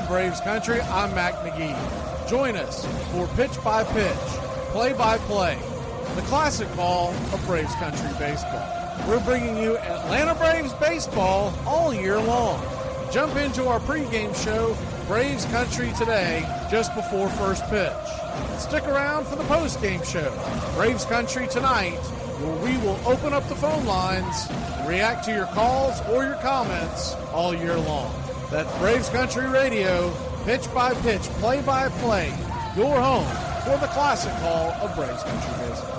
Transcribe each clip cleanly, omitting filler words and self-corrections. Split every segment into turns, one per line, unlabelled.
Braves Country, I'm Mac Magee. Join us for Pitch by Pitch, Play by Play, the classic call of Braves Country Baseball. We're bringing you Atlanta Braves baseball all year long. Jump into our pregame show, Braves Country Today, just before first pitch. Stick around for the postgame show, Braves Country Tonight, where we will open up the phone lines and react to your calls or your comments all year long. That's Braves Country Radio, pitch by pitch, play by play, your home for the classic call of Braves Country Baseball.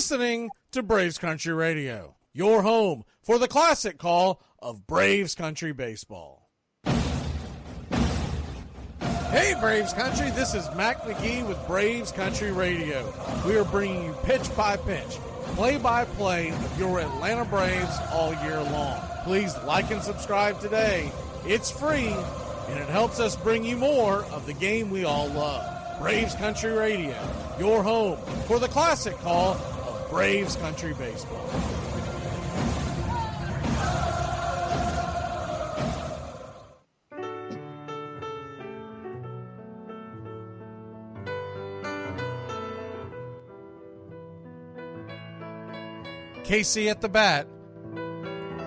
listening to Braves Country Radio, your home for the classic call of Braves Country Baseball. Hey Braves Country, this is Mac Magee with Braves Country Radio. We are bringing you pitch by pitch, play-by-play of your Atlanta Braves all year long. Please like and subscribe today. It's free, and it helps us bring you more of the game we all love. Braves Country Radio, your home for the classic call of Braves Country Baseball. Casey at the Bat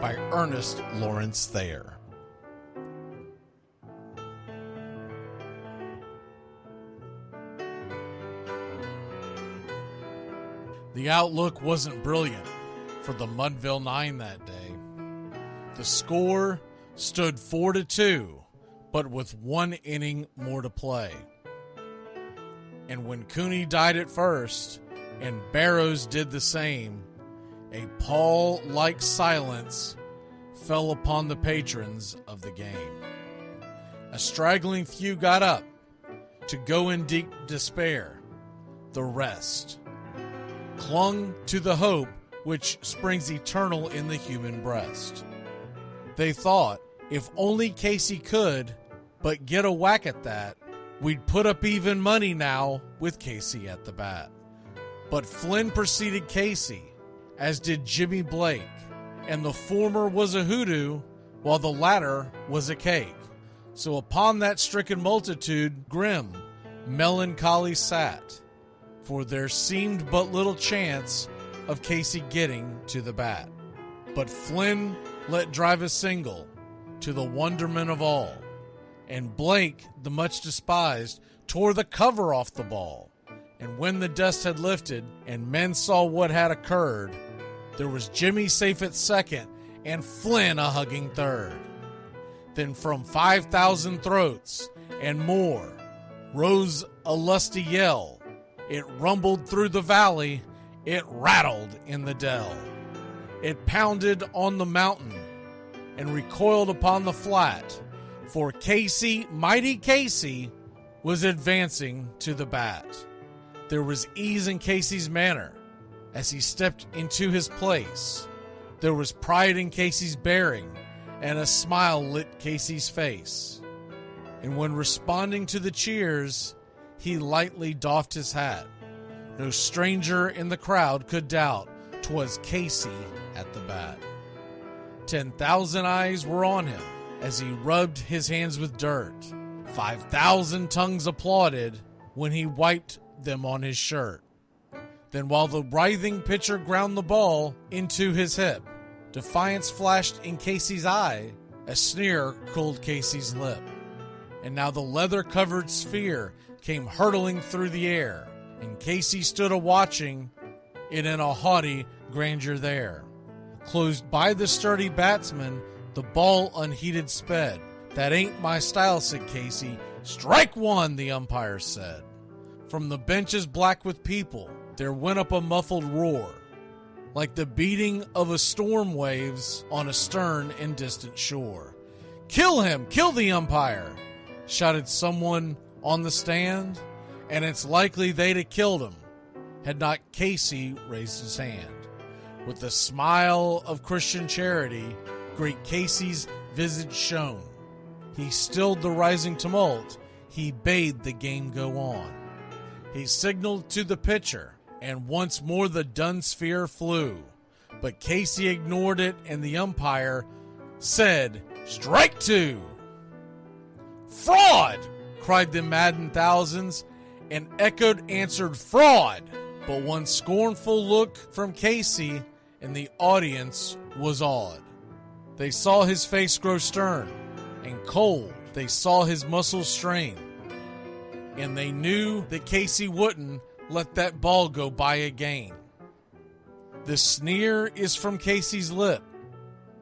by Ernest Lawrence Thayer. The outlook wasn't brilliant for the Mudville Nine that day. The score stood 4-2, but with one inning more to play. And when Cooney died at first, and Barrows did the same, a pall-like silence fell upon the patrons of the game. A straggling few got up to go in deep despair. The rest clung to the hope which springs eternal in the human breast. They thought, if only Casey could but get a whack at that, we'd put up even money now with Casey at the bat. But Flynn preceded Casey, as did Jimmy Blake, and the former was a hoodoo, while the latter was a cake. So upon that stricken multitude grim, melancholy sat, for there seemed but little chance of Casey getting to the bat. But Flynn let drive a single, to the wonderment of all, and Blake, the much despised, tore the cover off the ball. And when the dust had lifted, and men saw what had occurred, there was Jimmy safe at second, and Flynn a hugging third. Then from 5,000 throats and more rose a lusty yell. It rumbled through the valley, it rattled in the dell. It pounded on the mountain and recoiled upon the flat, for Casey, mighty Casey, was advancing to the bat. There was ease in Casey's manner as he stepped into his place. There was pride in Casey's bearing, and a smile lit Casey's face. And when responding to the cheers, he lightly doffed his hat. No stranger in the crowd could doubt 'twas Casey at the bat. 10,000 eyes were on him as he rubbed his hands with dirt. 5,000 tongues applauded when he wiped them on his shirt. Then while the writhing pitcher ground the ball into his hip, defiance flashed in Casey's eye, a sneer cooled Casey's lip. And now the leather-covered sphere came hurtling through the air, and Casey stood a-watching it in a haughty grandeur there. Closed by the sturdy batsman, the ball unheeded sped. That ain't my style, said Casey. Strike one, the umpire said. From the benches black with people, there went up a muffled roar, like the beating of a storm waves on a stern and distant shore. Kill him! Kill the umpire! Shouted someone on the stand, and it's likely they'd have killed him had not Casey raised his hand. With a smile of Christian charity, great Casey's visage shone. He stilled the rising tumult, he bade the game go on. He signaled to the pitcher, and once more the dun sphere flew. But Casey ignored it, and the umpire said, "Strike two!" "Fraud!" cried the maddened thousands, and echoed answered, "Fraud!" But one scornful look from Casey, and the audience was awed. They saw his face grow stern and cold. They saw his muscles strain, and they knew that Casey wouldn't let that ball go by again. The sneer is from Casey's lip.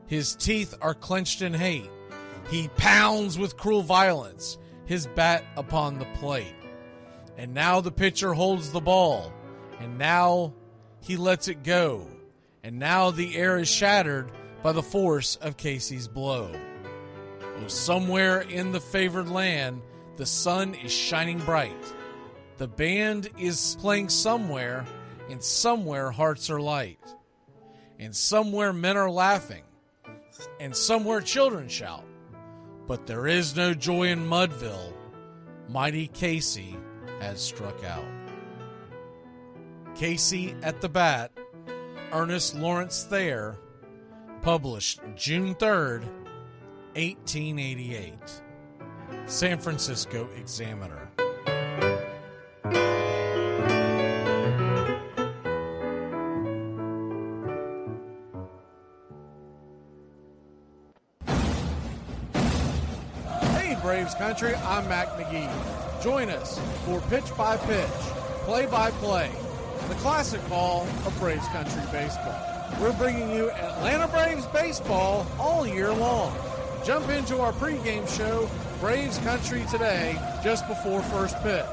His teeth are clenched in hate. He pounds with cruel violence his bat upon the plate. And now the pitcher holds the ball, and now he lets it go, and now the air is shattered by the force of Casey's blow. Oh, somewhere in the favored land, the sun is shining bright. The band is playing somewhere, and somewhere hearts are light. And somewhere men are laughing, and somewhere children shout. But there is no joy in Mudville. Mighty Casey has struck out. Casey at the Bat, Ernest Lawrence Thayer, published June 3rd, 1888. San Francisco Examiner.
Braves Country, I'm Mac Magee. Join us for Pitch by Pitch, Play by Play, the classic call of Braves Country baseball. We're bringing you Atlanta Braves baseball all year long. Jump into our pregame show, Braves Country Today, just before first pitch.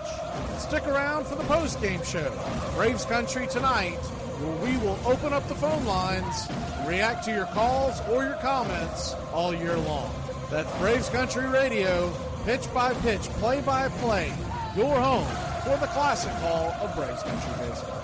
Stick around for the postgame show, Braves Country Tonight, where we will open up the phone lines and react to your calls or your comments all year long. That's Braves Country Radio, pitch by pitch, play by play, your home for the classic call of Braves Country baseball.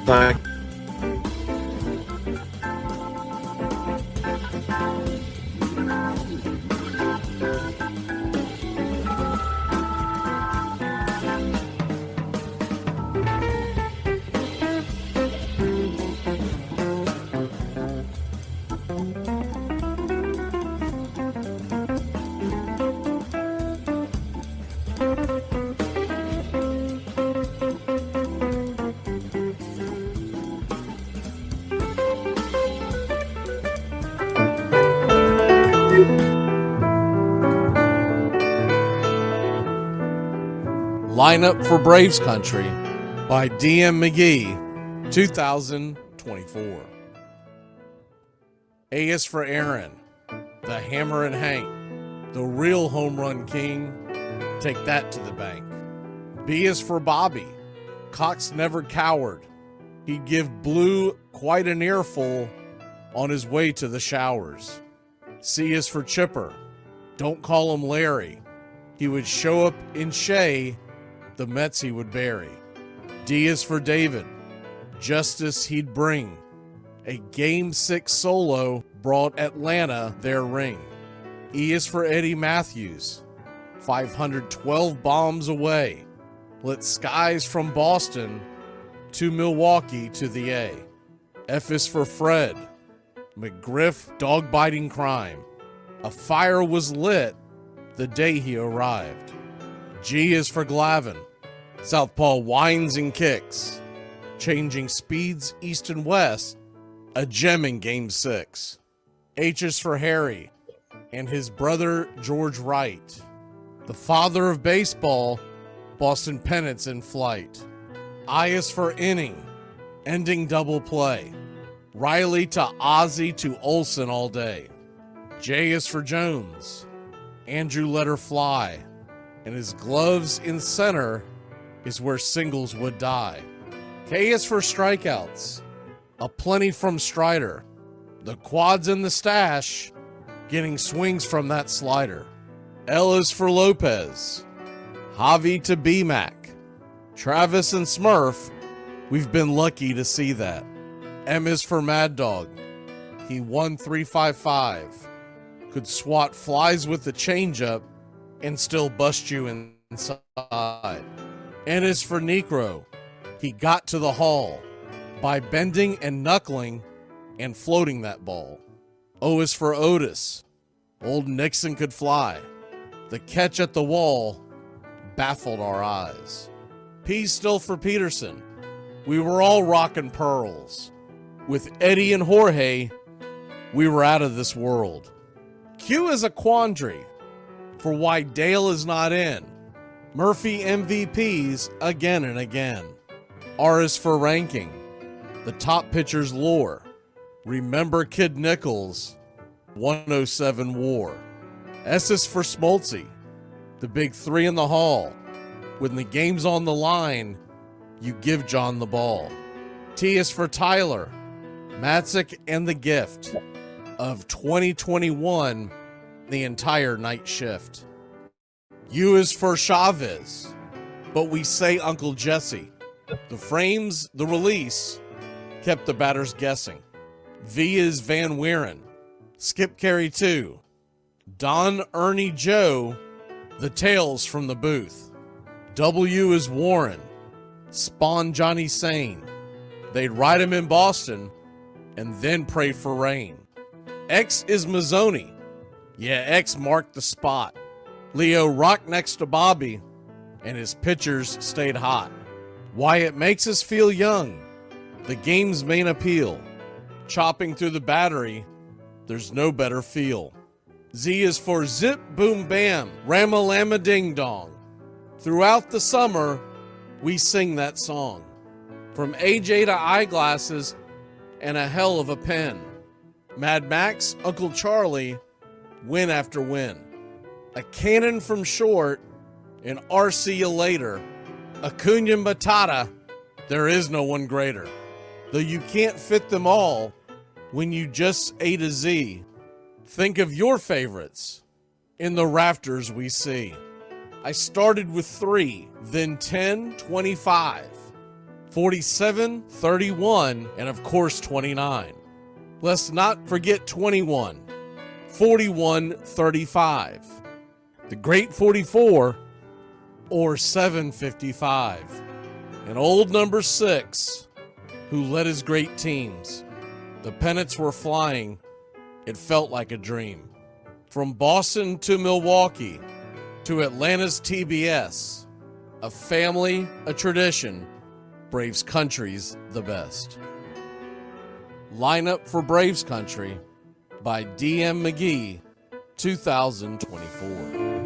Bye.
Lineup for Braves Country by D.M. Magee, 2024. A is for Aaron, the Hammer and Hank, the real home run king. Take that to the bank. B is for Bobby, Cox never cowered. He'd give Blue quite an earful on his way to the showers. C is for Chipper, don't call him Larry. He would show up in Shea, the Mets he would bury. D is for David, justice he'd bring. A Game 6 solo brought Atlanta their ring. E is for Eddie Matthews, 512 bombs away. Lit skies from Boston to Milwaukee to the A. F is for Fred, McGriff dog-biting crime. A fire was lit the day he arrived. G is for Glavin, southpaw winds and kicks, changing speeds east and west, a gem in Game 6. H is for Harry and his brother George Wright, the father of baseball, Boston pennants in flight. I is for inning, ending double play, Riley to Ozzie to Olsen all day. J is for Jones, Andrew let her fly, and his gloves in center is where singles would die. K is for strikeouts, a plenty from Strider, the quads in the stash, getting swings from that slider. L is for Lopez, Javi to B-Mac, Travis and Smurf We've been lucky to see that. M is for Mad Dog. He won 355. Could swat flies with the changeup and still bust you inside. N is for Necro. He got to the hall by bending and knuckling and floating that ball. O is for Otis. Old Nixon could fly. The catch at the wall baffled our eyes. P's still for Peterson. We were all rockin' pearls. With Eddie and Jorge, we were out of this world. Q is a quandary for why Dale is not in. Murphy MVPs again and again. R is for ranking. The top pitcher's lore. Remember Kid Nichols, 107 WAR. S is for Smoltzy. The big three in the hall. When the game's on the line, you give John the ball. T is for Tyler. Matzik and the gift of 2021, the entire night shift. U is for Chavez, but we say Uncle Jesse. The frames, the release, kept the batters guessing. V is Van Weeren. Skip Carey 2. Don Ernie Joe, the tales from the booth. W is Warren. Spawn Johnny Sane. They'd ride him in Boston and then pray for rain. X is Mazzoni. Yeah, X marked the spot. Leo rocked next to Bobby, and his pitchers stayed hot. Why it makes us feel young, the game's main appeal. Chopping through the battery, there's no better feel. Z is for Zip Boom Bam, Rama-Lama Ding Dong. Throughout the summer, we sing that song. From AJ to eyeglasses and a hell of a pen. Mad Max, Uncle Charlie, win after win. A cannon from short, and RC you later. Acuna Matata, there is no one greater. Though you can't fit them all when you just A to Z. Think of your favorites in the rafters we see. I started with 3, then 10, 25, 47, 31, and of course 29. Let's not forget 21, 41, 35, the great 44, or 755, and old number 6, who led his great teams. The pennants were flying. It felt like a dream. From Boston to Milwaukee to Atlanta's TBS, a family, a tradition, Braves Country's the best. Lineup for Braves Country by DM McGee, 2024.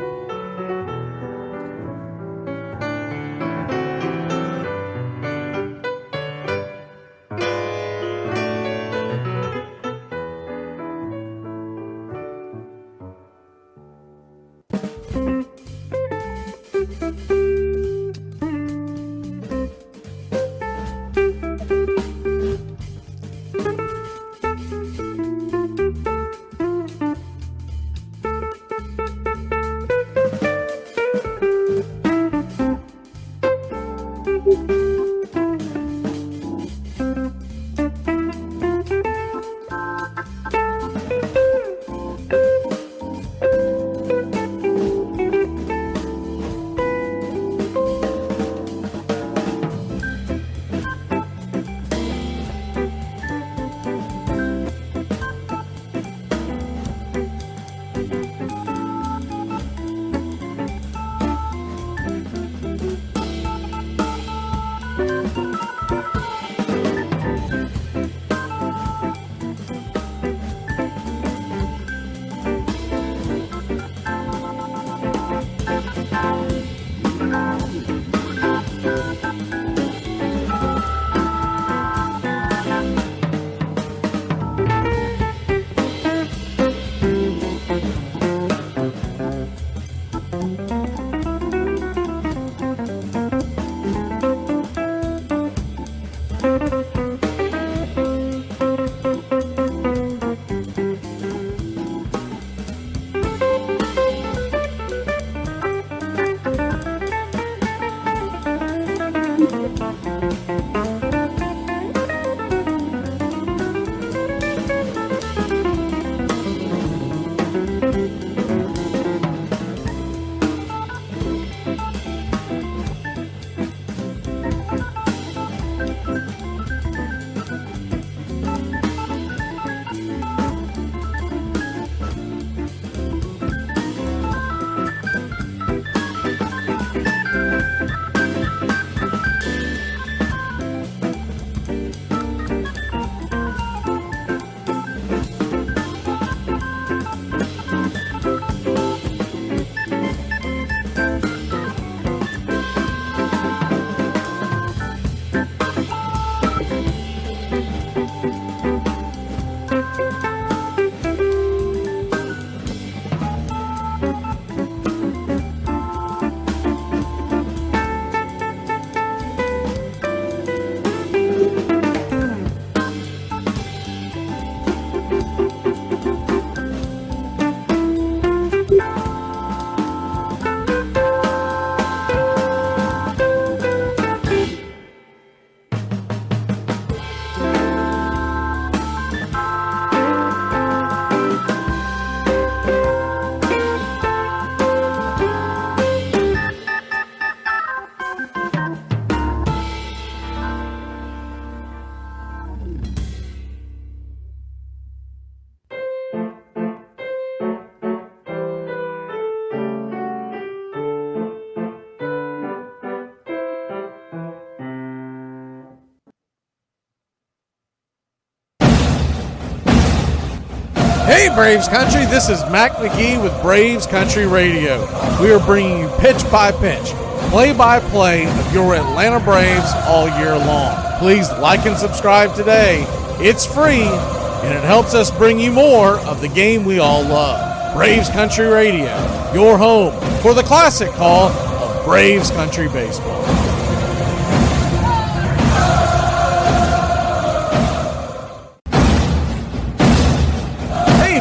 Hey Braves Country, this is Mac Magee with Braves Country Radio. We are bringing you pitch by pitch, play-by-play of your Atlanta Braves all year long. Please like and subscribe today. It's free, and it helps us bring you more of the game we all love. Braves Country Radio, your home for the classic call of Braves Country Baseball.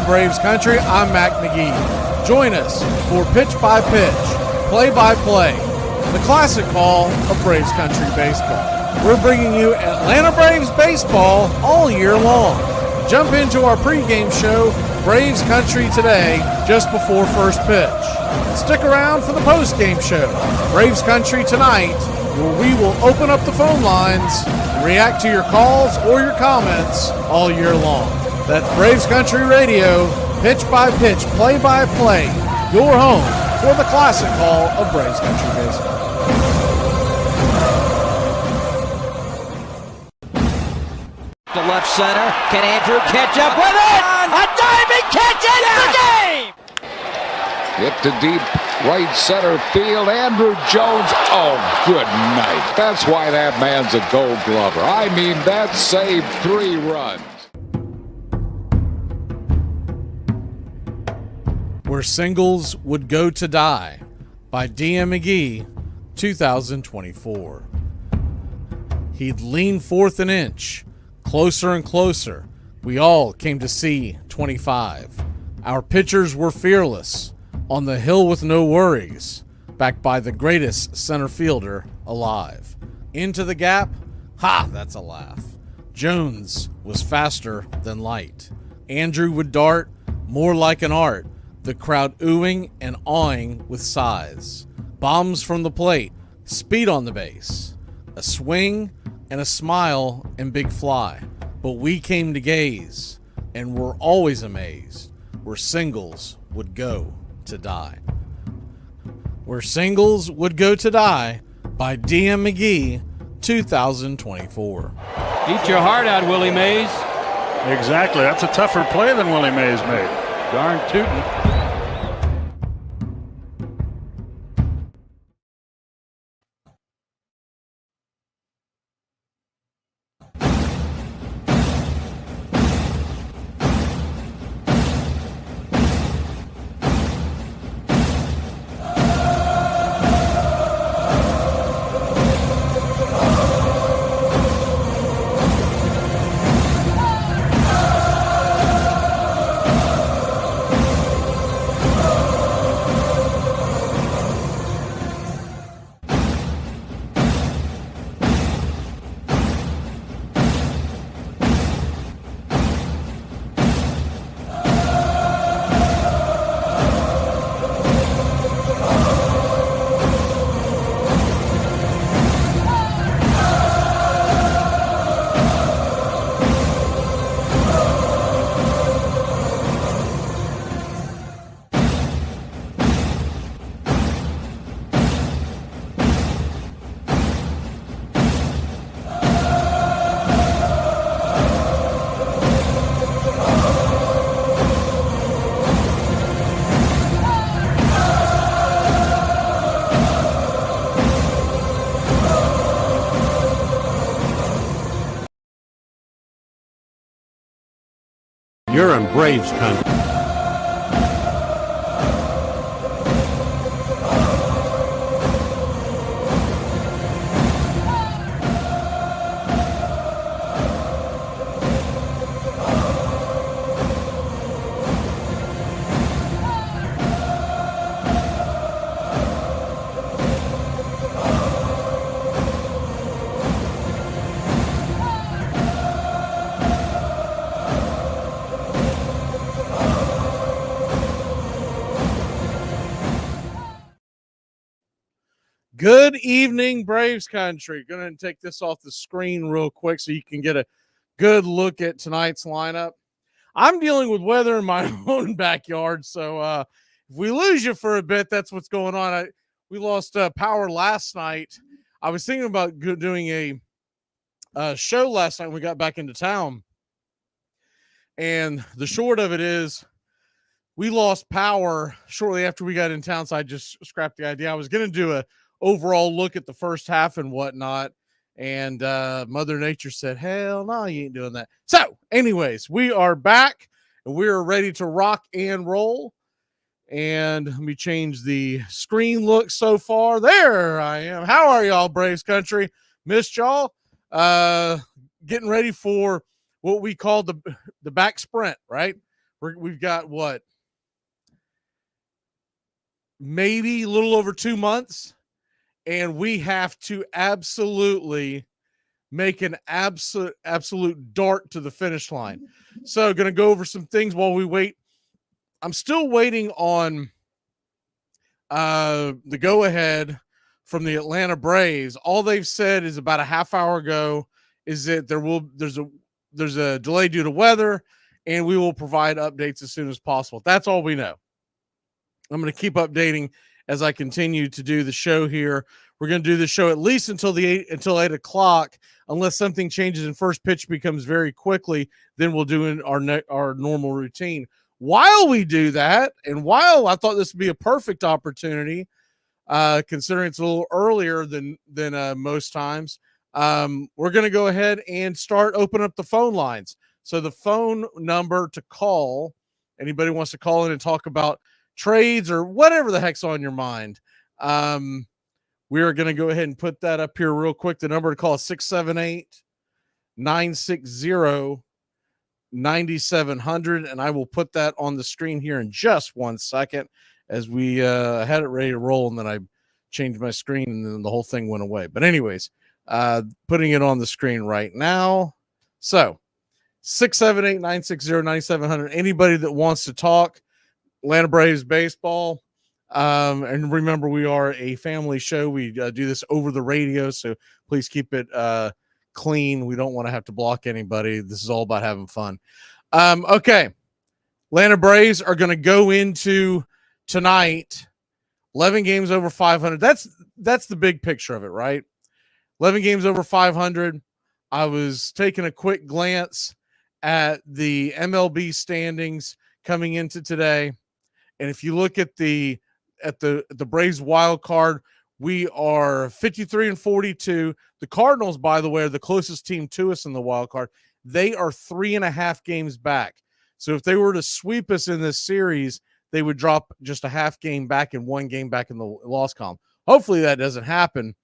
Braves Country, I'm Mac Magee. Join us for pitch by pitch, play by play, the classic call of Braves Country Baseball. We're bringing you Atlanta Braves baseball all year long. Jump into our pregame show, Braves Country Today, just before first pitch. Stick around for the postgame show, Braves Country Tonight, where we will open up the phone lines and react to your calls or your comments all year long. That's Braves Country Radio, pitch by pitch, play by play, your home for the classic call of Braves Country Baseball.
To left center, can Andrew catch up with it? A diving catch ends the game!
Hit to deep right center field. Andrew Jones. Oh, good night. That's why that man's a Gold Glover. I mean, that saved 3 runs.
Where Singles Would Go to Die by D.M. McGee, 2024. He'd lean forth an inch, closer and closer. We all came to see 25. Our pitchers were fearless, on the hill with no worries, backed by the greatest center fielder alive. Into the gap? Ha, that's a laugh. Jones was faster than light. Andrew would dart more like an art, the crowd oohing and awing with sighs. Bombs from the plate, speed on the base, a swing and a smile and big fly. But we came to gaze and were always amazed where Singles Would Go to Die. Where Singles Would Go to Die by D.M. McGee, 2024.
Eat your heart out, Willie Mays.
Exactly. That's a tougher play than Willie Mays made.
Darn tootin'.
You're in Braves Country.
Good evening, Braves Country. Going to take this off the screen real quick so you can get a good look at tonight's lineup. I'm dealing with weather in my own backyard, so if we lose you for a bit, that's what's going on. We lost power last night. I was thinking about doing a show last night when we got back into town, And the short of it is we lost power shortly after we got in town, so I just scrapped the idea. I was going to do a overall look at the first half and whatnot, and Mother Nature said, hell no, you ain't doing that. So anyways, we are back, and we are ready to rock and roll. And let me change the screen look so far. There I am. How are y'all, Braves country? Missed y'all. Getting ready for what we call the back sprint, right? We've got what? Maybe a little over 2 months, and we have to absolutely make an absolute dart to the finish line. So going to go over some things while we wait. I'm still waiting on the go-ahead from the Atlanta Braves. All they've said is about a half hour ago is that there's a delay due to weather, and we will provide updates as soon as possible. That's all we know. I'm going to keep updating as I continue to do the show here. We're going to do the show at least until 8 o'clock, unless something changes and first pitch becomes very quickly. Then we'll do our normal routine. While we do that, and while I thought this would be a perfect opportunity, considering it's a little earlier than most times, we're going to go ahead and start opening up the phone lines. So the phone number to call, anybody wants to call in and talk about trades or whatever the heck's on your mind, we are going to go ahead and put that up here real quick. The number to call is 678-960-9700, and I will put that on the screen here in just 1 second as we had it ready to roll, and then I changed my screen, and then the whole thing went away. But anyways, putting it on the screen right now. So 678-960-9700. Anybody that wants to talk Atlanta Braves baseball. And remember, we are a family show. We do this over the radio, so please keep it clean. We don't want to have to block anybody. This is all about having fun. Okay. Atlanta Braves are going to go into tonight 11 games over 500. That's the big picture of it, right? 11 games over 500. I was taking a quick glance at the MLB standings coming into today. And if you look at the Braves wild card, we are 53-42. The Cardinals, by the way, are the closest team to us in the wild card. They are 3.5 games back. So if they were to sweep us in this series, they would drop just a half game back and 1 game back in the loss column. Hopefully that doesn't happen.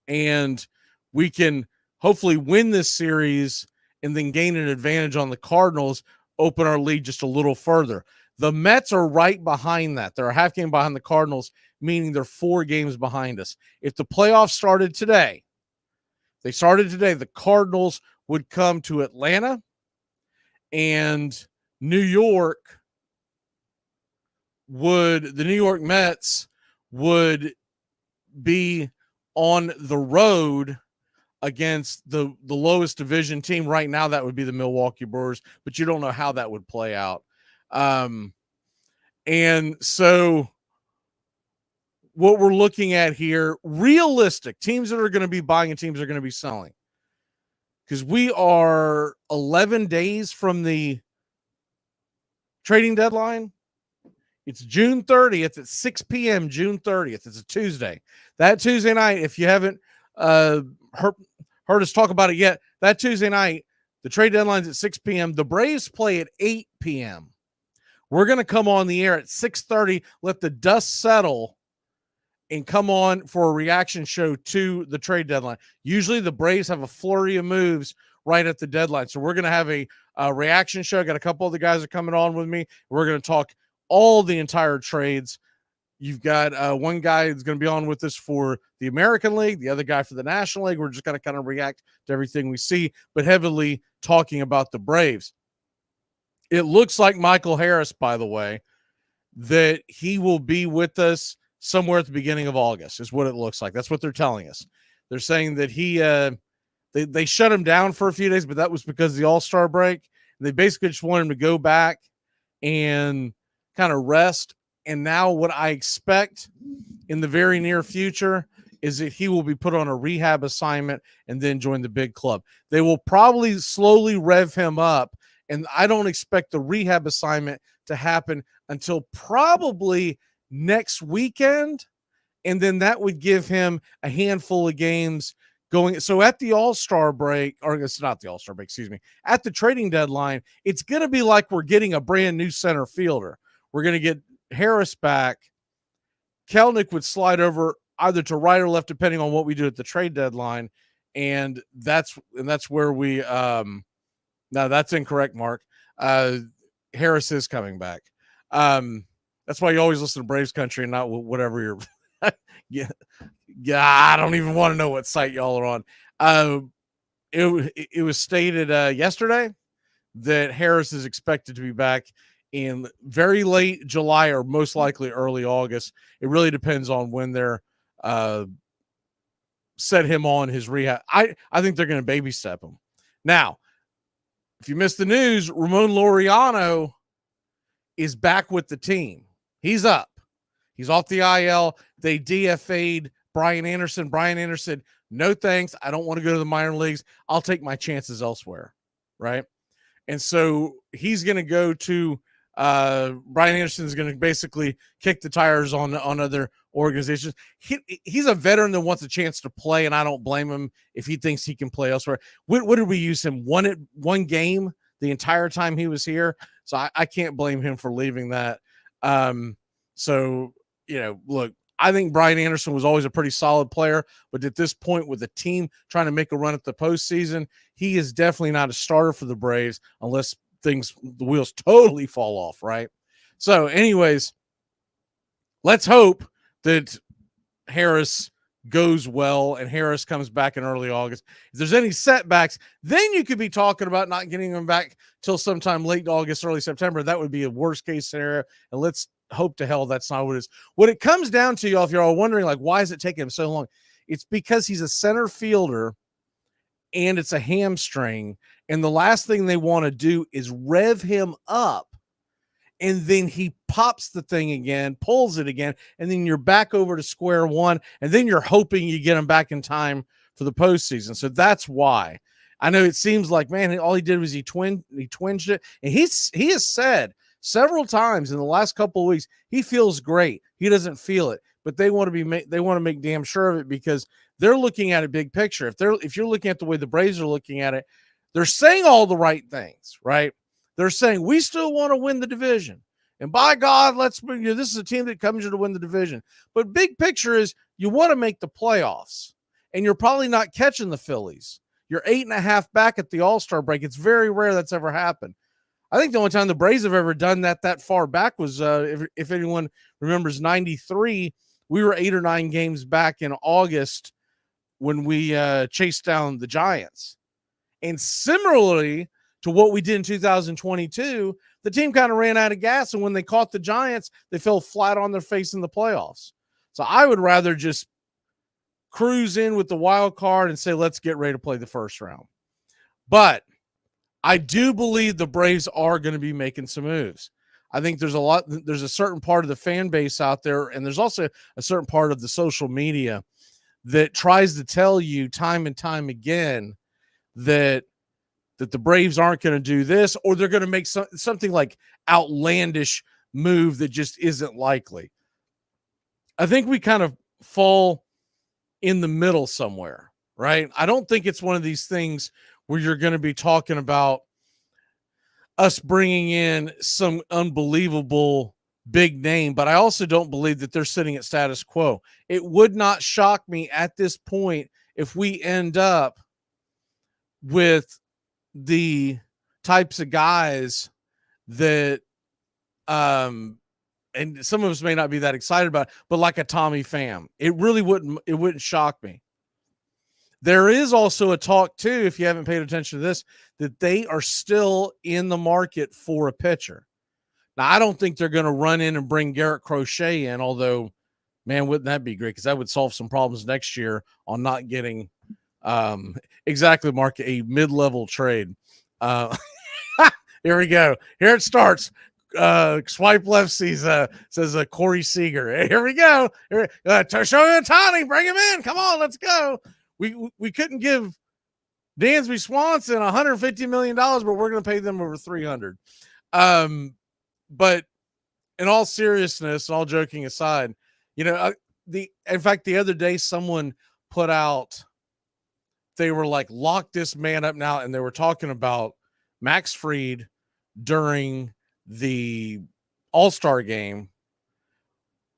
And we can hopefully win this series and then gain an advantage on the Cardinals, open our lead just a little further. The Mets are right behind that. They're a half game behind the Cardinals, meaning they're 4 games behind us. If the playoffs started today, the Cardinals would come to Atlanta, and the New York Mets would be on the road against the lowest division team. Right now, that would be the Milwaukee Brewers, but you don't know how that would play out. And so what we're looking at here, realistic teams that are going to be buying and teams that are going to be selling, because we are 11 days from the trading deadline. It's June 30th at 6 p.m. June 30th. It's a Tuesday. That Tuesday night, if you haven't heard us talk about it yet, that Tuesday night, the trade deadline's at 6 p.m. The Braves play at 8 p.m. We're going to come on the air at 6:30, let the dust settle, and come on for a reaction show to the trade deadline. Usually the Braves have a flurry of moves right at the deadline. So we're going to have a reaction show. Got a couple of the guys that are coming on with me. We're going to talk all the entire trades. You've got one guy that's going to be on with us for the American League, the other guy for the National League. We're just going to kind of react to everything we see, but heavily talking about the Braves. It looks like Michael Harris, by the way, that he will be with us somewhere at the beginning of August is what it looks like. That's what they're telling us. They're saying that they shut him down for a few days, but that was because of the All-Star break. They basically just want him to go back and kind of rest. And now what I expect in the very near future is that he will be put on a rehab assignment and then join the big club. They will probably slowly rev him up And I don't expect the rehab assignment to happen until probably next weekend. And then that would give him a handful of games going. So at the All-Star break, or it's not the All-Star break, excuse me, at the trading deadline, it's going to be like we're getting a brand new center fielder. We're going to get Harris back. Kelnick would slide over either to right or left, depending on what we do at the trade deadline. And that's where we, no, that's incorrect, Mark. Harris is coming back. That's why you always listen to Braves Country and not whatever you're, yeah, I don't even want to know what site y'all are on. It was stated yesterday that Harris is expected to be back in very late July or most likely early August. It really depends on when they're set him on his rehab. I think they're going to baby step him. Now, if you missed the news, Ramon Laureano is back with the team. He's up. He's off the IL. They DFA'd Brian Anderson. Brian Anderson, no thanks. I don't want to go to the minor leagues. I'll take my chances elsewhere, right? And so he's going to go to Brian Anderson is going to basically kick the tires on other organizations. He's a veteran that wants a chance to play, and I don't blame him if he thinks he can play elsewhere. What did we use him? One game the entire time he was here, so I can't blame him for leaving that. So, look, I think Brian Anderson was always a pretty solid player, but at this point with the team trying to make a run at the postseason, he is definitely not a starter for the Braves unless the wheels totally fall off, right? So anyways, let's hope that Harris goes well and Harris comes back in early August. If there's any setbacks, then you could be talking about not getting him back till sometime late August, early September. That would be a worst case scenario. And let's hope to hell that's not what it is. What it comes down to, y'all, if you're all wondering, like, why is it taking him so long? It's because he's a center fielder and it's a hamstring. And the last thing they want to do is rev him up. And then he pops the thing again, pulls it again, and then you're back over to square one. And then you're hoping you get him back in time for the postseason. So that's why. I know it seems like, man, all he did was he twinged it. And he has said several times in the last couple of weeks, he feels great. He doesn't feel it, but they want to make damn sure of it because they're looking at a big picture. If you're looking at the way the Braves are looking at it, they're saying all the right things, right? They're saying we still want to win the division. And by God, this is a team that comes here to win the division. But big picture is you want to make the playoffs. And you're probably not catching the Phillies. You're 8.5 back at the All-Star break. It's very rare that's ever happened. I think the only time the Braves have ever done that far back was, if anyone remembers, 93. We were 8 or 9 games back in August when we chased down the Giants. And similarly to what we did in 2022, the team kind of ran out of gas. And when they caught the Giants, they fell flat on their face in the playoffs. So I would rather just cruise in with the wild card and say, let's get ready to play the first round. But I do believe the Braves are going to be making some moves. I think there's a certain part of the fan base out there, and there's also a certain part of the social media that tries to tell you time and time again that the Braves aren't going to do this, or they're going to make something like outlandish move that just isn't likely. I think we kind of fall in the middle somewhere, right? I don't think it's one of these things where you're going to be talking about us bringing in some unbelievable big name, but I also don't believe that they're sitting at status quo. It would not shock me at this point if we end up with the types of guys that and some of us may not be that excited about, but like a Tommy Pham. It wouldn't shock me. There is also a talk too, if you haven't paid attention to this, that they are still in the market for a pitcher. Now, I don't think they're going to run in and bring Garrett Crochet in, although, man, wouldn't that be great? Because that would solve some problems next year on not getting exactly, Mark, a mid-level trade. Here we go. Here it starts. Swipe left says Corey Seager. Here we go. Shohei Ohtani, bring him in. Come on, let's go. We couldn't give Dansby Swanson, $150 million, but we're going to pay them over $300 million. But in all seriousness, all joking aside, in fact, the other day, someone put out, they were like, lock this man up now. And they were talking about Max Fried during the All-Star game,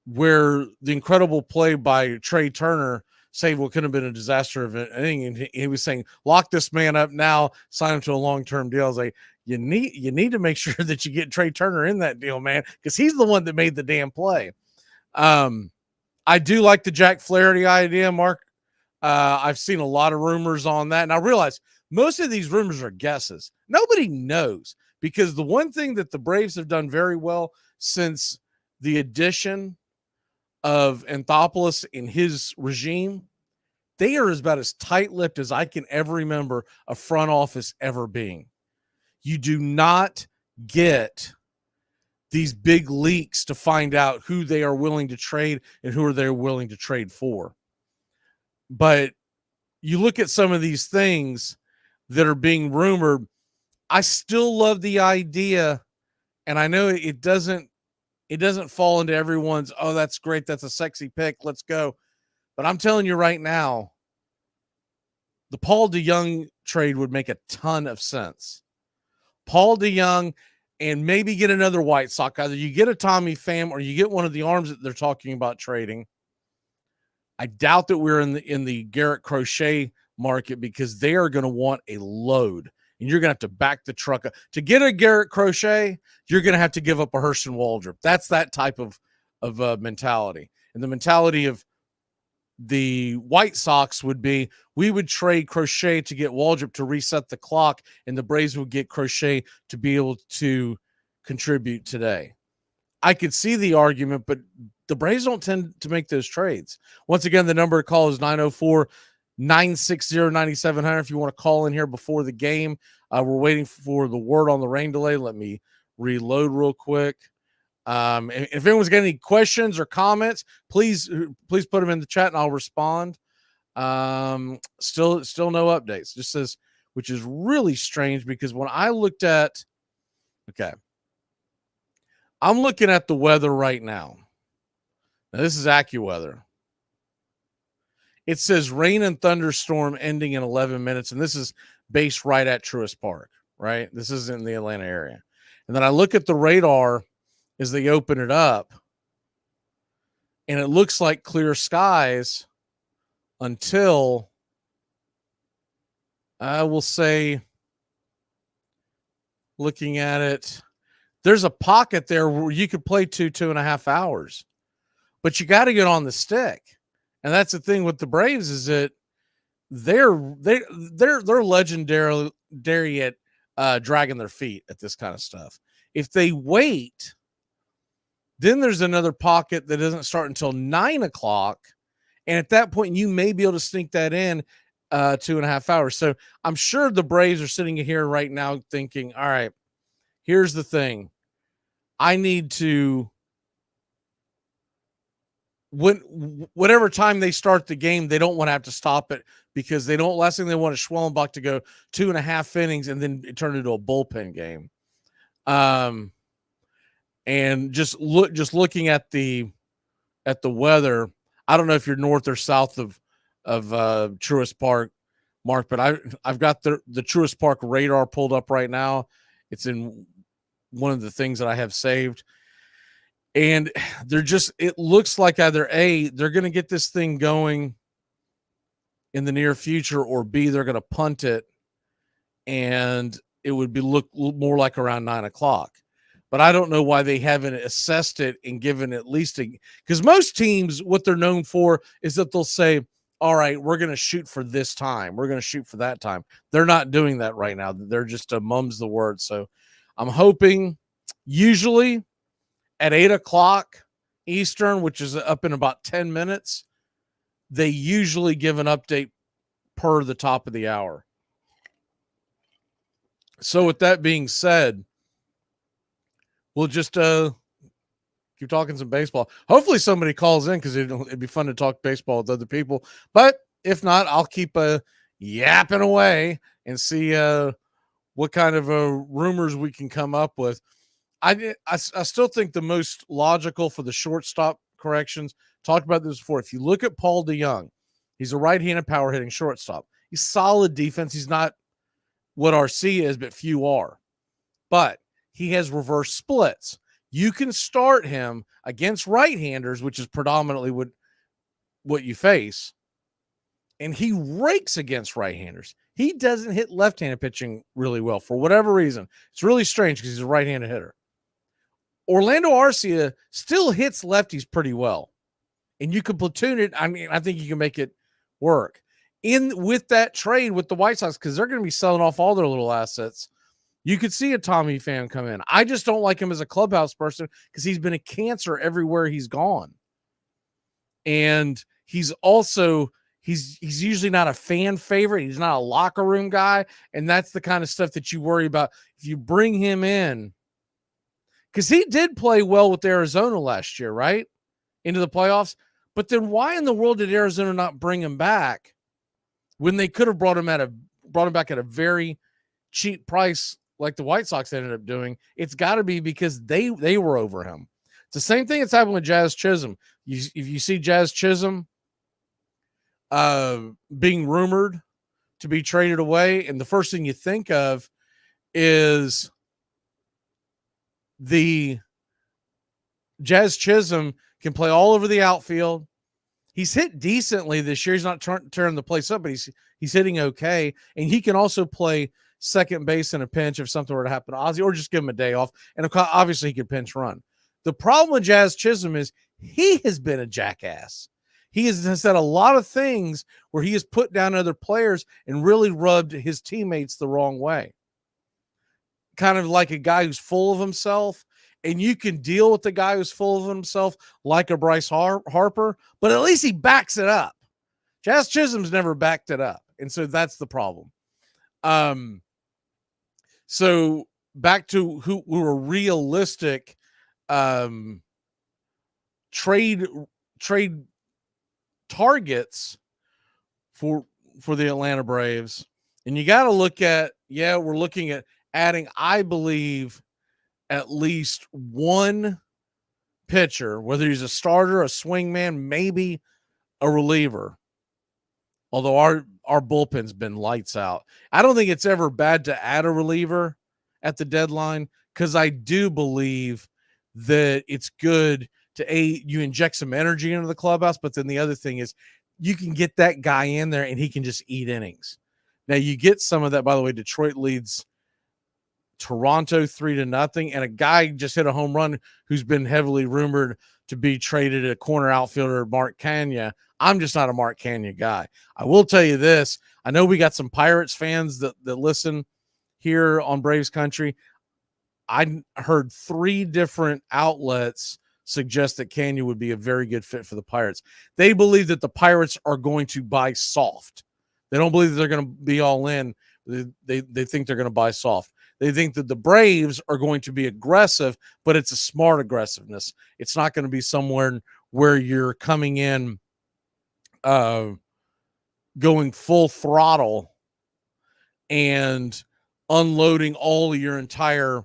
where the incredible play by Trey Turner saved what could have been a disaster of it. And he was saying, lock this man up now, sign him to a long-term deal. I was like, you need to make sure that you get Trey Turner in that deal, man, because he's the one that made the damn play. I do like the Jack Flaherty idea, Mark. I've seen a lot of rumors on that, and I realize most of these rumors are guesses. Nobody knows, because the one thing that the Braves have done very well since the addition of Anthopoulos in his regime, they are about as tight-lipped as I can ever remember a front office ever being. You do not get these big leaks to find out who they are willing to trade and who are they willing to trade for. But you look at some of these things that are being rumored, I still love the idea, and I know it doesn't fall into everyone's, oh, that's great, that's a sexy pick, let's go. But I'm telling you right now, the Paul DeJong trade would make a ton of sense. Paul DeJong, and maybe get another White Sox. Either you get a Tommy Pham or you get one of the arms that they're talking about trading. I doubt that we're in the Garrett Crochet market, because they are going to want a load, and you're going to have to back the truck up. To get a Garrett Crochet, you're going to have to give up a Herschel Waldrop. That's that type of mentality. And the mentality of the White Sox would be, we would trade Crochet to get Waldrop to reset the clock, and the Braves would get Crochet to be able to contribute today. I could see the argument, but the Braves don't tend to make those trades. Once again, the number to call is 904-960-9700. If you want to call in here before the game, we're waiting for the word on the rain delay. Let me reload real quick. If anyone's got any questions or comments, please put them in the chat and I'll respond. Still no updates. Just says, which is really strange, because when I looked at, I'm looking at the weather right now. Now this is AccuWeather. It says rain and thunderstorm ending in 11 minutes, and this is based right at Truist Park, right? This is in the Atlanta area. And then I look at the radar as they open it up, and it looks like clear skies until, I will say, looking at it, there's a pocket there where you could play 2.5 hours, but you got to get on the stick. And that's the thing with the Braves, is that they're legendary at dragging their feet at this kind of stuff. If they wait, then there's another pocket that doesn't start until 9 o'clock. And at that point, you may be able to sneak that in 2.5 hours. So I'm sure the Braves are sitting here right now thinking, all right, here's the thing. I need to, whatever time they start the game, they don't want to have to stop it, because last thing they want is Schwellenbach to go 2.5 innings and then it turn into a bullpen game. And just looking at the weather, I don't know if you're north or south of Truist Park, Mark, but I've got the Truist Park radar pulled up right now. It's in one of the things that I have saved. And it looks like either A, they're going to get this thing going in the near future, or B, they're going to punt it, and it would look more like around 9 o'clock. But I don't know why they haven't assessed it and given at least because most teams, what they're known for is that they'll say, all right, we're going to shoot for this time, we're going to shoot for that time. They're not doing that right now. They're just mum's the word. So I'm hoping, usually at 8 o'clock Eastern, which is up in about 10 minutes, they usually give an update per the top of the hour. So with that being said, we'll just keep talking some baseball. Hopefully somebody calls in, because it'd be fun to talk baseball with other people. But if not, I'll keep yapping away and see what kind of rumors we can come up with. I still think the most logical for the shortstop corrections, talked about this before. If you look at Paul DeJong, he's a right-handed power hitting shortstop. He's solid defense. He's not what RC is, but few are. But he has reverse splits. You can start him against right-handers, which is predominantly what you face, and he rakes against right-handers. He doesn't hit left-handed pitching really well for whatever reason. It's really strange because he's a right-handed hitter. Orlando Arcia still hits lefties pretty well, and you can platoon it. I mean, I think you can make it work with that trade with the White Sox, because they're going to be selling off all their little assets. You could see a Tommy Pham come in. I just don't like him as a clubhouse person because he's been a cancer everywhere he's gone. And he's usually not a fan favorite. He's not a locker room guy. And that's the kind of stuff that you worry about if you bring him in. Because he did play well with Arizona last year, right? Into the playoffs. But then why in the world did Arizona not bring him back when they could have brought him back at a very cheap price like the White Sox ended up doing? It's got to be because they were over him. It's the same thing that's happened with Jazz Chisholm. If you see Jazz Chisholm being rumored to be traded away, and the first thing you think of is the Jazz Chisholm can play all over the outfield. He's hit decently this year. He's not turning the place up, but he's hitting okay. And he can also play second base in a pinch if something were to happen to Ozzie, or just give him a day off. And obviously he could pinch run. The problem with Jazz Chisholm is he has been a jackass. He has said a lot of things where he has put down other players and really rubbed his teammates the wrong way. Kind of like a guy who's full of himself, and you can deal with the guy who's full of himself like a Bryce Harper, but at least he backs it up. Jazz Chisholm's never backed it up, and so that's the problem. So back to who were realistic trade targets for the Atlanta Braves, and you got to look at, we're looking at adding, I believe, at least one pitcher, whether he's a starter, a swingman, maybe a reliever. Although our bullpen's been lights out. I don't think it's ever bad to add a reliever at the deadline, because I do believe that it's good to you inject some energy into the clubhouse, but then the other thing is you can get that guy in there and he can just eat innings. Now you get some of that. By the way, Detroit leads Toronto 3-0, and a guy just hit a home run who's been heavily rumored to be traded, a corner outfielder, Mark Kanya. I'm just not a Mark Kanya guy. I will tell you this. I know we got some Pirates fans that listen here on Braves Country. I heard 3 different outlets suggest that Kanya would be a very good fit for the Pirates. They believe that the Pirates are going to buy soft. They don't believe that they're going to be all in. They think they're going to buy soft. They think that the Braves are going to be aggressive, but it's a smart aggressiveness. It's not going to be somewhere where you're coming in going full throttle and unloading all of your entire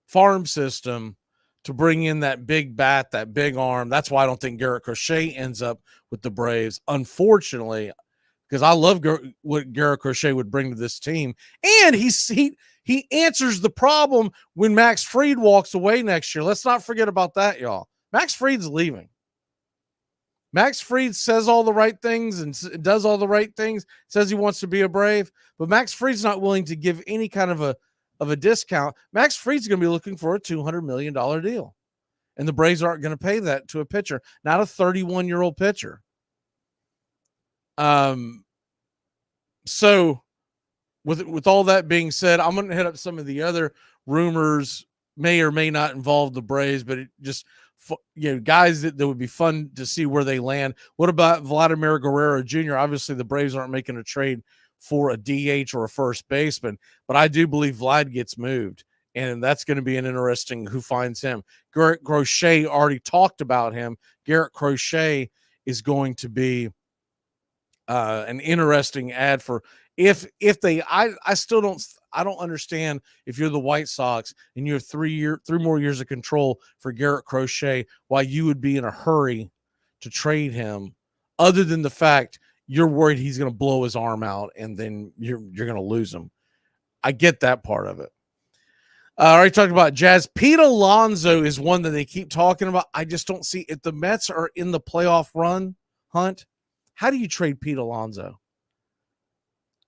farm system to bring in that big bat, that big arm. That's why I don't think Garrett Crochet ends up with the Braves, unfortunately, because I love what Garrett Crochet would bring to this team. And he answers the problem when Max Fried walks away next year. Let's not forget about that, y'all. Max Fried's leaving. Max Fried says all the right things and does all the right things, says he wants to be a Brave, but Max Fried's not willing to give any kind of a discount. Max Fried's going to be looking for a $200 million deal, and the Braves aren't going to pay that to a pitcher, not a 31-year-old pitcher. So with all that being said, I'm going to hit up some of the other rumors, may or may not involve the Braves, but it just, guys that would be fun to see where they land. What about Vladimir Guerrero Jr.? Obviously, the Braves aren't making a trade for a DH or a first baseman, but I do believe Vlad gets moved, and that's going to be an interesting who finds him. Garrett Crochet already talked about him. Garrett Crochet is going to be an interesting ad for if they. I still don't understand if you're the White Sox and you have 3 more years of control for Garrett Crochet, why you would be in a hurry to trade him, other than the fact you're worried he's going to blow his arm out and then you're going to lose him. I get that part of it. I already talked about Jazz. Pete Alonso is one that they keep talking about. I just don't see if the Mets are in the playoff run hunt. How do you trade Pete Alonso?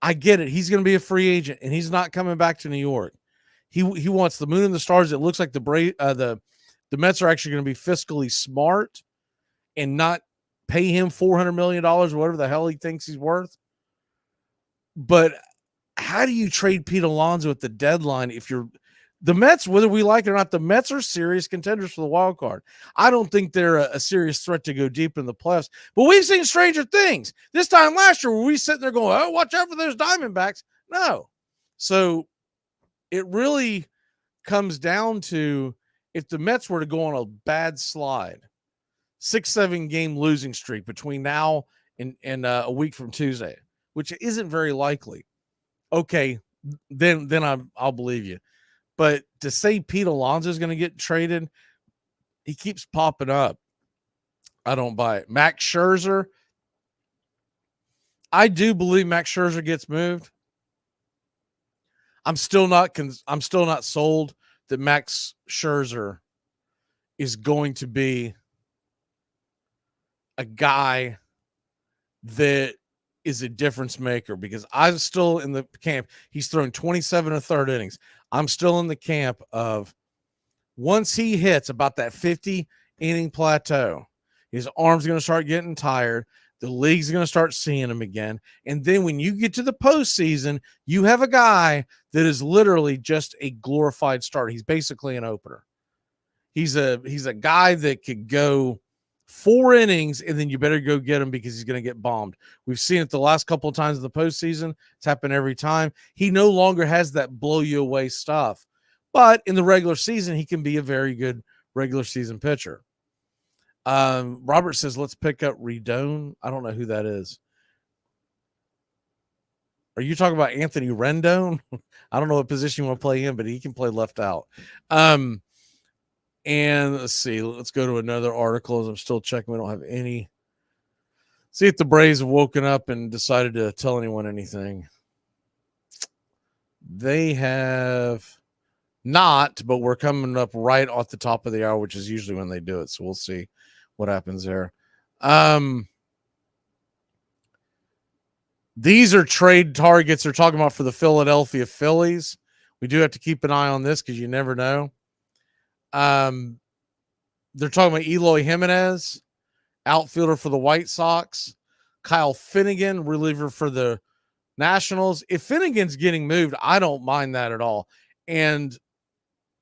I get it. He's going to be a free agent, and he's not coming back to New York. He wants the moon and the stars. It looks like the Mets are actually going to be fiscally smart and not pay him $400 million, whatever the hell he thinks he's worth. But how do you trade Pete Alonso at the deadline if you're the Mets, whether we like it or not? The Mets are serious contenders for the wild card. I don't think they're a serious threat to go deep in the playoffs, but we've seen stranger things. This time last year, were we sitting there going, oh, watch out for those Diamondbacks? No. So it really comes down to if the Mets were to go on a bad slide, 6-7 game losing streak between now and a week from Tuesday, which isn't very likely. Okay, then I'll believe you. But to say Pete Alonso is going to get traded, he keeps popping up. I don't buy it. Max Scherzer, I do believe Max Scherzer gets moved. I'm still not sold that Max Scherzer is going to be a guy that is a difference maker, because I'm still in the camp. He's thrown 27 1/3 innings. I'm still in the camp of once he hits about that 50 inning plateau, his arm's going to start getting tired. The league's going to start seeing him again. And then when you get to the postseason, you have a guy that is literally just a glorified starter. He's basically an opener. He's a guy that could go 4 innings, and then you better go get him because he's going to get bombed. We've seen it the last couple of times in the postseason. It's happened every time. He no longer has that blow you away stuff, but in the regular season, he can be a very good regular season pitcher. Robert says, let's pick up Redone. I don't know who that is. Are you talking about Anthony Rendon? I don't know what position you want to play in, but he can play left out. And let's see. Let's go to another article as I'm still checking. We don't have any. See if the Braves have woken up and decided to tell anyone anything. They have not, but we're coming up right off the top of the hour, which is usually when they do it. So we'll see what happens there. These are trade targets they're talking about for the Philadelphia Phillies. We do have to keep an eye on this because you never know. They're talking about Eloy Jimenez, outfielder for the White Sox, Kyle Finnegan, reliever for the Nationals. If Finnegan's getting moved, I don't mind that at all. And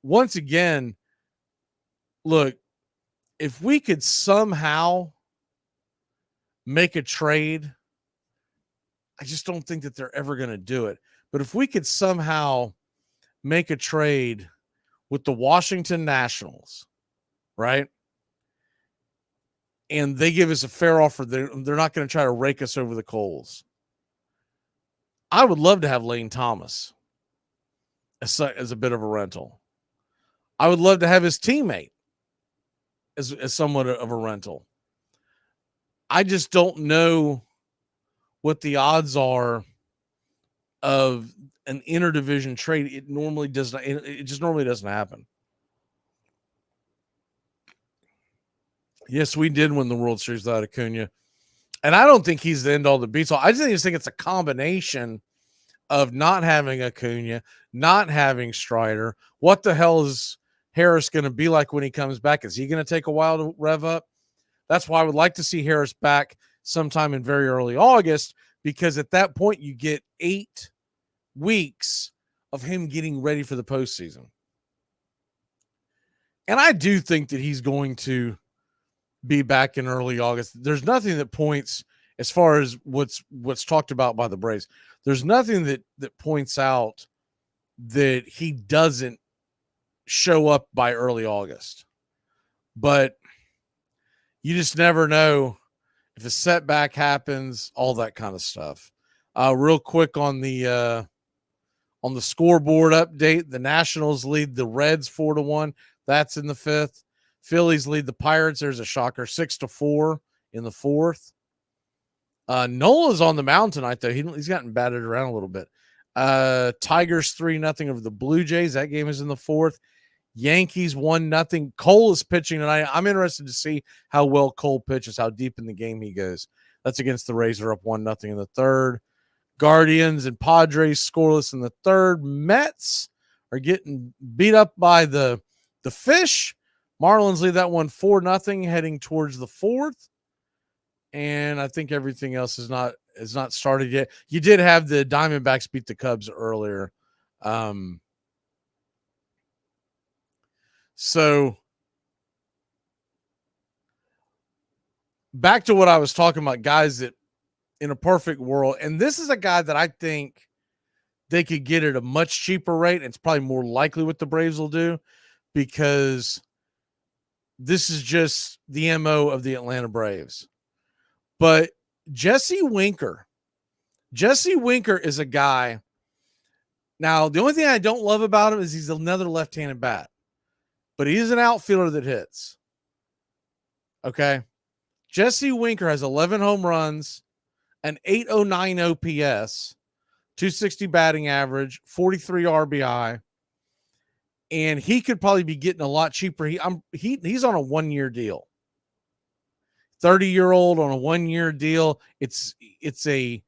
once again, look, if we could somehow make a trade, I just don't think that they're ever going to do it. But if we could somehow make a trade with the Washington Nationals, right? And they give us a fair offer. They're not going to try to rake us over the coals. I would love to have Lane Thomas as a bit of a rental. I would love to have his teammate as somewhat of a rental. I just don't know what the odds are of an interdivision trade. It normally does not. It just normally doesn't happen. Yes, we did win the World Series without Acuna, and I don't think he's the end all the beats all. I just think it's a combination of not having Acuna, not having Strider. What the hell is Harris going to be like when he comes back? Is he going to take a while to rev up? That's why I would like to see Harris back sometime in very early August, because at that point you get 8 weeks of him getting ready for the postseason. And I do think that he's going to be back in early August. There's nothing that points, as far as what's talked about by the Braves, there's nothing that points out that he doesn't show up by early August. But you just never know if a setback happens, all that kind of stuff. Real quick on the scoreboard update, the Nationals lead the Reds 4-1. That's in the fifth. Phillies lead the Pirates. There's a shocker, 6-4 in the fourth. Nola's on the mound tonight, though. He's gotten batted around a little bit. Tigers 3-0 over the Blue Jays. That game is in the fourth. Yankees 1-0. Cole is pitching tonight. I'm interested to see how well Cole pitches, how deep in the game he goes. That's against the Rays. They're up 1-0 in the third. Guardians and Padres scoreless in the third. Mets are getting beat up by the Fish. Marlins lead that one 4-0 heading towards the fourth. And I think everything else is not started yet. You did have the Diamondbacks beat the Cubs earlier. So back to what I was talking about, guys that in a perfect world, and this is a guy that I think they could get at a much cheaper rate. It's probably more likely what the Braves will do, because this is just the MO of the Atlanta Braves. But Jesse Winker is a guy. Now, the only thing I don't love about him is he's another left-handed bat, but he is an outfielder that hits. Okay. Jesse Winker has 11 home runs, an 809 OPS, 260 batting average, 43 RBI, and he could probably be getting a lot cheaper. He's on a 1-year deal. 30-year-old on a 1-year deal. It's a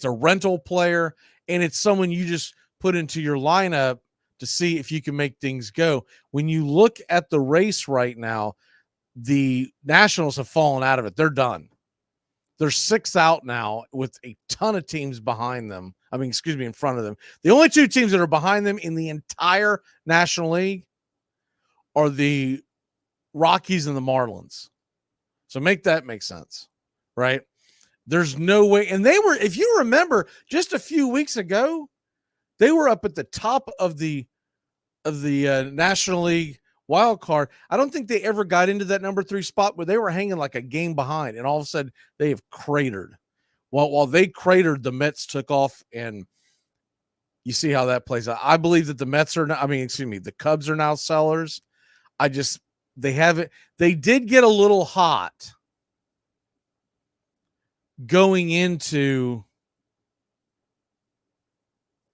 rental player, and it's someone you just put into your lineup to see if you can make things go. When you look at the race right now, the Nationals have fallen out of it. They're done. They're 6 out now with a ton of teams behind them. In front of them. The only 2 teams that are behind them in the entire National League are the Rockies and the Marlins. So make that make sense, right? There's no way. And they were, if you remember, just a few weeks ago, they were up at the top of the National League wild card. I don't think they ever got into that number 3 spot, where they were hanging like a game behind, and all of a sudden they have cratered. While they cratered, the Mets took off, and you see how that plays out. I believe that the Cubs are now sellers. They did get a little hot going into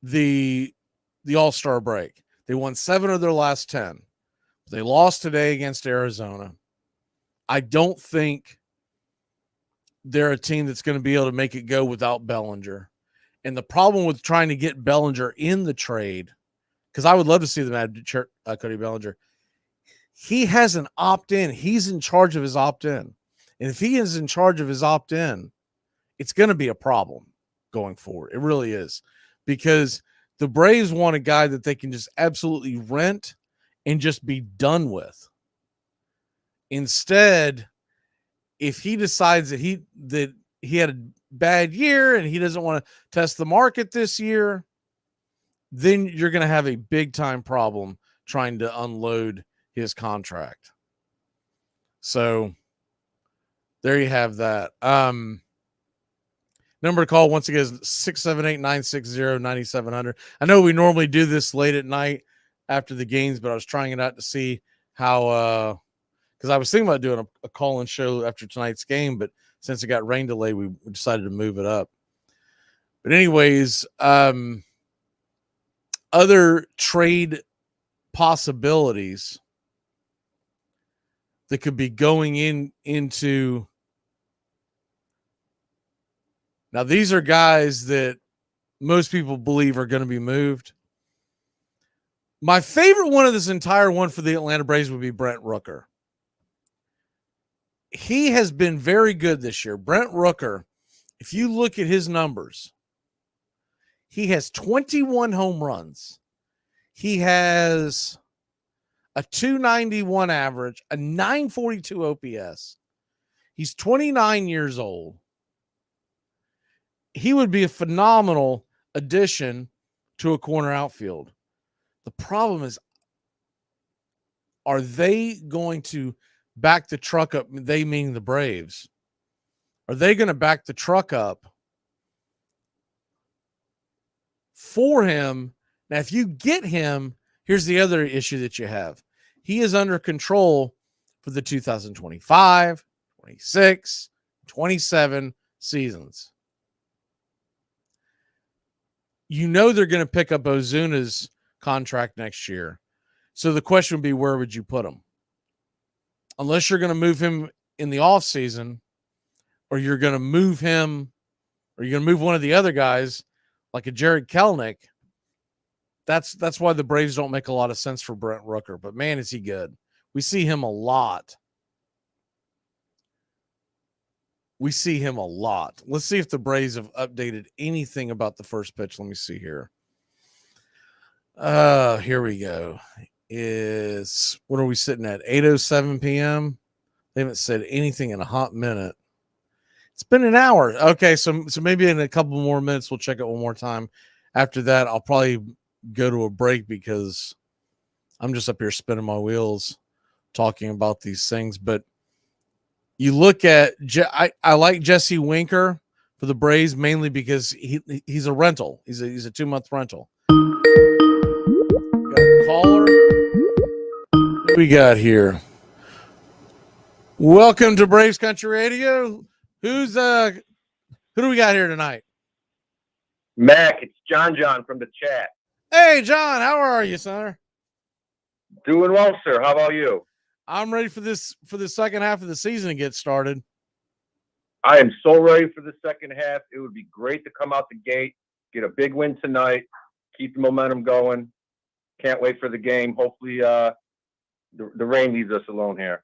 the All-Star break. They won 7 of their last 10. They lost today against Arizona. I don't think they're a team that's going to be able to make it go without Bellinger. And the problem with trying to get Bellinger in the trade, because I would love to see them add Cody Bellinger, he has an opt-in. He's in charge of his opt-in. And if he is in charge of his opt-in, it's going to be a problem going forward. It really is. Because the Braves want a guy that they can just absolutely rent and just be done with. Instead, if he decides that he had a bad year and he doesn't want to test the market this year, then you're going to have a big time problem trying to unload his contract. So there you have that. Number to call once again is 678-960-9700. I know we normally do this late at night after the games, but I was trying it out to see how, because I was thinking about doing a call-in show after tonight's game, but since it got rain delay, we decided to move it up. But anyways, other trade possibilities that could be going into. Now, these are guys that most people believe are going to be moved. My favorite one of this entire one for the Atlanta Braves would be Brent Rooker. He has been very good this year. Brent Rooker, if you look at his numbers, he has 21 home runs. He has a 291 average, a 942 OPS. He's 29 years old. He would be a phenomenal addition to a corner outfield. The problem is, are they going to back the truck up? They meaning the Braves. Are they going to back the truck up for him? Now, if you get him, here's the other issue that you have. He is under control for the 2025, 26, 27 seasons. You know they're going to pick up Ozuna's contract next year. So the question would be, where would you put him? Unless you're going to move him in the offseason, or you're going to move him, or you're going to move one of the other guys like a Jared Kelenic. That's why the Braves don't make a lot of sense for Brent Rooker. But, man, is he good. We see him a lot. Let's see if the Braves have updated anything about the first pitch. Let me see here. Here we go. What are we sitting at? 8:07 p.m. They haven't said anything in a hot minute. It's been an hour. Okay, so maybe in a couple more minutes we'll check it one more time. After that, I'll probably go to a break because I'm just up here spinning my wheels talking about these things. But you look at I like Jesse Winker for the Braves mainly because he's a rental. He's a 2-month rental. Got a caller. What we got here? Welcome to Braves Country Radio. Who do we got here tonight?
Mac, it's John from the chat.
Hey, John, how are you, sir?
Doing well, sir. How about you?
I'm ready for the second half of the season to get started.
I am so ready for the second half. It would be great to come out the gate, get a big win tonight, keep the momentum going. Can't wait for the game. Hopefully the rain leaves us alone here.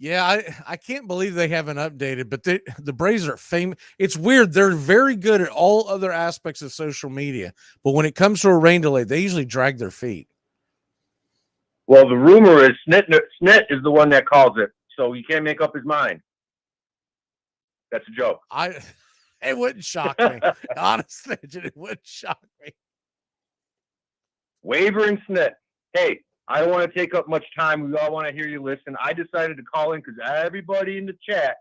Yeah, I can't believe they haven't updated, but the Braves are famous. It's weird. They're very good at all other aspects of social media, but when it comes to a rain delay, they usually drag their feet.
Well, the rumor is Snit is the one that calls it, so he can't make up his mind. That's a joke.
It wouldn't shock me. Honestly, it wouldn't shock me.
Waver and Snit. Hey, I don't want to take up much time. We all want to hear you listen. I decided to call in because everybody in the chat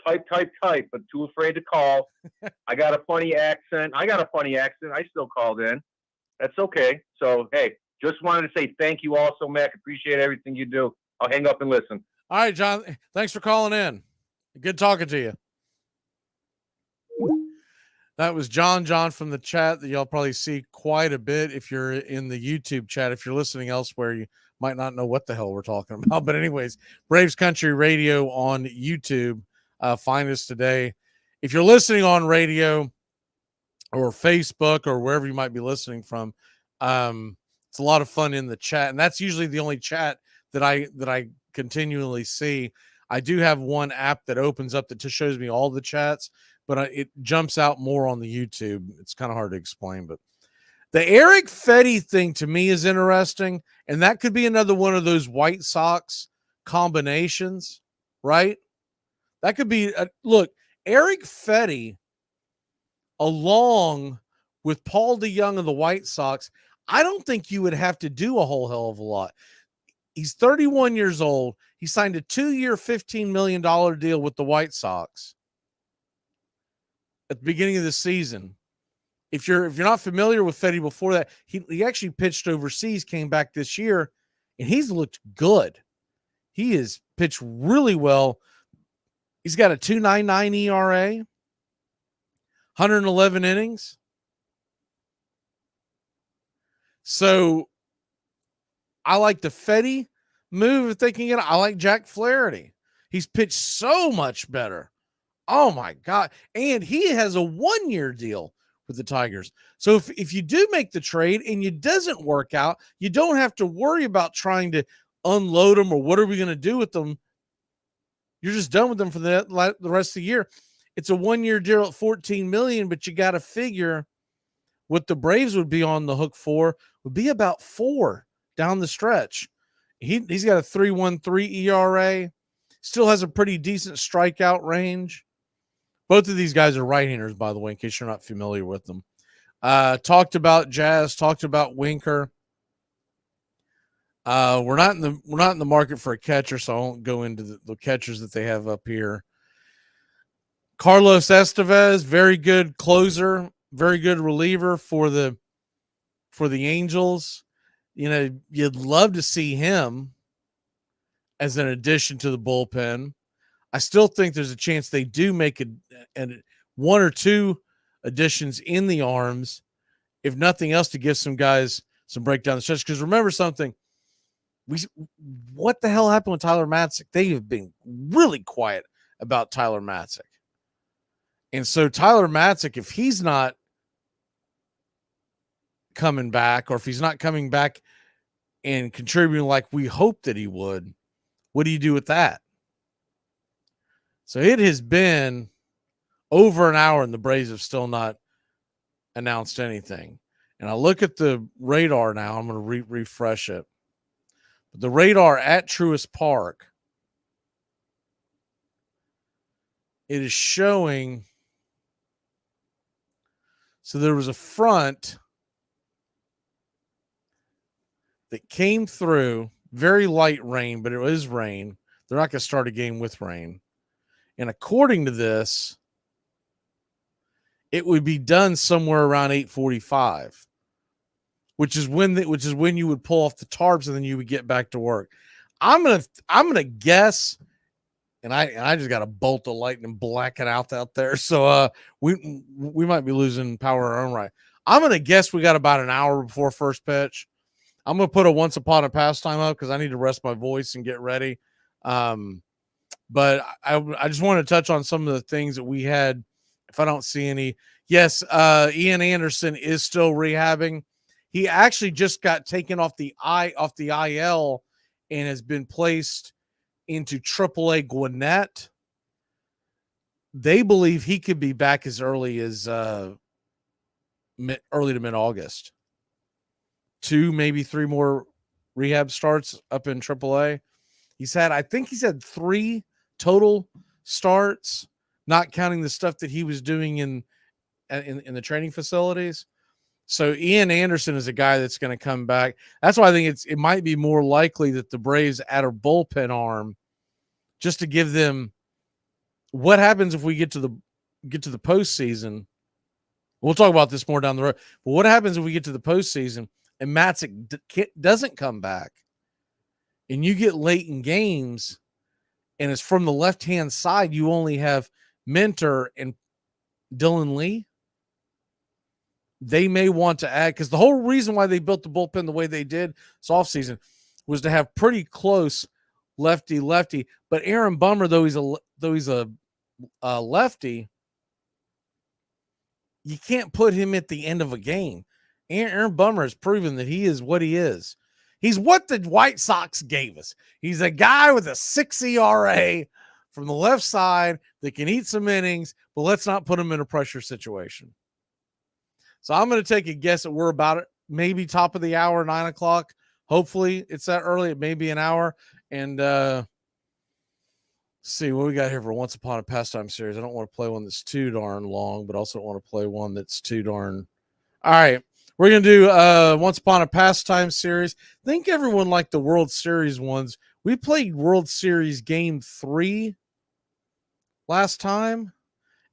type, but too afraid to call. I got a funny accent. I still called in. That's okay. So, hey, just wanted to say thank you also, Mac. Appreciate everything you do. I'll hang up and listen.
All right, John. Thanks for calling in. Good talking to you. That was John from the chat that y'all probably see quite a bit if you're in the YouTube chat. If you're listening elsewhere, you might not know what the hell we're talking about. But anyways, Braves Country Radio on YouTube. Find us today. If you're listening on radio or Facebook or wherever you might be listening from, it's a lot of fun in the chat. And that's usually the only chat that I continually see. I do have one app that opens up that just shows me all the chats, but it jumps out more on the YouTube. It's kind of hard to explain, but the Eric Fetty thing to me is interesting, and that could be another one of those White Sox combinations, right? That could be look, Eric Fetty along with Paul DeJong of the White Sox. I don't think you would have to do a whole hell of a lot. He's 31 years old. He signed a 2-year, $15 million deal with the White Sox at the beginning of the season. If you're not familiar with Fetty before that, he actually pitched overseas, came back this year, and he's looked good. He has pitched really well. He's got a 2.99 ERA, 111 innings. So I like the Fetty move if they can get it. I like Jack Flaherty. He's pitched so much better. Oh, my God. And he has a 1-year deal with the Tigers. So if you do make the trade and it doesn't work out, you don't have to worry about trying to unload them or what are we going to do with them. You're just done with them for the rest of the year. It's a 1-year deal at $14 million, but you got to figure what the Braves would be on the hook for would be about 4 down the stretch. He's got a 3.13 ERA, still has a pretty decent strikeout range. Both of these guys are right-handers, by the way, in case you're not familiar with them. Talked about Jazz, talked about Winker. We're not in the market for a catcher, so I won't go into the catchers that they have up here. Carlos Estevez, very good closer, very good reliever for the Angels. You know, you'd love to see him as an addition to the bullpen. I still think there's a chance they do make one or two additions in the arms, if nothing else, to give some guys some breakdown the stretch. Because remember something, what the hell happened with Tyler Matzik? They have been really quiet about Tyler Matzik. And so Tyler Matzik, if he's not coming back, or if he's not coming back and contributing like we hoped that he would, what do you do with that? So it has been over an hour and the Braves have still not announced anything. And I look at the radar now. I'm going to refresh it. But the radar at Truist Park, it is showing. So there was a front that came through, very light rain, but it was rain. They're not going to start a game with rain. And according to this, it would be done somewhere around 8:45, which is when you would pull off the tarps and then you would get back to work. I'm gonna guess, and I just got a bolt of lightning blacking out there, so we might be losing power in our own right. I'm gonna guess we got about an hour before first pitch. I'm gonna put a Once Upon a Pastime up because I need to rest my voice and get ready. But I just want to touch on some of the things that we had. If I don't see any, yes, Ian Anderson is still rehabbing. He actually just got taken off the IL and has been placed into AAA Gwinnett. They believe he could be back as early as early to mid-August. 2, maybe 3 more rehab starts up in AAA. I think he's had 3 total starts, not counting the stuff that he was doing in the training facilities. So Ian Anderson is a guy that's going to come back. That's why I think it might be more likely that the Braves add a bullpen arm just to give them what happens if we get to the postseason. We'll talk about this more down the road. But what happens if we get to the postseason and Matzik doesn't come back and you get late in games and it's from the left-hand side, you only have Minter and Dylan Lee? They may want to add, because the whole reason why they built the bullpen the way they did this offseason was to have pretty close lefty. But Aaron Bummer, though he's a lefty, you can't put him at the end of a game. Aaron Bummer has proven that he is what he is. He's what the White Sox gave us. He's a guy with a 6 ERA from the left side that can eat some innings, but let's not put him in a pressure situation. So I'm going to take a guess that we're about it, maybe top of the hour, 9 o'clock. Hopefully it's that early. It may be an hour. And see what we got here for Once Upon a Pastime series. I don't want to play one that's too darn long, but also don't want to play one that's too darn. All right. We're going to do Once Upon a Pastime series. I think everyone liked the World Series ones. We played World Series Game 3 last time,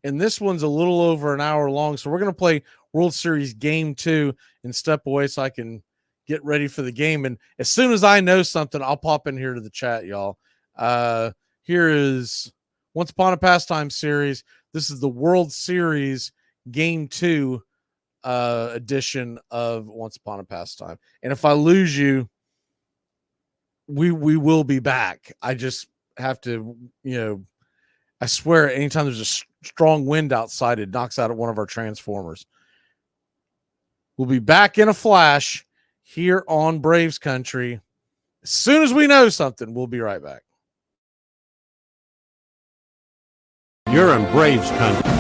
and this one's a little over an hour long. So we're going to play World Series Game 2 and step away so I can get ready for the game. And as soon as I know something, I'll pop in here to the chat, y'all. Here is Once Upon a Pastime series. This is the World Series Game 2 edition of Once Upon a Pastime. And if I lose you, we will be back. I just have to, I swear anytime there's a strong wind outside, it knocks out one of our transformers. We'll be back in a flash here on Braves Country. As soon as we know something, we'll be right back.
You're in Braves Country.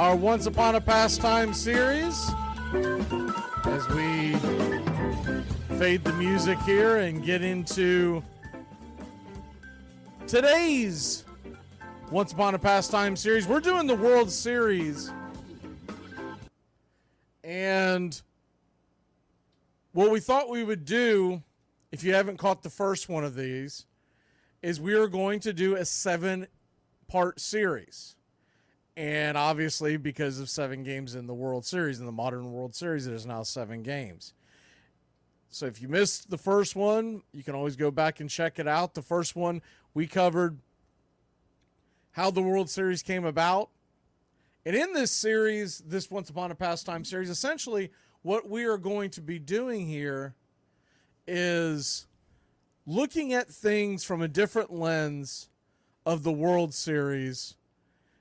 our Once Upon a Pastime series as we fade the music here and get into today's Once Upon a Pastime series. We're doing the World Series, and what we thought we would do, if you haven't caught the first one of these, is we are going to do a 7-part series. And obviously, because of 7 games in the World Series, in the modern World Series, it is now 7 games. So if you missed the first one, you can always go back and check it out. The first one, we covered how the World Series came about. And in this series, this Once Upon a Pastime series, essentially what we are going to be doing here is looking at things from a different lens of the World Series.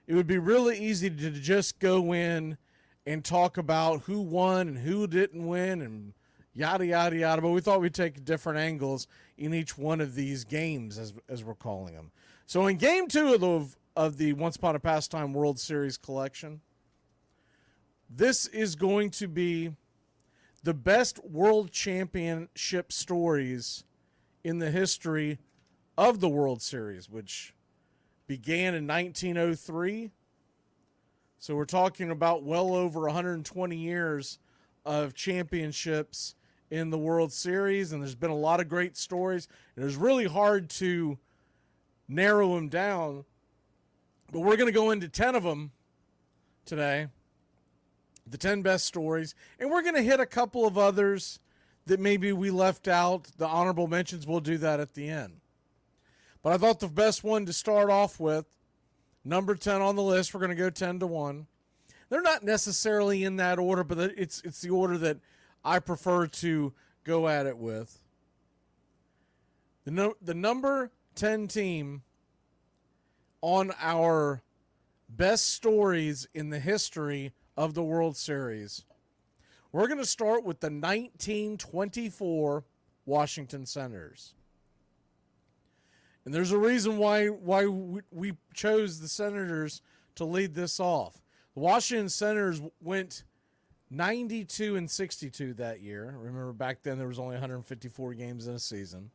It would be really easy to just go in and talk about who won and who didn't win and yada, yada, yada. But we thought we'd take different angles in each one of these games, as we're calling them. So in Game 2 of the Once Upon a Pastime World Series collection, this is going to be the best World Championship stories in the history of the World Series, which began in 1903. So we're talking about well over 120 years of championships in the World Series, and there's been a lot of great stories. And it was really hard to narrow them down, but we're going to go into 10 of them today, the 10 best stories, and we're going to hit a couple of others that maybe we left out. The honorable mentions, we'll do that at the end. But I thought the best one to start off with, number 10 on the list, we're going to go 10 to 1. They're not necessarily in that order, but it's the order that I prefer to go at it with. The number 10 team on our best stories in the history of the World Series, we're going to start with the 1924 Washington Senators. And there's a reason why we chose the Senators to lead this off. The Washington Senators went 92-62 that year. Remember, back then there was only 154 games in a season.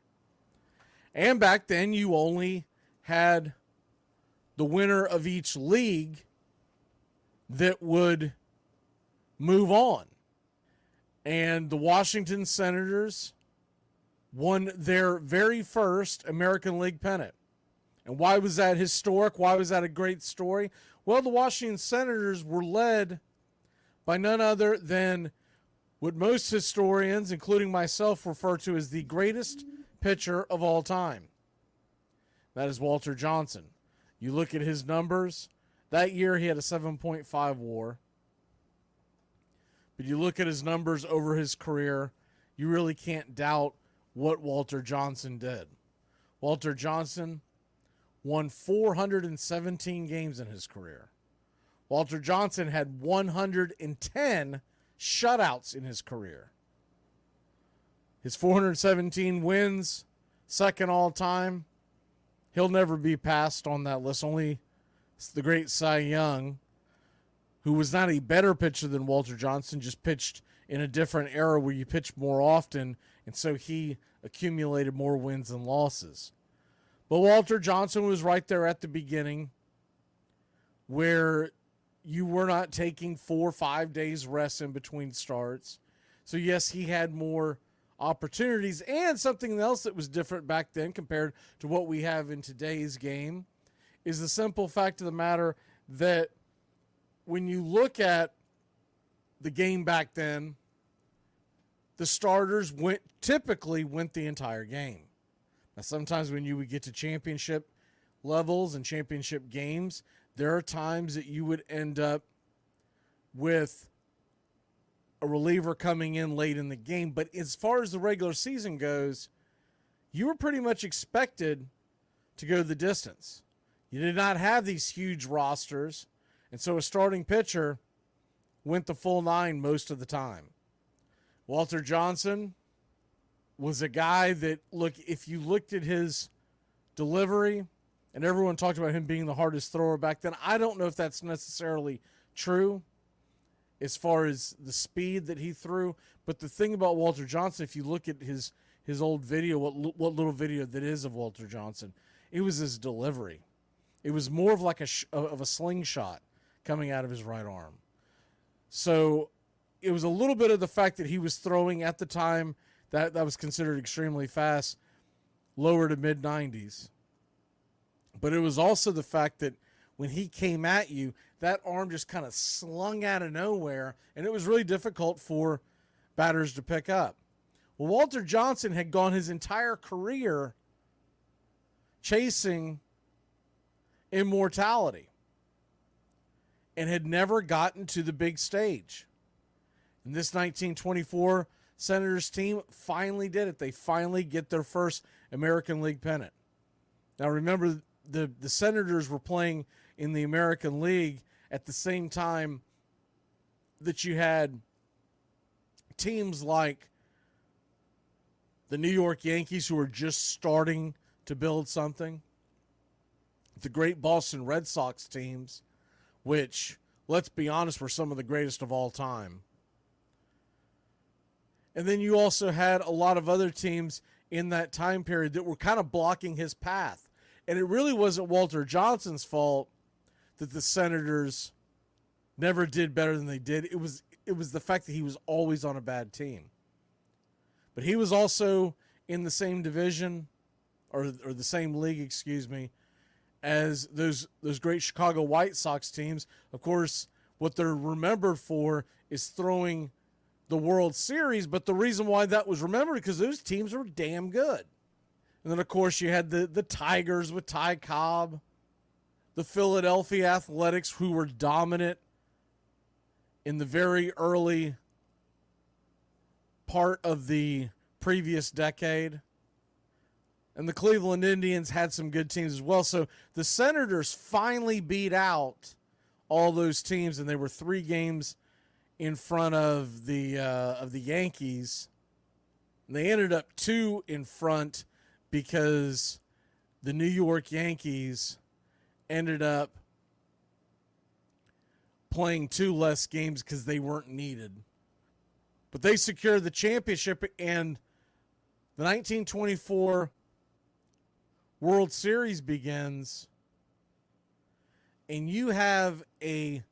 And back then you only had the winner of each league that would move on. And the Washington Senators won their very first American League pennant. And why was that historic? Why was that a great story? Well, the Washington Senators were led by none other than what most historians, including myself, refer to as the greatest pitcher of all time. That is Walter Johnson. You look at his numbers. That year he had a 7.5 WAR. But you look at his numbers over his career, you really can't doubt what Walter Johnson did. Walter Johnson won 417 games in his career. Walter Johnson had 110 shutouts in his career. His 417 wins, second all time. He'll never be passed on that list. Only the great Cy Young, who was not a better pitcher than Walter Johnson, just pitched in a different era where you pitch more often, and so he accumulated more wins than losses. But Walter Johnson was right there at the beginning, where you were not taking 4 or 5 days rest in between starts. So yes, he had more opportunities, and something else that was different back then compared to what we have in today's game is the simple fact of the matter that when you look at the game back then, the starters typically went the entire game. Now, sometimes when you would get to championship levels and championship games, there are times that you would end up with a reliever coming in late in the game. But as far as the regular season goes, you were pretty much expected to go the distance. You did not have these huge rosters, and so a starting pitcher went the full 9 most of the time. Walter Johnson was a guy that, look, if you looked at his delivery, and everyone talked about him being the hardest thrower back then, I don't know if that's necessarily true as far as the speed that he threw. But the thing about Walter Johnson, if you look at his old video, what little video that is of Walter Johnson, it was his delivery. It was more of like a slingshot coming out of his right arm. So it was a little bit of the fact that he was throwing at the time that was considered extremely fast, lower to mid-90s. But it was also the fact that when he came at you, that arm just kind of slung out of nowhere, and it was really difficult for batters to pick up. Well, Walter Johnson had gone his entire career chasing immortality and had never gotten to the big stage. And this 1924 Senators team finally did it. They finally get their first American League pennant. Now remember, the Senators were playing in the American League at the same time that you had teams like the New York Yankees, who were just starting to build something, the great Boston Red Sox teams, which, let's be honest, were some of the greatest of all time. And then you also had a lot of other teams in that time period that were kind of blocking his path. And it really wasn't Walter Johnson's fault that the Senators never did better than they did. It was the fact that he was always on a bad team. But he was also in the same division, or the same league, excuse me, as those great Chicago White Sox teams. Of course, what they're remembered for is throwing the World Series, but the reason why that was remembered because those teams were damn good. And then, of course, you had the Tigers with Ty Cobb, the Philadelphia Athletics, who were dominant in the very early part of the previous decade. And the Cleveland Indians had some good teams as well. So the Senators finally beat out all those teams, and they were 3 games in front of the Yankees. And they ended up 2 in front because the New York Yankees ended up playing 2 less games because they weren't needed. But they secured the championship, and the 1924 World Series begins, and you have a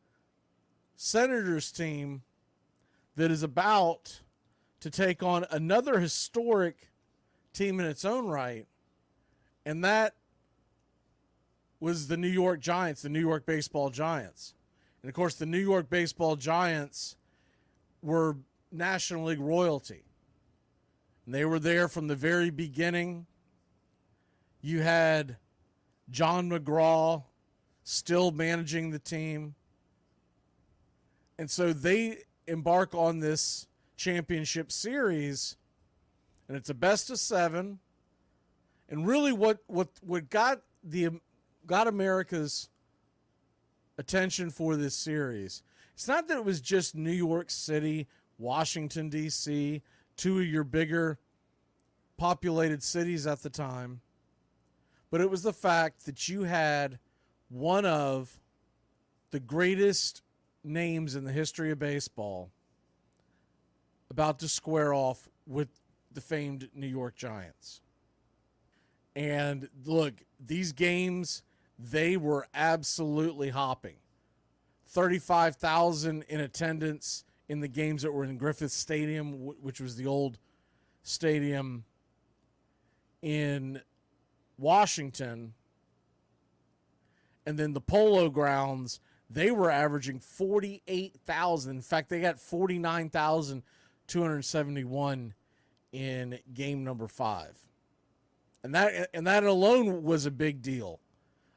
Senators team that is about to take on another historic team in its own right, and that was the New York Giants, the New York Baseball Giants. And, of course, the New York Baseball Giants were National League royalty. And they were there from the very beginning. You had John McGraw still managing the team. And so they embark on this championship series, and it's a best of 7. And really what got America's attention for this series, it's not that it was just New York City, Washington, D.C., 2 of your bigger populated cities at the time, but it was the fact that you had one of the greatest names in the history of baseball about to square off with the famed New York Giants. And look, these games, they were absolutely hopping. 35,000 in attendance in the games that were in Griffith Stadium, which was the old stadium in Washington. And then the Polo Grounds, they were averaging 48,000. In fact, they got 49,271 in game number 5. And that alone was a big deal.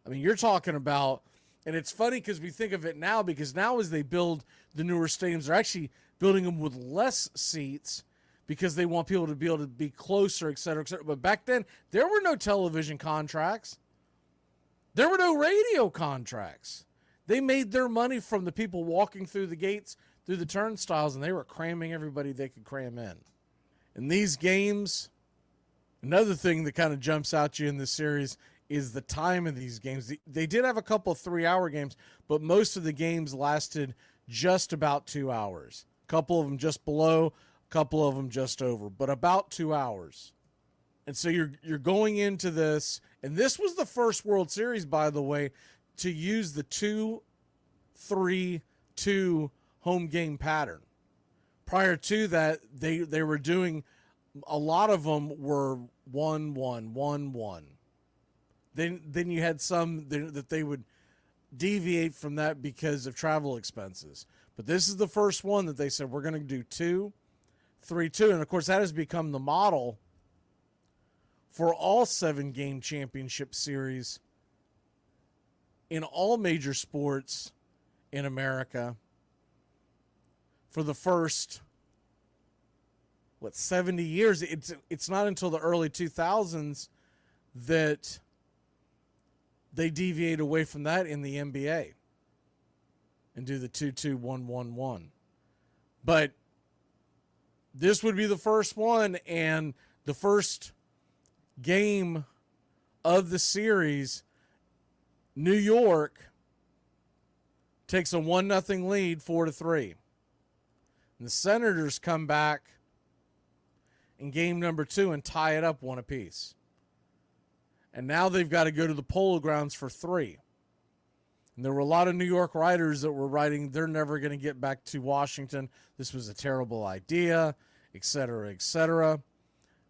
I mean, you're talking about, and it's funny because we think of it now, because now as they build the newer stadiums, they're actually building them with less seats because they want people to be able to be closer, et cetera, et cetera. But back then, there were no television contracts. There were no radio contracts. They made their money from the people walking through the gates, through the turnstiles, and they were cramming everybody they could cram in. In these games, another thing that kind of jumps out to you in this series
is the time of these games. They did have a couple of 3-hour games, but most of the games lasted just about 2 hours. A couple of them just below, a couple of them just over, but about 2 hours. And so you're going into this, and this was the first World Series, by the way, to use the 2-3-2 home game pattern. Prior to that, they were doing, a lot of them were 1-1-1-1. Then you had some that they would deviate from that because of travel expenses. But this is the first one that they said, we're going to do 2-3-2. And, of course, that has become the model for all 7-game championship series in all major sports in America for the first, 70 years. It's not until the early 2000s that they deviate away from that in the NBA and do the 2-2-1-1-1. But this would be the first one, and the first game of the series, New York takes a 1-0 lead, 4-3. And the Senators come back in game number 2 and tie it up 1 apiece. And now they've got to go to the Polo Grounds for 3. And there were a lot of New York writers that were writing, they're never going to get back to Washington. This was a terrible idea, et cetera, et cetera.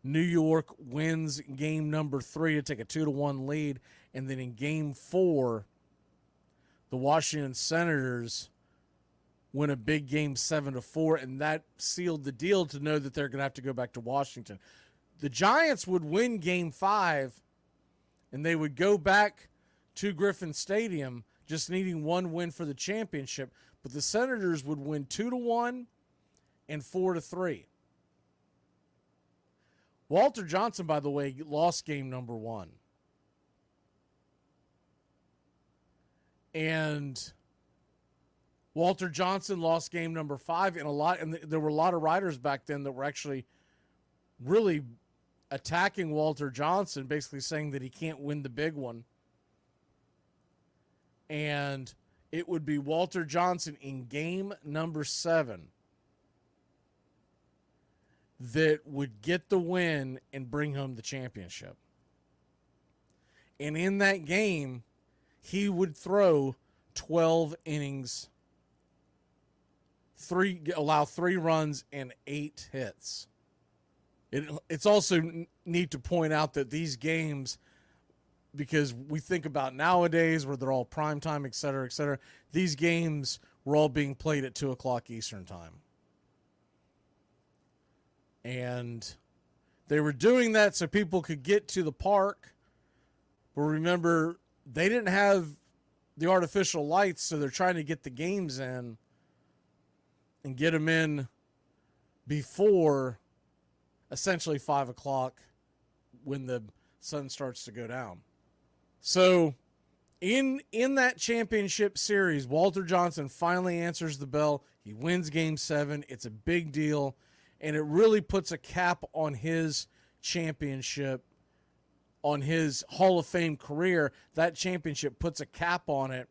New York wins game number 3 to take a 2-1 lead. And then in game 4, the Washington Senators win a big game 7-4, and that sealed the deal to know that they're going to have to go back to Washington. The Giants would win game 5, and they would go back to Griffin Stadium, just needing 1 win for the championship. But the Senators would win 2-1 and 4-3. Walter Johnson, by the way, lost game number 1. And Walter Johnson lost game number 5, and there were a lot of writers back then that were actually really attacking Walter Johnson, basically saying that he can't win the big one. And it would be Walter Johnson in game number 7 that would get the win and bring home the championship. And in that game, he would throw 12 innings, allow 3 runs and 8 hits. It's also neat to point out that these games, because we think about nowadays where they're all primetime, et cetera, these games were all being played at 2 o'clock Eastern time. And they were doing that so people could get to the park. But remember, they didn't have the artificial lights, so they're trying to get the games in and get them in before essentially 5 o'clock when the sun starts to go down. So in that championship series, Walter Johnson finally answers the bell. He wins game 7. It's a big deal, and it really puts a cap on his championship, on his Hall of Fame career. That championship puts a cap on it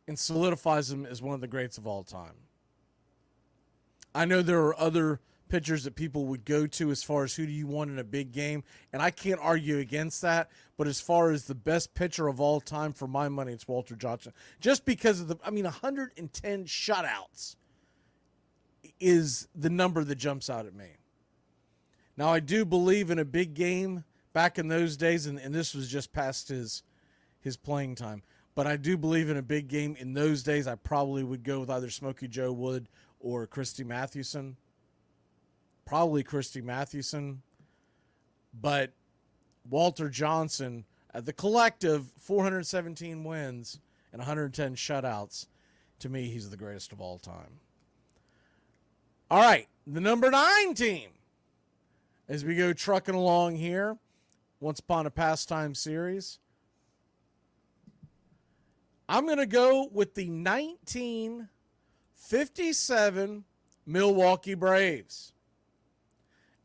and solidifies him as one of the greats of all time. I know there are other pitchers that people would go to as far as who do you want in a big game, and I can't argue against that, but as far as the best pitcher of all time, for my money, it's Walter Johnson. Just because of 110 shutouts is the number that jumps out at me. Now, I do believe in a big game back in those days, and this was just past his playing time, but I do believe in a big game. In those days, I probably would go with either Smokey Joe Wood or Christy Mathewson. Probably Christy Mathewson. But Walter Johnson, the collective 417 wins and 110 shutouts, to me, he's the greatest of all time. All right, the number 9 team, as we go trucking along here, Once Upon a Pastime series. I'm going to go with the 1957 Milwaukee Braves.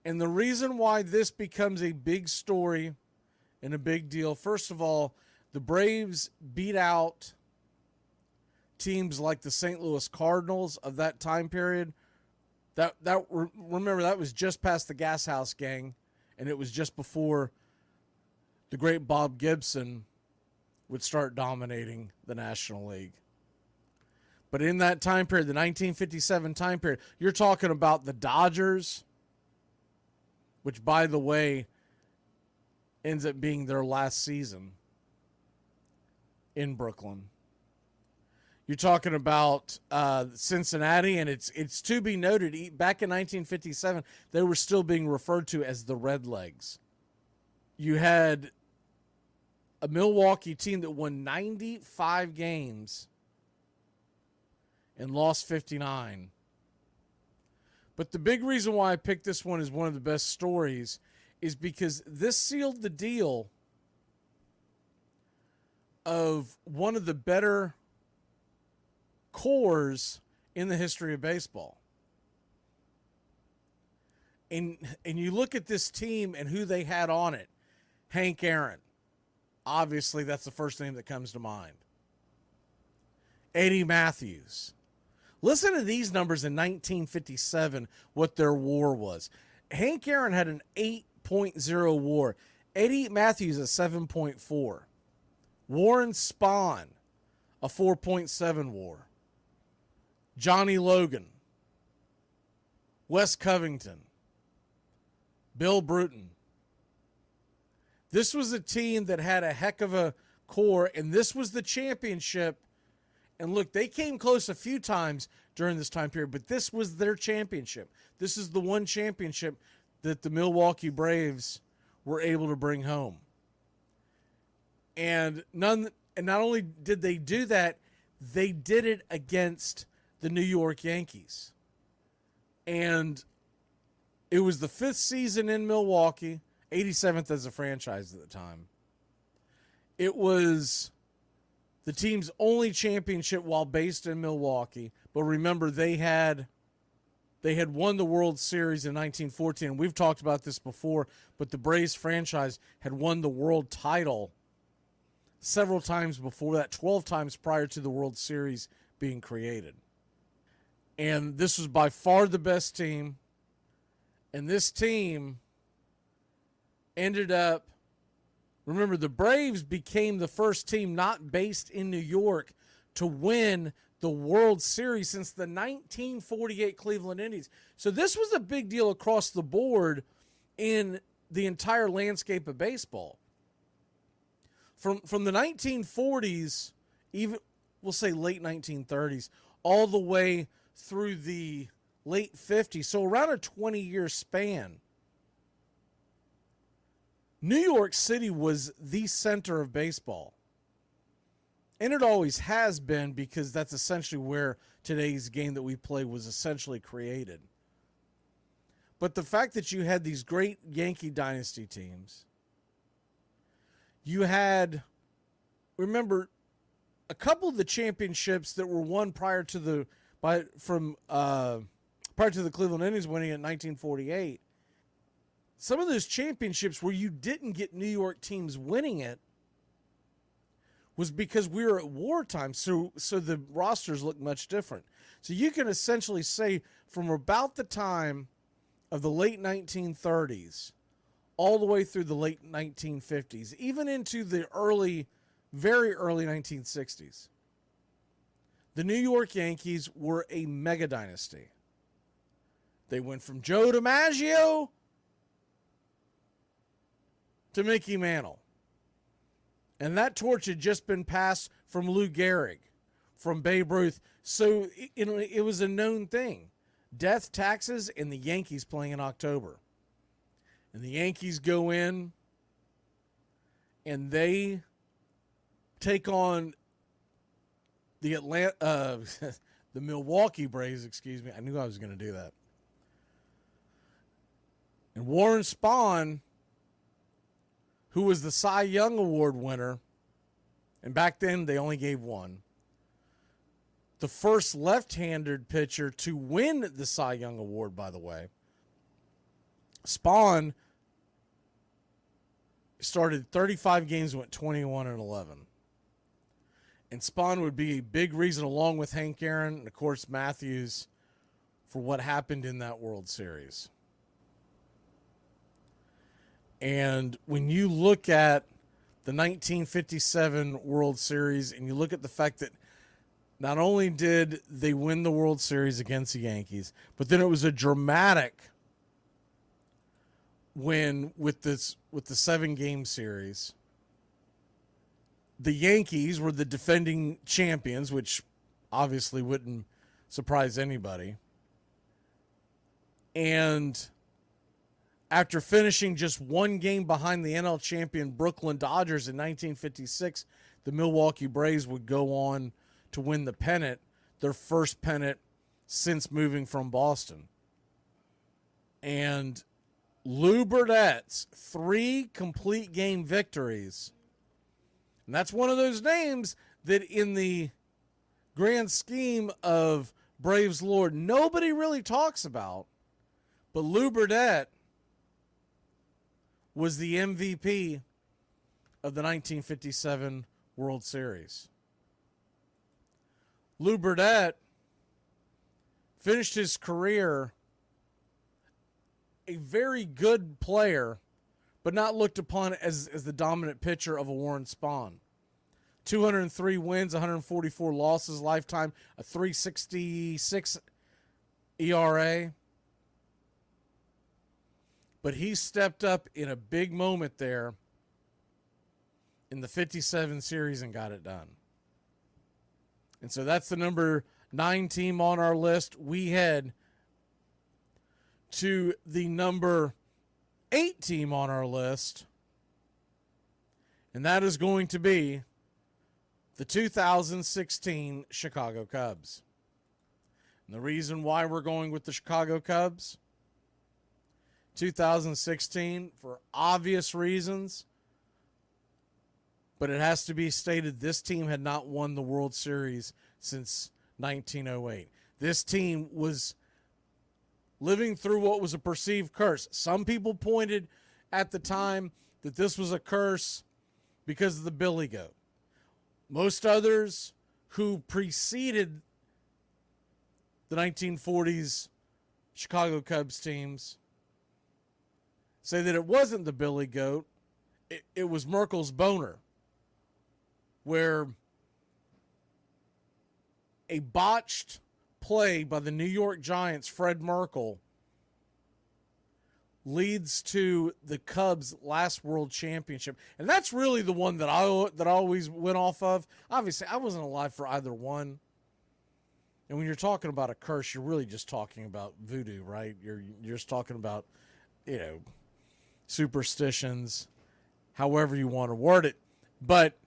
And the reason why this becomes a big story
and a big deal. First of all, the Braves beat out teams like the St. Louis Cardinals of that time period. Remember, that was just past the Gas House Gang, and it was just before the great Bob Gibson would start dominating the National League. But in that time period, the 1957 time period, you're talking about the Dodgers, which, by the way, ends up being their last season in Brooklyn. You're talking about Cincinnati, and it's to be noted, back in 1957, they were still being referred to as the Redlegs. You had a Milwaukee team that won 95 games and lost 59. But the big reason why I picked this one as one of the best stories is because this sealed the deal of one of the better cores in the history of baseball. And you look at this team and who they had on it. Hank Aaron. Obviously, that's the first name that comes to mind. Eddie Matthews. Listen to these numbers in 1957, what their WAR was. Hank Aaron had an 8.0 WAR. Eddie Matthews a 7.4. Warren Spahn a 4.7 WAR. Johnny Logan, Wes Covington, Bill Bruton. This was a team that had a heck of a core, and this was the championship. And look, they came close a few times during this time period, but this was their championship. This is the one championship that the Milwaukee Braves were able to bring home. And not only did they do that, they did it against the New York Yankees. And it was the 5th season in Milwaukee, 87th as a franchise at the time. It was the team's only championship while based in Milwaukee. But remember, they had won the World Series in 1914. We've talked about this before, but the Braves franchise had won the world title several times before that, 12 times prior to the World Series being created. And this was by far the best team. And this team ended up, remember, the Braves became the first team not based in New York to win the World Series since the 1948 Cleveland Indians. So this was a big deal across the board in the entire landscape of baseball. From the 1940s, even we'll say late 1930s, all the way through the late 50s, so around a 20-year span, New York City was the center of baseball. And it always has been, because that's essentially where today's game that we play was essentially created. But the fact that you had these great Yankee dynasty teams, you had, remember, a couple of the championships that were won prior to the Cleveland Indians winning in 1948. Some of those championships where you didn't get New York teams winning it was because we were at wartime, so the rosters look much different. So you can essentially say from about the time of the late 1930s all the way through the late 1950s, even into the very early 1960s, the New York Yankees were a mega dynasty. They went from Joe DiMaggio to Mickey Mantle. And that torch had just been passed from Lou Gehrig, from Babe Ruth. So it was a known thing. Death, taxes, and the Yankees playing in October. And the Yankees go in and they take on the Milwaukee Braves, excuse me. I knew I was going to do that. And Warren Spahn, who was the Cy Young Award winner, and back then they only gave one, the first left-handed pitcher to win the Cy Young Award, by the way. Spahn
started 35 games, went 21-11. And Spahn would be a big reason, along with Hank Aaron and, of course, Matthews, for what happened in that World Series. And when you look at the 1957 World Series and you look at the fact that not only did they win the World Series against the Yankees, but then it was a dramatic win with the 7-game series. The Yankees were the defending champions, which obviously wouldn't surprise anybody. And after finishing just one game behind the NL champion Brooklyn Dodgers in 1956, the Milwaukee Braves would go on to win the pennant, their first pennant since moving from Boston. And Lou Burdett's 3 complete game victories, and that's one of those names that in the grand scheme of Braves lore, nobody really talks about. But Lou Burdett was the MVP of the 1957 World Series. Lou Burdett finished his career a very good player, but not looked upon as the dominant pitcher of a Warren Spahn. 203 wins, 144 losses lifetime, a 3.66 ERA. But he stepped up in a big moment there in the 57 series and got it done. And so that's the number 9 team on our list. We head to the number 8 team on our list, and that is going to be the 2016 Chicago Cubs. And the reason why we're going with the Chicago Cubs, 2016, for obvious reasons, but it has to be stated this team had not won the World Series since 1908. This team was living through what was a perceived curse. Some people pointed at the time that this was a curse because of the Billy Goat. Most others who preceded the 1940s Chicago Cubs teams say that it wasn't the Billy Goat, it was Merkel's boner, where a botched play by the New York Giants' Fred Merkel leads to the Cubs' last World Championship. And that's really the one that I always went off of. Obviously, I wasn't alive for either one. And when you're talking about a curse, you're really just talking about voodoo, right? You're just talking about, superstitions, however you want to word it. But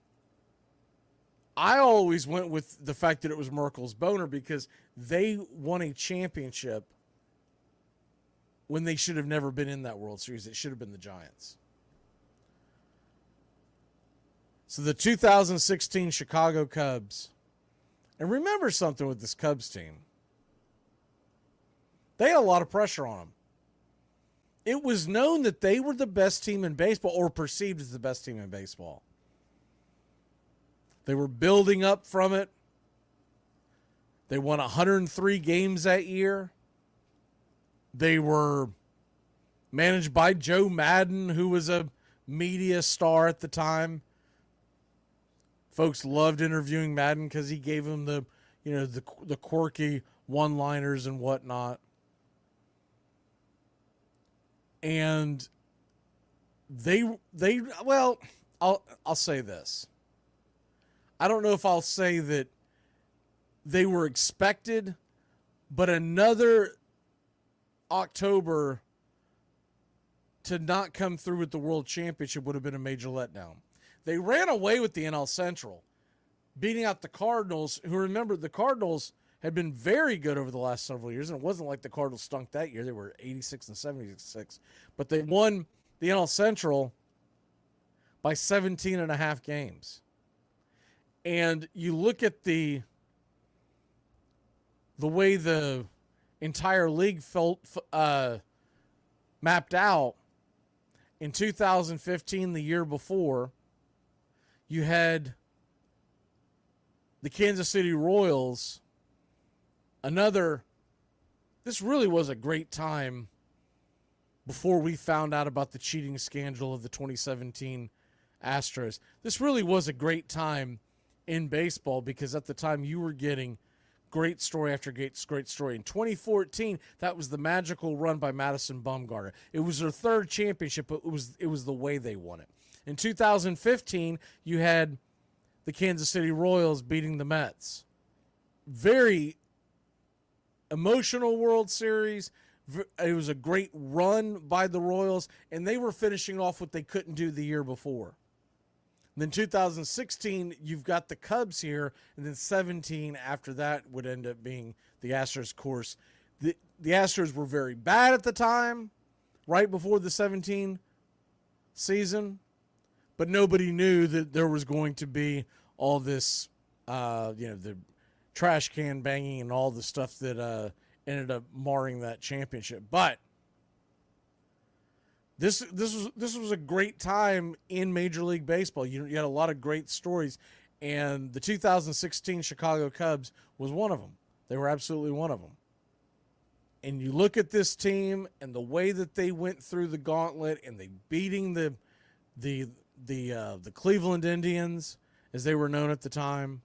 I always went with the fact that it was Merkel's boner because they won a championship when they should have never been in that World Series. It should have been the Giants. So the 2016 Chicago Cubs, and remember something with this Cubs team. They had a lot of pressure on them. It was known that they were the best team in baseball, or perceived as the best team in baseball. They were building up from it. They won 103 games that year. They were managed by Joe Madden, who was a media star at the time. Folks loved interviewing Madden because he gave them the quirky one-liners and whatnot. And I'll say this. I don't know if I'll say that they were expected, but another October to not come through with the World Championship would have been a major letdown. They ran away with the NL Central, beating out the Cardinals, who, remember, the Cardinals had been very good over the last several years, and it wasn't like the Cardinals stunk that year. They were 86 and 76, but they won the NL Central by 17 and a half games. And you look at the way the entire league felt mapped out, In 2015, the year before, you had the Kansas City Royals. This really was a great time before we found out about the cheating scandal of the 2017 Astros. This really was a great time in baseball because at the time you were getting great story after great story. In 2014, that was the magical run by Madison Bumgarner. It was their third championship, but it was the way they won it. In 2015, you had the Kansas City Royals beating the Mets. Very emotional World Series. It was a great run by the Royals, and they were finishing off what they couldn't do the year before. And then 2016, you've got the Cubs here, and then 17 after that would end up being the Astros. Of course, the Astros were very bad at the time, right before the 17 season, but nobody knew that there was going to be all this, the trash can banging and all the stuff that ended up marring that championship. But this was a great time in Major League Baseball. You had a lot of great stories, and the 2016 Chicago Cubs was one of them. They were absolutely one of them. And you look at this team and the way that they went through the gauntlet, and they beating the Cleveland Indians, as they were known at the time,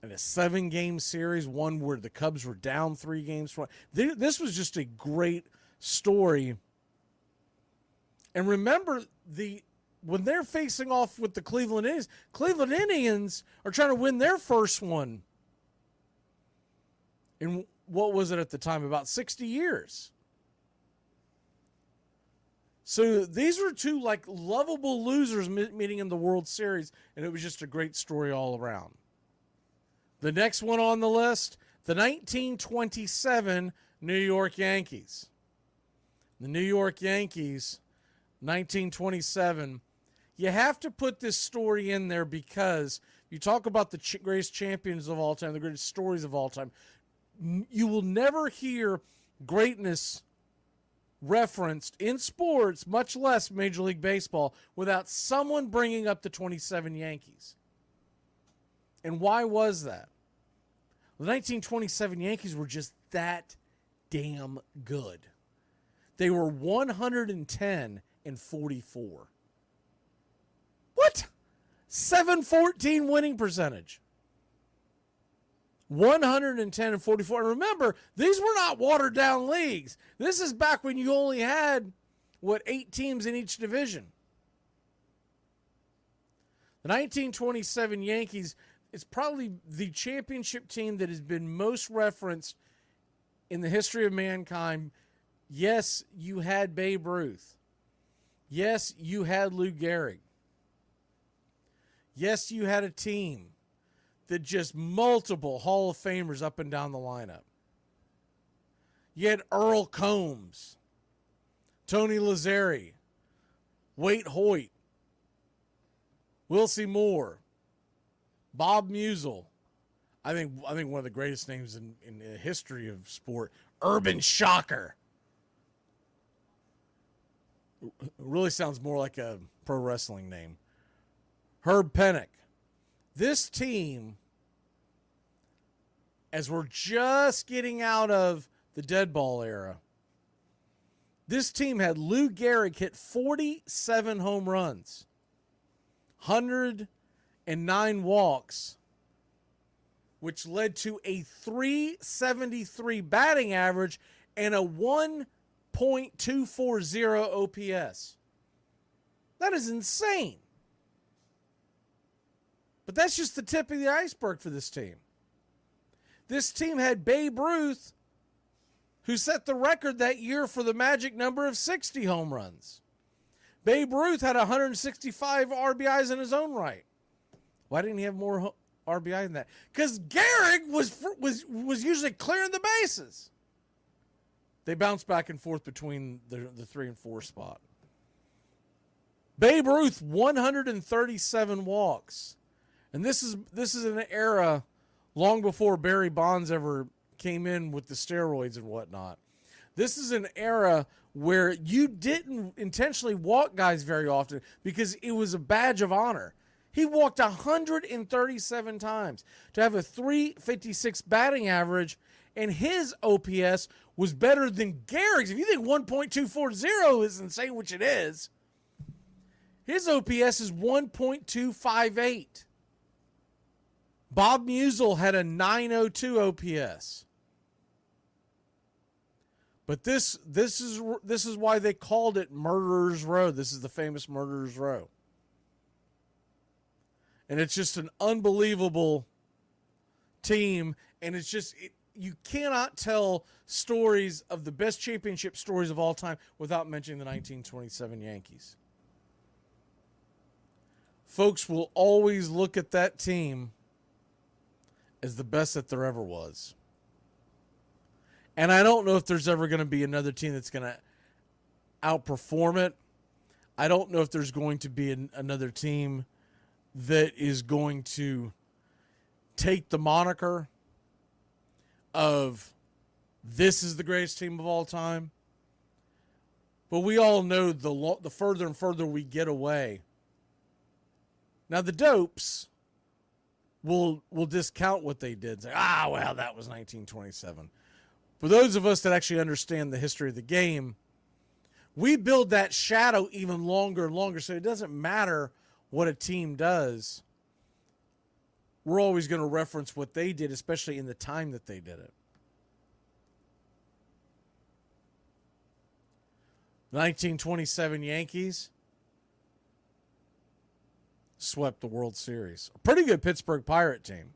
in a 7-game series, one where the Cubs were down 3 games. This was just a great story. And remember, when they're facing off with the Cleveland Indians are trying to win their first one in, what was it at the time, about 60 years. So these were two lovable losers meeting in the World Series, and it was just a great story all around. The next one on the list, the 1927 New York Yankees. The New York Yankees, 1927. You have to put this story in there because you talk about the greatest champions of all time, the greatest stories of all time. You will never hear greatness referenced in sports, much less Major League Baseball, without someone bringing up the 27 Yankees. And why was that? The 1927 Yankees were just that damn good. They were 110-44. What? 714 winning percentage. 110-44. And remember, these were not watered down leagues. This is back when you only had, 8 teams in each division. The 1927 Yankees is probably the championship team that has been most referenced in the history of mankind. Yes, you had Babe Ruth. Yes, you had Lou Gehrig. Yes, you had a team that just multiple Hall of Famers up and down the lineup. You had Earl Combs, Tony Lazzeri, Waite Hoyt, Wilcie Moore, Bob Musial. I think one of the greatest names in the history of sport, Urban Shocker. It really sounds more like a pro wrestling name. Herb Pennock. This team, as we're just getting out of the dead ball era, this team had Lou Gehrig hit 47 home runs, 109 walks, which led to a .373 batting average and a 1.240 OPS. That is insane. But that's just the tip of the iceberg for this team. This team had Babe Ruth, who set the record that year for the magic number of 60 home runs. Babe Ruth had 165 RBIs in his own right. Why didn't he have more RBI than that? Because Gehrig was usually clearing the bases. They bounced back and forth between the 3 and 4 spot. Babe Ruth, 137 walks. And this is an era long before Barry Bonds ever came in with the steroids and whatnot. This is an era
where you didn't intentionally walk guys very often because it was a badge of honor. He walked 137 times to have a .356 batting average, and his OPS was better than Gehrig's. If you think 1.240 is insane, which it is, his OPS is 1.258. Bob Musial had a 902 OPS. But this is why they called it Murderers Row. This is the famous Murderers Row. And it's just an unbelievable team. And it's just, you cannot tell stories of the best championship stories of all time without mentioning the 1927 Yankees. Folks will always look at that team as the best that there ever was. And I don't know if there's ever going to be another team that's going to outperform it. I don't know if there's going to be another team that is going to take the moniker of this is the greatest team of all time. But we all know the further and further we get away. Now the dopes will discount what they did. Say, well, that was 1927. For those of us that actually understand the history of the game, we build that shadow even longer and longer. So it doesn't matter what a team does. We're always going to reference what they did, especially in the time that they did it. 1927 Yankees swept the World Series. A pretty good Pittsburgh Pirate team.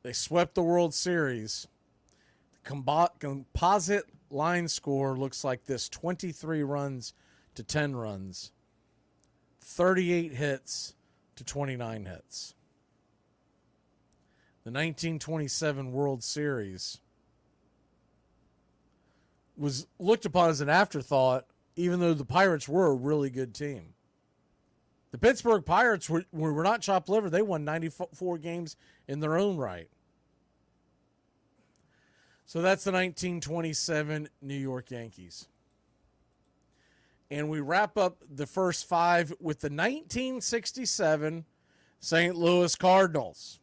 They swept the World Series. The composite line score looks like this: 23 runs to 10 runs, 38 hits to 29 hits. The 1927 World Series was looked upon as an afterthought, even though the Pirates were a really good team. The Pittsburgh Pirates were not chopped liver. They won 94 games in their own right. So that's the 1927 New York Yankees. And we wrap up the first five with the 1967 St. Louis Cardinals.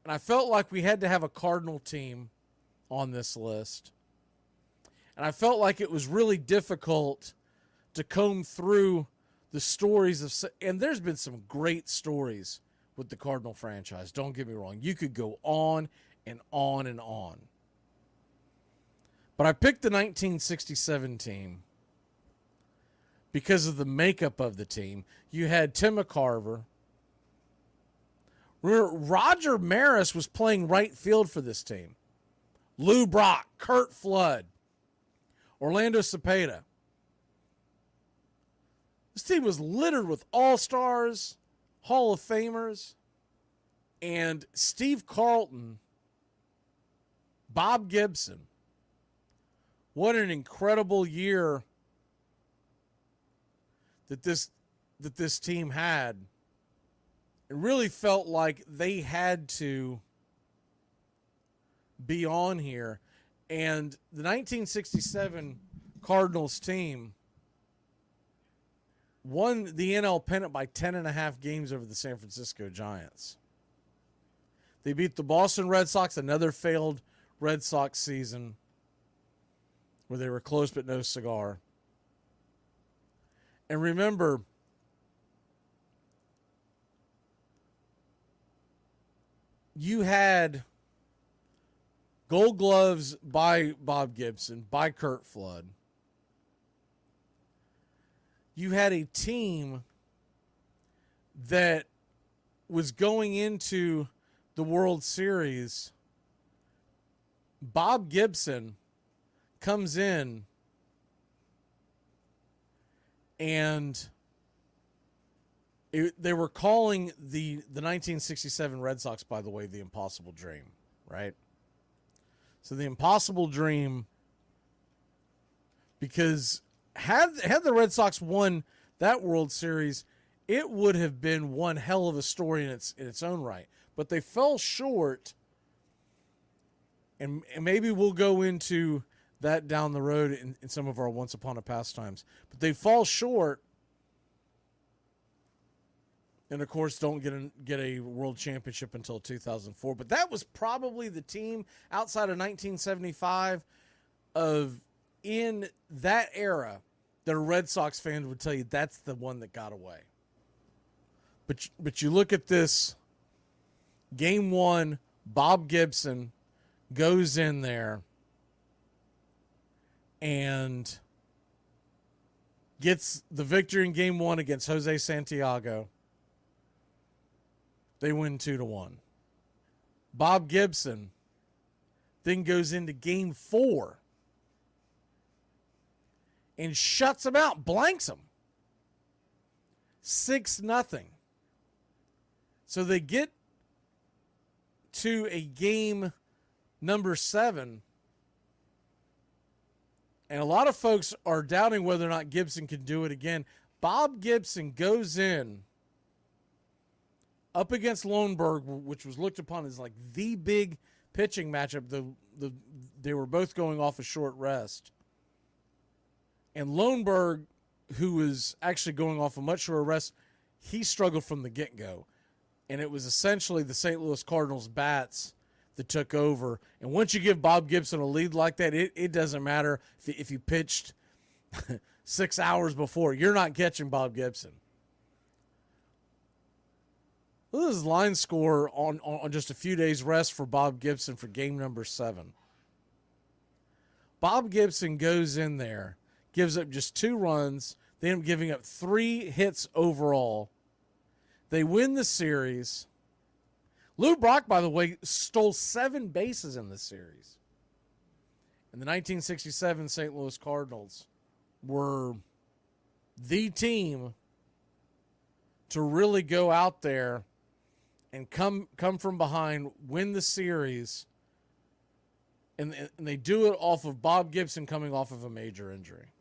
And I felt like we had to have a Cardinal team on this list. And I felt like it was really difficult to comb through the stories of, and there's been some great stories with the Cardinal franchise. Don't get me wrong. You could go on and on and on. But I picked the 1967 team because of the makeup of the team. You had Tim McCarver. Roger Maris was playing right field for this team. Lou Brock, Curt Flood, Orlando Cepeda. This team was littered with all-stars, Hall of Famers, and Steve Carlton, Bob Gibson. What an incredible year that this team had. It really felt like they had to be on here. And the 1967 Cardinals team won the NL pennant by 10.5 games over the San Francisco Giants. They beat the Boston Red Sox, another failed Red Sox season where they were close but no cigar. And remember, you had Gold Gloves by Bob Gibson, by Curt Flood. You had a team that was going into the World Series. Bob Gibson comes in and they were calling the 1967 Red Sox, by the way, the Impossible Dream, right? So the Impossible Dream, because had the Red Sox won that World Series, it would have been one hell of a story in its own right. But they fell short And maybe we'll go into that down the road in some of our Once Upon a Pastimes. But they fall short, and, of course, don't get a world championship until 2004. But that was probably the team outside of 1975 in that era that a Red Sox fan would tell you that's the one that got away. But you look at this, Game 1, Bob Gibson goes in there and gets the victory in Game 1 against Jose Santiago. They win 2-1. Bob Gibson then goes into Game 4 and shuts them out, blanks them. 6-0. So they get to a game number 7, and a lot of folks are doubting whether or not Gibson can do it again. Bob Gibson goes in up against Loenberg, which was looked upon as like the big pitching matchup. They were both going off a short rest. And Loenberg, who was actually going off a much shorter rest, he struggled from the get-go. And it was essentially the St. Louis Cardinals bats that took over. And once you give Bob Gibson a lead like that, it doesn't matter if you pitched 6 hours before. You're not catching Bob Gibson. This is line score on just a few days rest for Bob Gibson for game number 7. Bob Gibson goes in there, gives up just 2 runs. They end up giving up 3 hits overall. They win the series. Lou Brock, by the way, stole 7 bases in this series. And the 1967 St. Louis Cardinals were the team to really go out there and come from behind, win the series, and they do it off of Bob Gibson coming off of a major injury.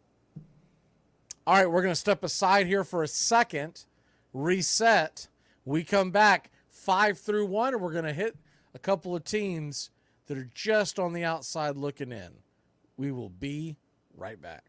All right, we're going to step aside here for a second, reset. We come back 5-1, and we're going to hit a couple of teams that are just on the outside looking in. We will be right back.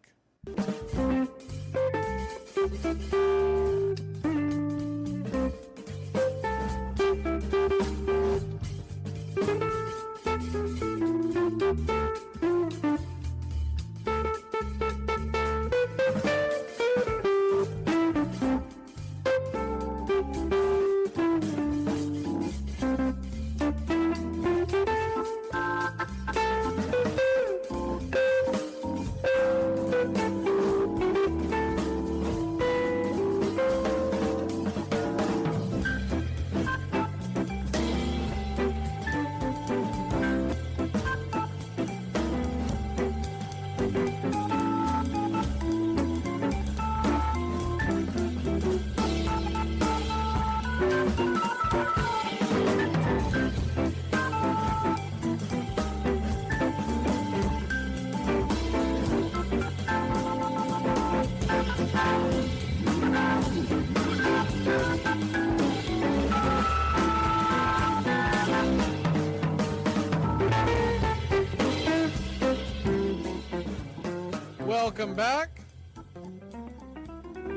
Welcome back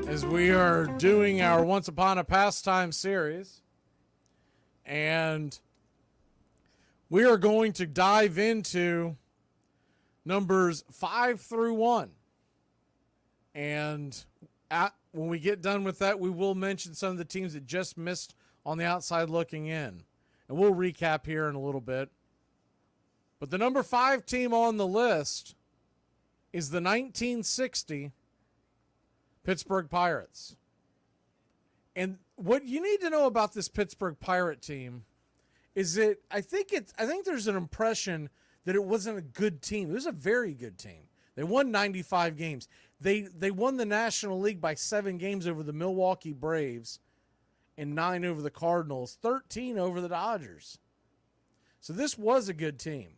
as we are doing our Once Upon a Pastime series, and we are going to dive into numbers 5-1, and when we get done with that, we will mention some of the teams that just missed on the outside looking in, and we'll recap here in a little bit. But the number 5 team on the list is the 1960 Pittsburgh Pirates. And what you need to know about this Pittsburgh Pirate team is that I think there's an impression that it wasn't a good team. It was a very good team. They won 95 games. They won the National League by 7 games over the Milwaukee Braves and 9 over the Cardinals, 13 over the Dodgers. So this was a good team.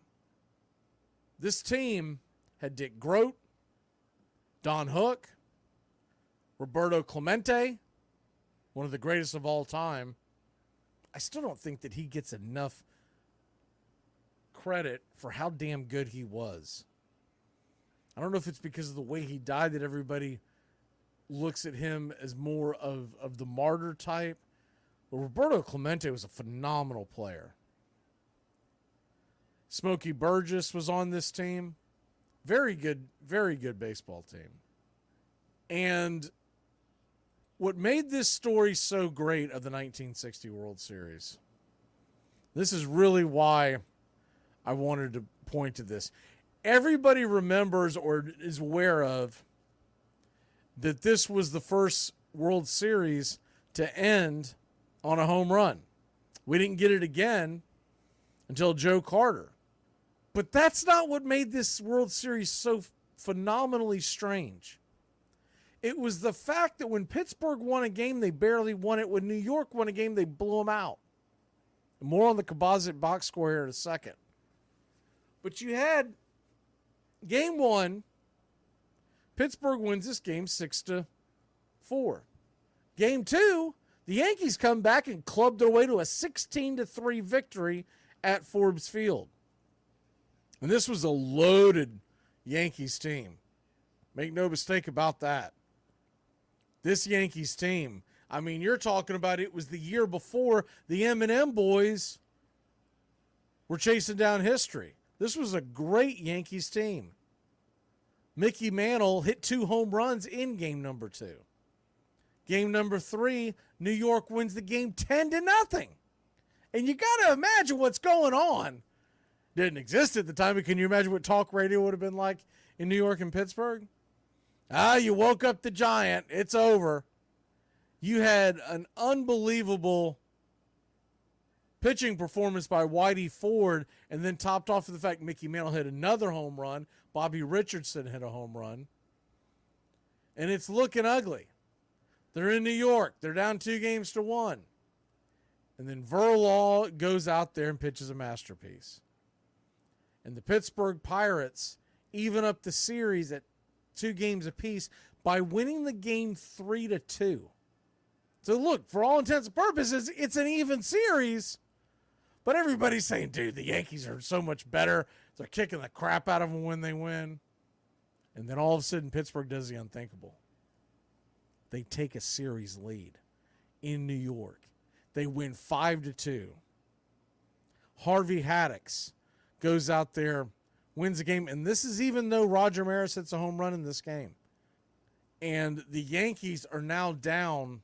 This team had Dick Grote, Don Hook, Roberto Clemente, one of the greatest of all time. I still don't think that he gets enough credit for how damn good he was. I don't know if it's because of the way he died that everybody looks at him as more of the martyr type. But Roberto Clemente was a phenomenal player. Smokey Burgess was on this team. Very good baseball team. And what made this story so great of the 1960 World Series, this is really why I wanted to point to this. Everybody remembers or is aware of that this was the first World Series to end on a home run. We didn't get it again until Joe Carter. But that's not what made this World Series so phenomenally strange. It was the fact that when Pittsburgh won a game, they barely won it. When New York won a game, they blew them out. More on the composite box score here in a second. But you had game one, Pittsburgh wins this game 6-4. Game two, the Yankees come back and club their way to a 16-3 victory at Forbes Field. And this was a loaded Yankees team. Make no mistake about that. This Yankees team, I mean, you're talking about it was the year before the M&M boys were chasing down history. This was a great Yankees team. Mickey Mantle hit 2 home runs in game number 2. Game number 3, New York wins the game 10-0. And you got to imagine what's going on. Didn't exist at the time, but can you imagine what talk radio would have been like in New York and Pittsburgh? You woke up the giant. It's over. You had an unbelievable pitching performance by Whitey Ford, and then topped off with the fact Mickey Mantle hit another home run. Bobby Richardson hit a home run. And it's looking ugly. They're in New York. They're down 2-1. And then Verlaw goes out there and pitches a masterpiece. And the Pittsburgh Pirates even up the series at 2 games apiece by winning the game 3-2. So look, for all intents and purposes, it's an even series. But everybody's saying, dude, the Yankees are so much better. They're kicking the crap out of them when they win. And then all of a sudden, Pittsburgh does the unthinkable. They take a series lead in New York. They win 5-2. Harvey Haddix goes out there, wins the game. And this is even though Roger Maris hits a home run in this game. And the Yankees are now down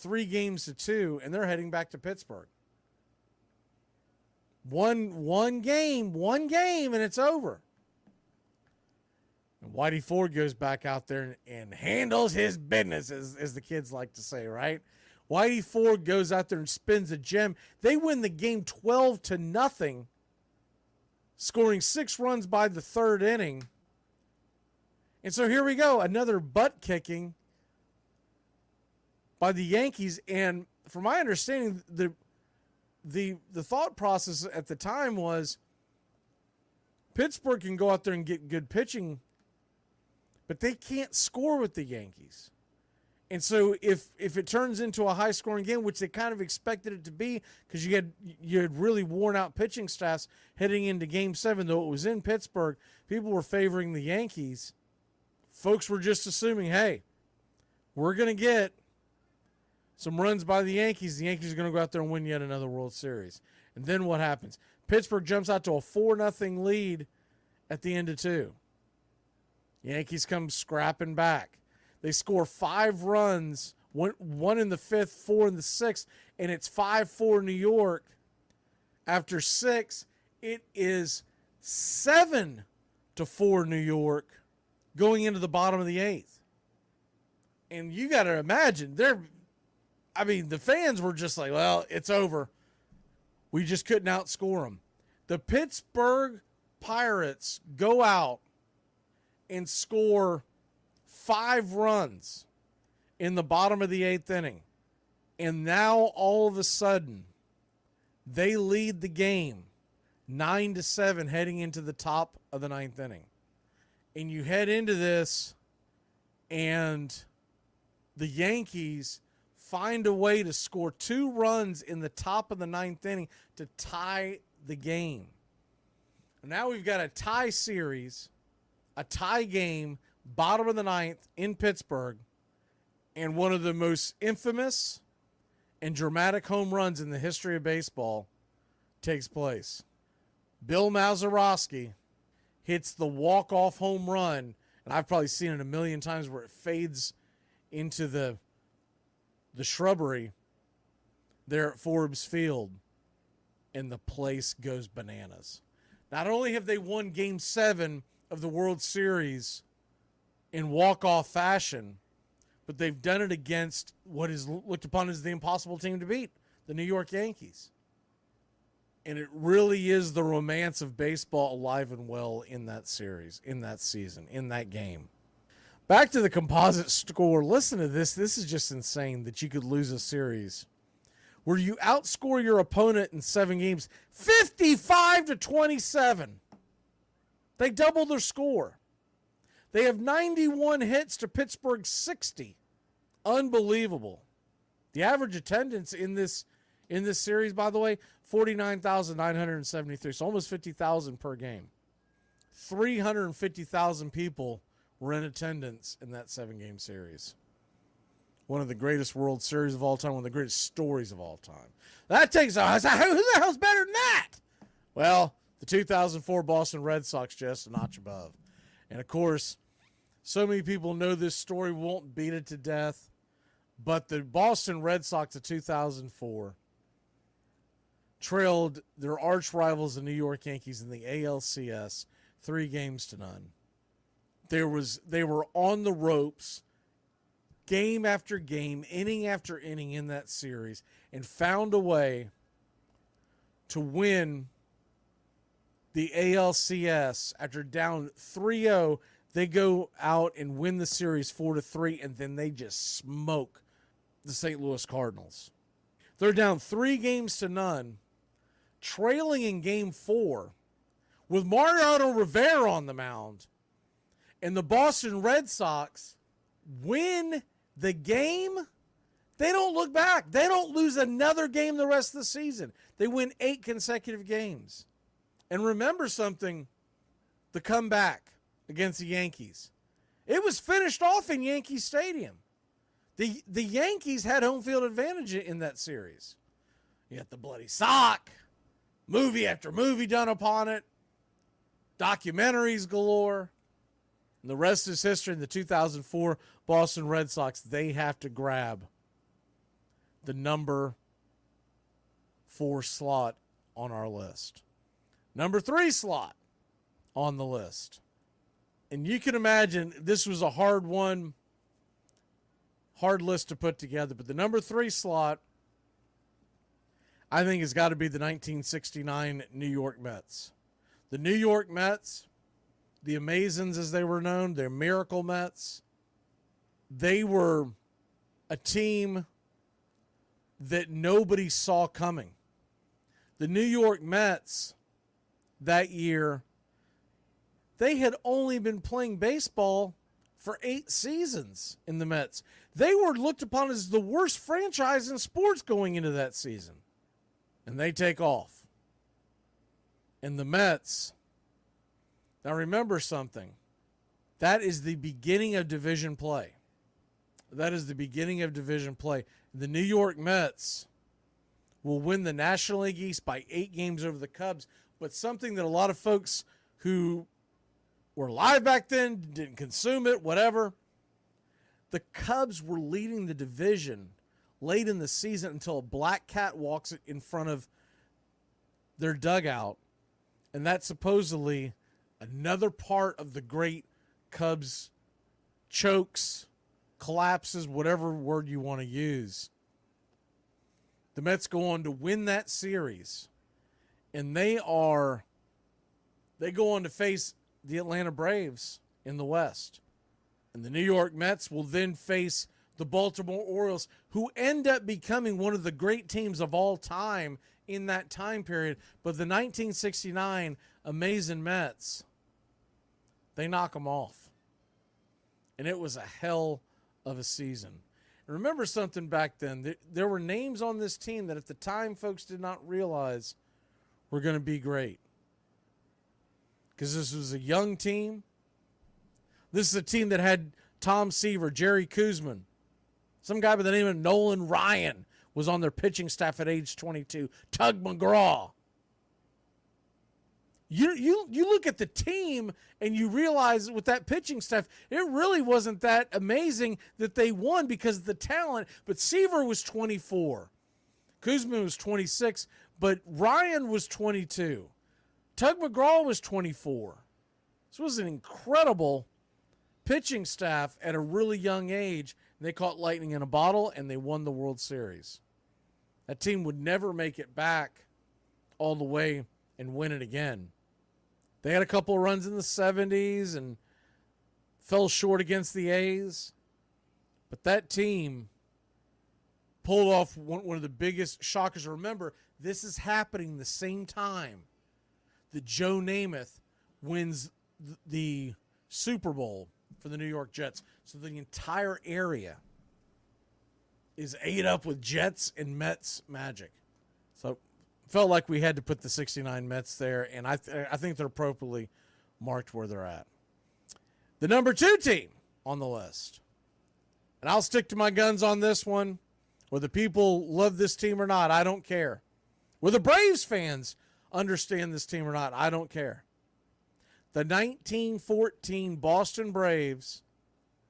3-2, and they're heading back to Pittsburgh. One game, and it's over. And Whitey Ford goes back out there and handles his business, as the kids like to say, right? Whitey Ford goes out there and spins a gem. They win the game 12-0, scoring 6 runs by the 3rd inning. And so here we go, another butt kicking by the Yankees. And from my understanding, the thought process at the time was Pittsburgh can go out there and get good pitching, but they can't score with the Yankees. And so if it turns into a high-scoring game, which they kind of expected it to be, because you had really worn-out pitching staffs heading into Game 7, though it was in Pittsburgh, people were favoring the Yankees. Folks were just assuming, hey, we're going to get some runs by the Yankees. The Yankees are going to go out there and win yet another World Series. And then what happens? Pittsburgh jumps out to a 4-0 lead at the end of 2. Yankees come scrapping back. They score 5 runs, one in the 5th, 4 in the 6th, and it's 5-4 New York. After 6, it is 7-4 New York going into the bottom of the 8th. And you got to imagine, the fans were just like, well, it's over. We just couldn't outscore them. The Pittsburgh Pirates go out and score 5 runs in the bottom of the 8th inning. And now all of a sudden, they lead the game 9-7 heading into the top of the 9th inning. And you head into this, and the Yankees find a way to score 2 runs in the top of the 9th inning to tie the game.
Now we've got a tie series, a tie game, bottom of the ninth in Pittsburgh, and one of the most infamous and dramatic home runs in the history of baseball takes place. Bill Mazeroski hits the walk-off home run, and I've probably seen it a million times where it fades into the shrubbery there at Forbes Field, and the place goes bananas. Not only have they won Game 7 of the World Series in walk-off fashion, but they've done it against what is looked upon as the impossible team to beat, the New York Yankees. And it really is the romance of baseball alive and well in that series, in that season, in that game. Back to the composite score. Listen to this. This is just insane that you could lose a series where you outscore your opponent in 7 games 55-27. They double their score. They have 91 hits to Pittsburgh's 60. Unbelievable. The average attendance in this series, by the way, 49,973. So almost 50,000 per game. 350,000 people were in attendance in that 7-game series. One of the greatest World Series of all time, one of the greatest stories of all time. That takes who the hell's better than that? Well, the 2004 Boston Red Sox, just a notch above. And of course, so many people know this story, won't beat it to death. But the Boston Red Sox of 2004 trailed their arch rivals, the New York Yankees, in the ALCS 3-0. They were on the ropes game after game, inning after inning in that series, and found a way to win the ALCS. After down 3-0, they go out and win the series 4-3, and then they just smoke the St. Louis Cardinals. They're down 3-0, trailing in Game 4 with Mariano Rivera on the mound, and the Boston Red Sox win the game. They don't look back. They don't lose another game the rest of the season. They win 8 consecutive games. And remember something, the comeback against the Yankees. It was finished off in Yankee Stadium. The Yankees had home field advantage in that series. You got the bloody sock, movie after movie done upon it, documentaries galore. And the rest is history. In the 2004 Boston Red Sox, they have to grab the number 4 slot on our list. Number 3 slot on the list. And you can imagine this was a hard list to put together. But the number 3 slot, I think, has got to be the 1969 New York Mets. The New York Mets, the Amazons as they were known, their Miracle Mets, they were a team that nobody saw coming. The New York Mets that year, they had only been playing baseball for 8 seasons in the Mets. They were looked upon as the worst franchise in sports going into that season. And they take off. And the Mets, now remember something. That is the beginning of division play. That is the beginning of division play. The New York Mets will win the National League East by 8 games over the Cubs. But something that a lot of folks who were live back then, didn't consume it, whatever. The Cubs were leading the division late in the season until a black cat walks in front of their dugout. And that's supposedly another part of the great Cubs chokes, collapses, whatever word you want to use. The Mets go on to win that series. And they go on to face the Atlanta Braves in the West. And the New York Mets will then face the Baltimore Orioles, who end up becoming one of the great teams of all time in that time period. But the 1969 Amazing Mets, they knock them off. And it was a hell of a season. And remember something back then. There were names on this team that at the time folks did not realize were going to be great.
because this was a young team. This is a team that had Tom Seaver, Jerry Kuzman, some guy by the name of Nolan Ryan was on their pitching staff at age 22. Tug McGraw. You look at the team and you realize with that pitching staff, it really wasn't that amazing that they won because of the talent. But Seaver was 24. Kuzman was 26, but Ryan was 22. Tug McGraw was 24. This was an incredible pitching staff at a really young age. They caught lightning in a bottle, and they won the World Series. That team would never make it back all the way and win it again. They had a couple of runs in the 70s and fell short against the A's. But that team pulled off one of the biggest shockers. Remember, this is happening the same time that Joe Namath wins the Super Bowl for the New York Jets. So the entire area is ate up with Jets and Mets magic. So felt like we had to put the 69 Mets there, and I think they're appropriately marked where they're at. The number 2 team on the list, and I'll stick to my guns on this one. Whether people love this team or not, I don't care. Whether Braves fans understand this team or not, I don't care. The 1914 Boston Braves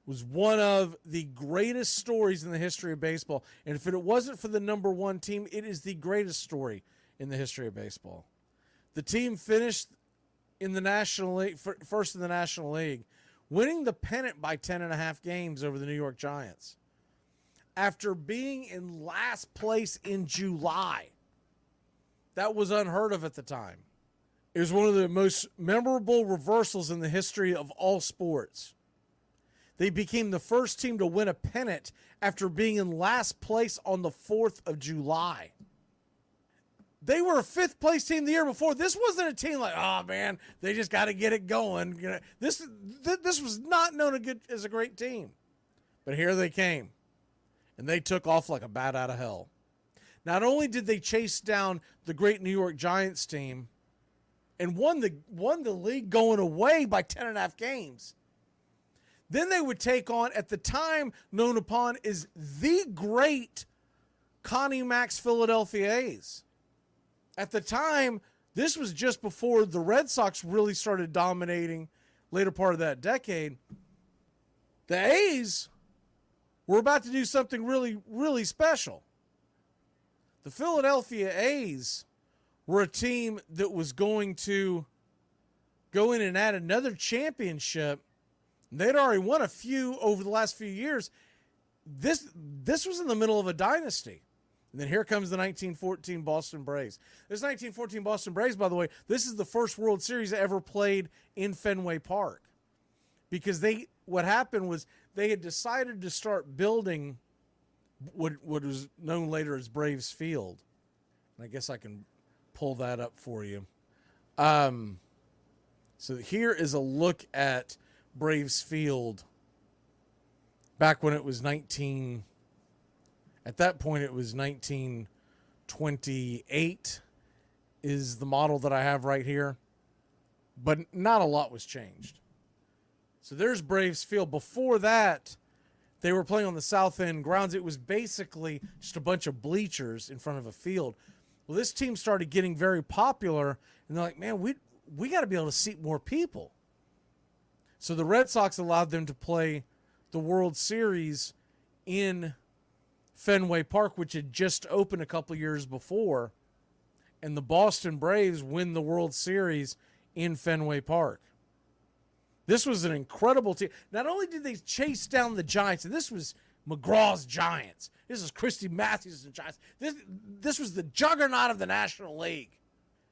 was one of the greatest stories in the history of baseball. And if it wasn't for the number 1 team, it is the greatest story in the history of baseball. The team finished in the National League, first in the National League, winning the pennant by 10.5 games over the New York Giants. After being in last place in July. That was unheard of at the time. It was one of the most memorable reversals in the history of all sports. They became the first team to win a pennant after being in last place on the 4th of July. They were a 5th place team the year before. This wasn't a team like, oh man, they just got to get it going. You know, this was not known as a great team. But here they came, and they took off like a bat out of hell. Not only did they chase down the great New York Giants team and won the league going away by 10.5 games, then they would take on, at the time known upon as the great Connie Mack's Philadelphia A's. At the time, this was just before the Red Sox really started dominating later part of that decade. The A's were about to do something really, really special. The Philadelphia A's were a team that was going to go in and add another championship. They'd already won a few over the last few years. This was in the middle of a dynasty. And then here comes the 1914 Boston Braves. This 1914 Boston Braves, by the way, this is the first World Series ever played in Fenway Park. Because what happened was they had decided to start building what was known later as Braves Field. And I guess I can pull that up for you. So here is a look at Braves Field back when it was at that point it was 1928 is the model that I have right here. But not a lot was changed. So there's Braves Field. Before that, they were playing on the South End grounds. It was basically just a bunch of bleachers in front of a field. Well, this team started getting very popular, and they're like, man, we got to be able to seat more people. So the Red Sox allowed them to play the World Series in Fenway Park, which had just opened a couple years before, and the Boston Braves win the World Series in Fenway Park. This was an incredible team. Not only did they chase down the Giants, and this was McGraw's Giants. This is Christy Matthews' Giants. This was the juggernaut of the National League.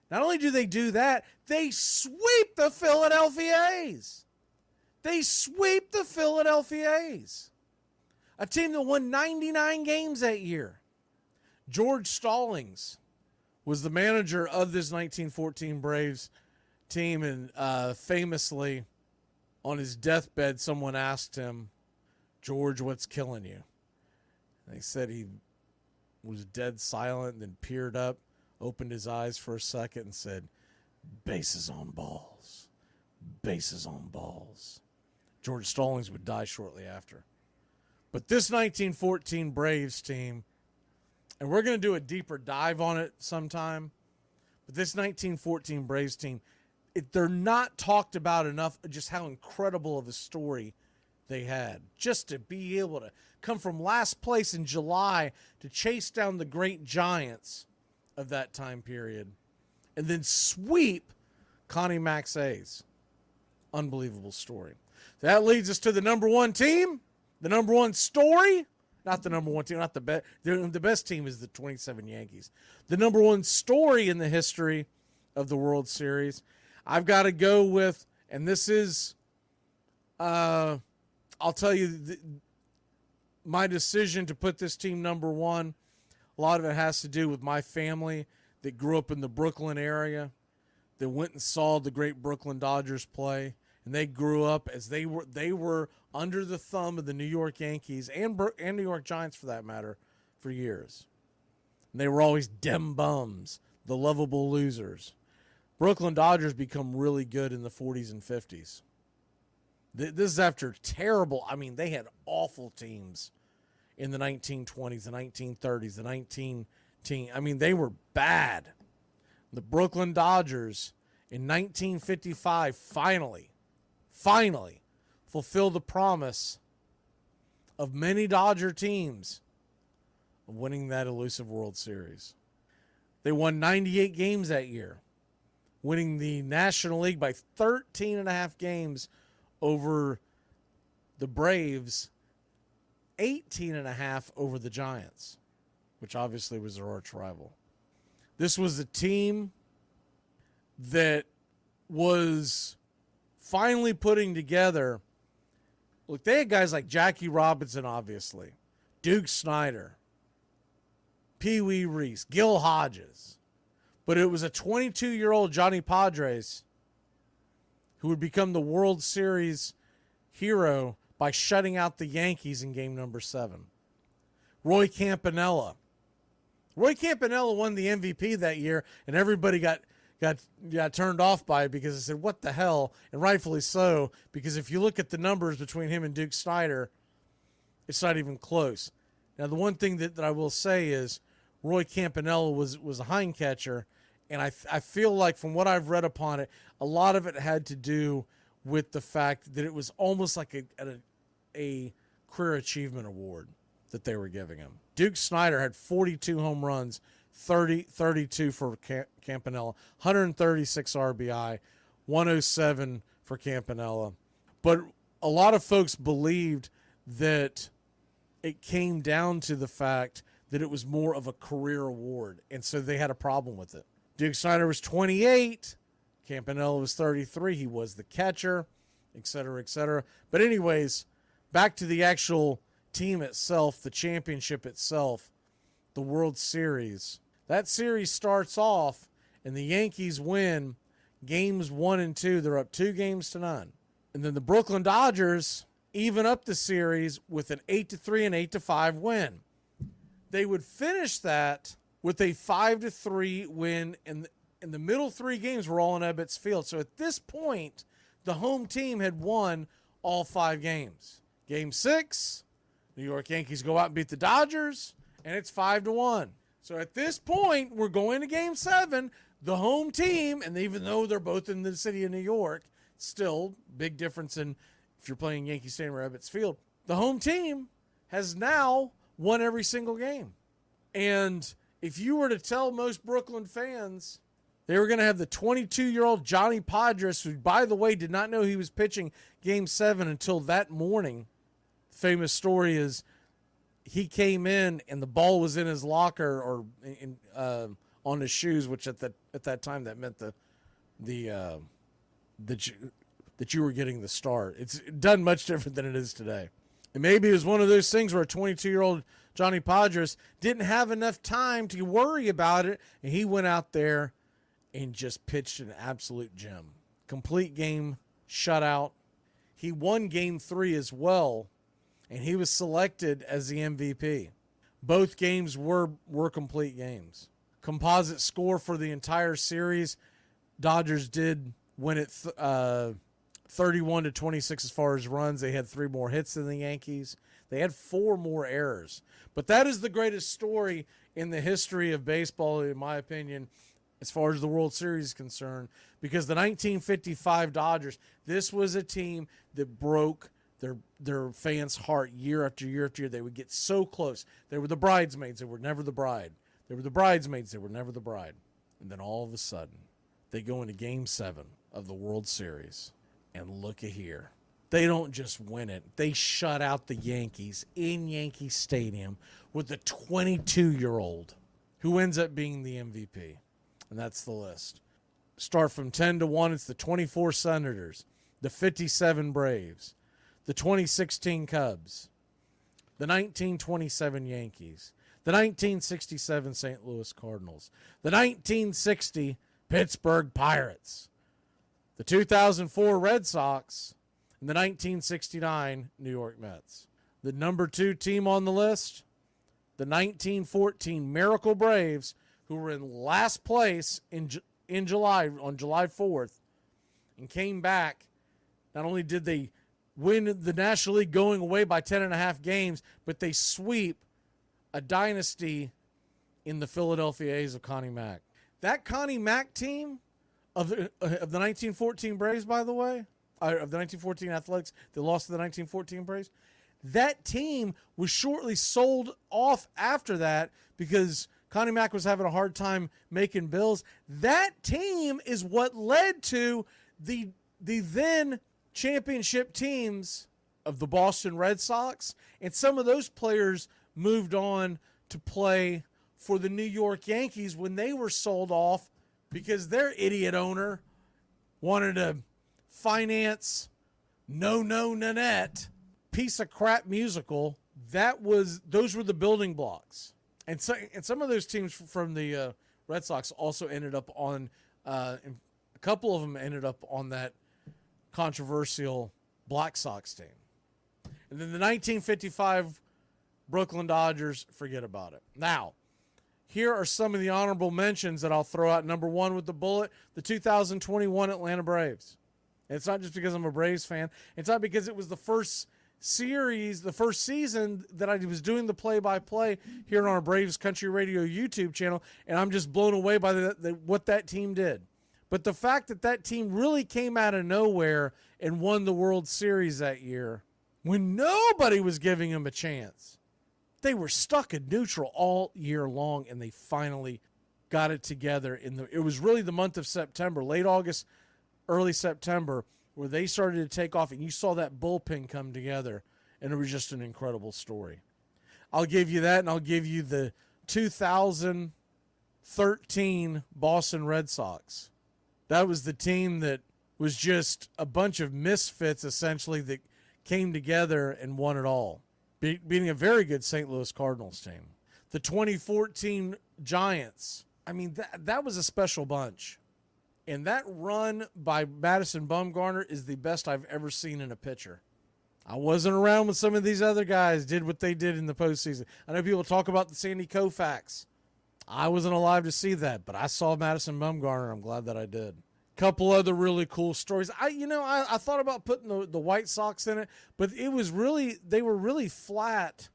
Not only do they do that, they sweep the Philadelphia A's. They sweep the Philadelphia A's. A team that won 99 games that year. George Stallings was the manager of this 1914 Braves team, and famously, on his deathbed, someone asked him, George, what's killing you? And he said he was dead silent, and then peered up, opened his eyes for a second, and said, bases on balls. bases on balls. George Stallings would die shortly after. But this 1914 Braves team, and we're going to do a deeper dive on it sometime, but this 1914 Braves team, they're not talked about enough, just how incredible of a story they had. Just to be able to come from last place in July to chase down the great Giants of that time period and then sweep Connie Mac's A's. Unbelievable story. That leads us to the number one team, the number one story. Not the number one team, not the best. The best team is the 27 Yankees. The number one story in the history of the World Series. I've got to go with, and this is, I'll tell you, my decision to put this team number one, a lot of it has to do with my family that grew up in the Brooklyn area, that went and saw the great Brooklyn Dodgers play, and they grew up as they were under the thumb of the New York Yankees and New York Giants, for that matter, for years. And they were always dem bums, the lovable losers. Brooklyn Dodgers become really good in the 40s and 50s. This is after terrible, they had awful teams in the 1920s, the 1930s, the they were bad. The Brooklyn Dodgers in 1955 finally fulfilled the promise of many Dodger teams of winning that elusive World Series. They won 98 games that year, winning the National League by 13.5 games over the Braves, 18.5 over the Giants, which obviously was their arch rival. This was a team that was finally putting together. Look, they had guys like Jackie Robinson, obviously, Duke Snider, Pee Wee Reese, Gil Hodges. But it was a 22-year-old Johnny Padres who would become the World Series hero by shutting out the Yankees in game number 7. Roy Campanella. Roy Campanella won the MVP that year, and everybody got turned off by it because they said, what the hell? And rightfully so, because if you look at the numbers between him and Duke Snider, it's not even close. Now, the one thing that I will say is Roy Campanella was a hind catcher, and I feel like from what I've read upon it, a lot of it had to do with the fact that it was almost like a career achievement award that they were giving him. Duke Snider had 42 home runs, 32 for Campanella, 136 RBI, 107 for Campanella. But a lot of folks believed that it came down to the fact that it was more of a career award, and so they had a problem with it. Duke Snider was 28, Campanella was 33, he was the catcher, et cetera, et cetera. But anyways, back to the actual team itself, the championship itself, the World Series. That series starts off, and the Yankees win games 1 and 2. They're up 2-0. And then the Brooklyn Dodgers even up the series with an 8-3 and 8-5 win. They would finish that with a 5-3 win, and the middle 3 games were all in Ebbets Field. So at this point, the home team had won all 5 games. Game 6, New York Yankees go out and beat the Dodgers, and it's 5-1. So at this point, we're going to Game 7. The home team, and even though they're both in the city of New York, still big difference in if you're playing Yankee Stadium or Ebbets Field. The home team has now won every single game. And if you were to tell most Brooklyn fans they were going to have the 22-year-old Johnny Padres, who, by the way, did not know he was pitching Game 7 until that morning. The famous story is he came in and the ball was in his locker or on his shoes, which at that time that meant that you were getting the start. It's done much different than it is today. And maybe it was one of those things where a 22-year-old Johnny Padres didn't have enough time to worry about it, and he went out there and just pitched an absolute gem. Complete game shutout. He won Game 3 as well, and he was selected as the MVP. Both games were complete games. Composite score for the entire series, Dodgers did win it 31-26 as far as runs. They had 3 more hits than the Yankees. They had 4 more errors. But that is the greatest story in the history of baseball, in my opinion, as far as the World Series is concerned, because the 1955 Dodgers, this was a team that broke their fans' heart year after year after year. They would get so close. They were the bridesmaids. They were never the bride. They were the bridesmaids. They were never the bride. And then all of a sudden, they go into Game 7 of the World Series. And look at here. They don't just win it. They shut out the Yankees in Yankee Stadium with a 22-year-old who ends up being the MVP. And that's the list. Start from 10-1. It's the 24 Senators, the 57 Braves, the 2016 Cubs, the 1927 Yankees, the 1967 St. Louis Cardinals, the 1960 Pittsburgh Pirates, the 2004 Red Sox, and the 1969 New York Mets. The number 2 team on the list, the 1914 Miracle Braves, who were in last place in July, on July 4th, and came back. Not only did they win the National League going away by 10.5 games, but they sweep a dynasty in the Philadelphia A's of Connie Mack. That Connie Mack team of the 1914 Braves, by the way, of the 1914 Athletics, they lost to the 1914 Braves. That team was shortly sold off after that because Connie Mack was having a hard time making bills. That team is what led to the then championship teams of the Boston Red Sox, and some of those players moved on to play for the New York Yankees when they were sold off because their idiot owner wanted to finance No Nanette piece of crap musical. Those were the building blocks. And some of those teams from the Red Sox also ended up on a couple of them ended up on that controversial Black Sox team. And then the 1955 Brooklyn Dodgers, forget about it. Now, here are some of the honorable mentions that I'll throw out. Number 1 with the bullet, the 2021 Atlanta Braves. And it's not just because I'm a Braves fan. It's not because it was the first season that I was doing the play-by-play here on our Braves Country Radio YouTube channel, and I'm just blown away by what that team did. But the fact that team really came out of nowhere and won the World Series that year when nobody was giving them a chance. They were stuck in neutral all year long, and they finally got it together. It was really the month of September, late August, early September, where they started to take off, and you saw that bullpen come together, and it was just an incredible story. I'll give you that, and I'll give you the 2013 Boston Red Sox. That was the team that was just a bunch of misfits, essentially, that came together and won it all, beating a very good St. Louis Cardinals team. The 2014 Giants, I mean, that was a special bunch. And that run by Madison Bumgarner is the best I've ever seen in a pitcher. I wasn't around when some of these other guys did what they did in the postseason. I know people talk about the Sandy Koufax. I wasn't alive to see that, but I saw Madison Bumgarner. I'm glad that I did. Couple other really cool stories. I thought about putting the White Sox in it, but they were really flat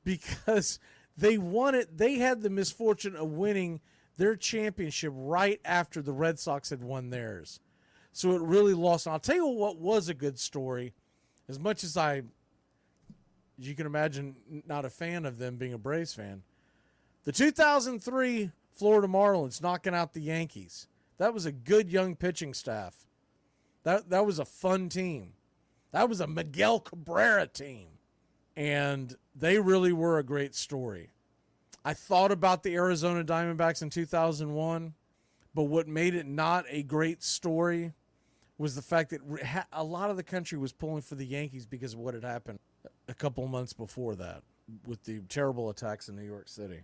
because they won it. They had the misfortune of winning their championship right after the Red Sox had won theirs. So it really lost. And I'll tell you what was a good story. As much as you can imagine, not a fan of them being a Braves fan, the 2003 Florida Marlins knocking out the Yankees. That was a good young pitching staff. That was a fun team. That was a Miguel Cabrera team. And they really were a great story. I thought about the Arizona Diamondbacks in 2001, but what made it not a great story was the fact that a lot of the country was pulling for the Yankees because of what had happened a couple of months before that with the terrible attacks in New York City.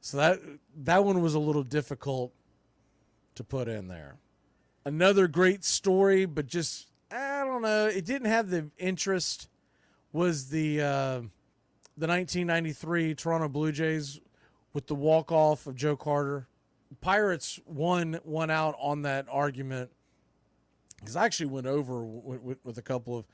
So that one was a little difficult to put in there. Another great story, but just, I don't know, it didn't have the interest, was the 1993 Toronto Blue Jays with the walk-off of Joe Carter. Pirates won out on that argument
because I actually went over with a couple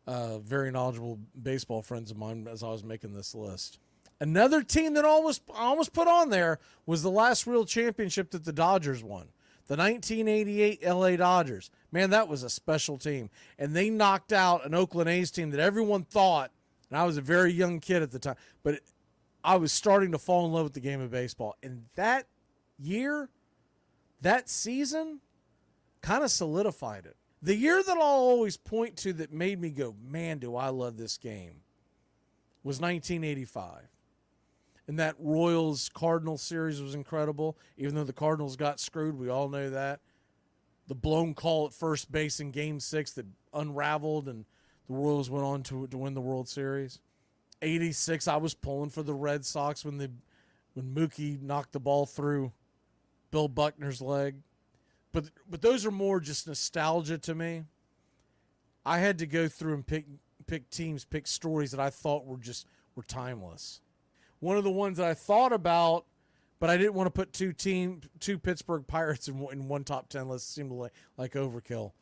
of very knowledgeable baseball friends of mine as I was making this list. Another team that I almost put on there was the last real championship that the Dodgers won. The 1988 LA Dodgers. Man, that was a special team. And they knocked out an Oakland A's team that everyone thought, and I was a very young kid at the time, but I was starting to fall in love with the game of baseball. And that year, that season, kind of solidified it. The year that I'll always point to that made me go, man, do I love this game, was 1985. And that Royals-Cardinals series was incredible. Even though the Cardinals got screwed, we all know that. The blown call at first base in Game 6 that unraveled, and the Royals went on to win the World Series. 86, I was pulling for the Red Sox when Mookie knocked the ball through Bill Buckner's leg. But those are more just nostalgia to me. I had to go through and pick teams, pick stories that I thought were timeless. One of the ones that I thought about, but I didn't want to put two Pittsburgh Pirates in one top 10 list. It seemed like overkill.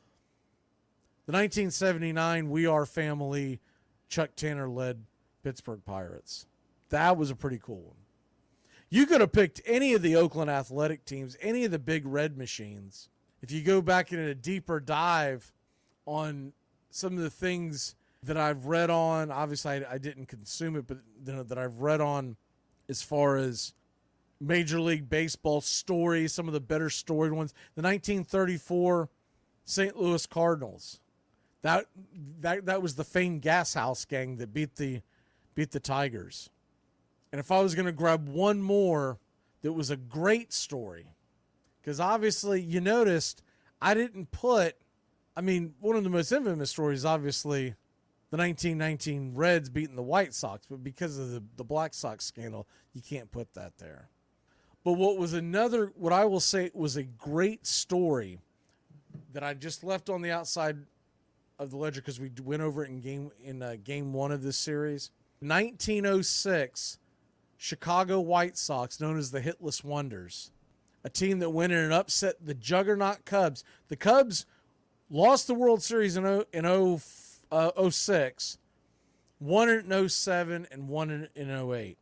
The 1979 We Are Family, Chuck Tanner-led Pittsburgh Pirates. That was a pretty cool one. You could have picked any of the Oakland Athletic teams, any of the big red machines. If you go back in a deeper dive on some of the things that I've read on, obviously I didn't consume it, but that I've read on as far as Major League Baseball stories, some of the better storied ones. The 1934 St. Louis Cardinals. That was the famed Gas House gang that beat the Tigers. And if I was going to grab one more that was a great story, because obviously you noticed I didn't put, one of the most infamous stories, obviously, the 1919 Reds beating the White Sox, but because of the Black Sox scandal, you can't put that there. But what I will say was a great story that I just left on the outside of the ledger because we went over it in game one of this series. 1906, Chicago White Sox, known as the Hitless Wonders, a team that went in and upset the juggernaut Cubs. The Cubs lost the World Series in 06, won it in 07, and won it in 08.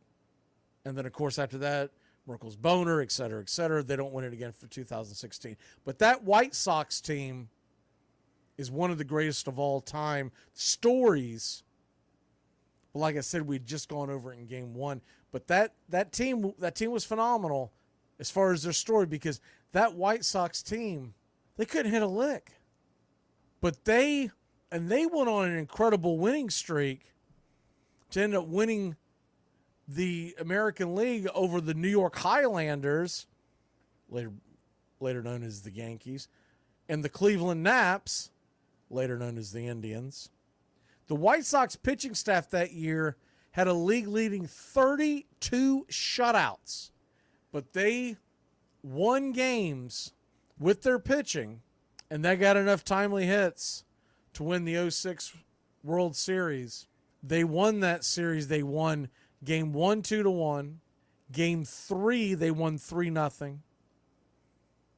And then, of course, after that, Merkel's boner, et cetera, they don't win it again for 2016. But that White Sox team is one of the greatest of all time. Stories, well, like I said, we'd just gone over it in game one. But that team was phenomenal as far as their story, because that White Sox team, they couldn't hit a lick. But they went on an incredible winning streak to end up winning the American League over the New York Highlanders, later known as the Yankees, and the Cleveland Naps, later known as the Indians. The White Sox pitching staff that year had a league-leading 32 shutouts, but they won games with their pitching, and they got enough timely hits to win the 06 World Series. They won that series. They won Game 1 2-1. Game 3 they won 3-0.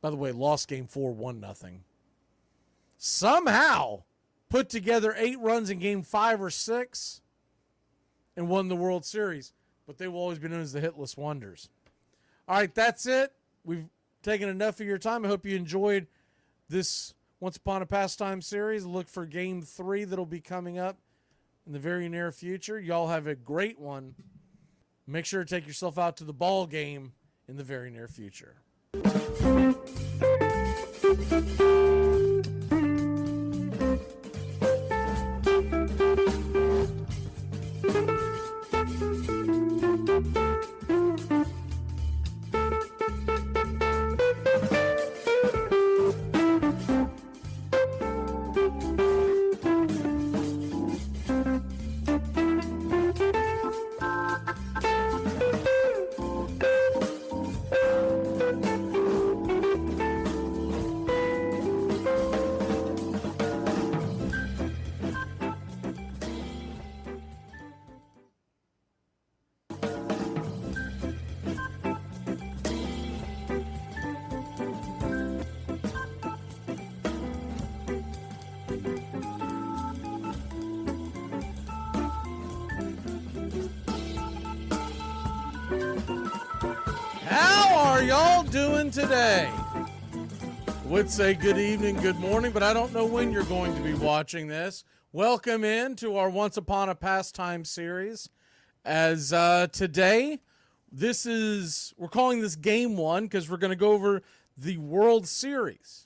By the way, lost Game 4 1-0. Somehow put together 8 runs in Game 5 or 6 and won the World Series. But they will always be known as the Hitless Wonders. All right, that's it. We've taken enough of your time. I hope you enjoyed this Once Upon a Pastime series. Look for Game 3 that'll be coming up in the very near future. Y'all have a great one. Make sure to take yourself out to the ball game in the very near future.
y'all doing today? Would say good evening, good morning, but I don't know when you're going to be watching this. Welcome in to our Once Upon a Pastime series. As today, we're calling this Game 1 because we're going to go over the World Series.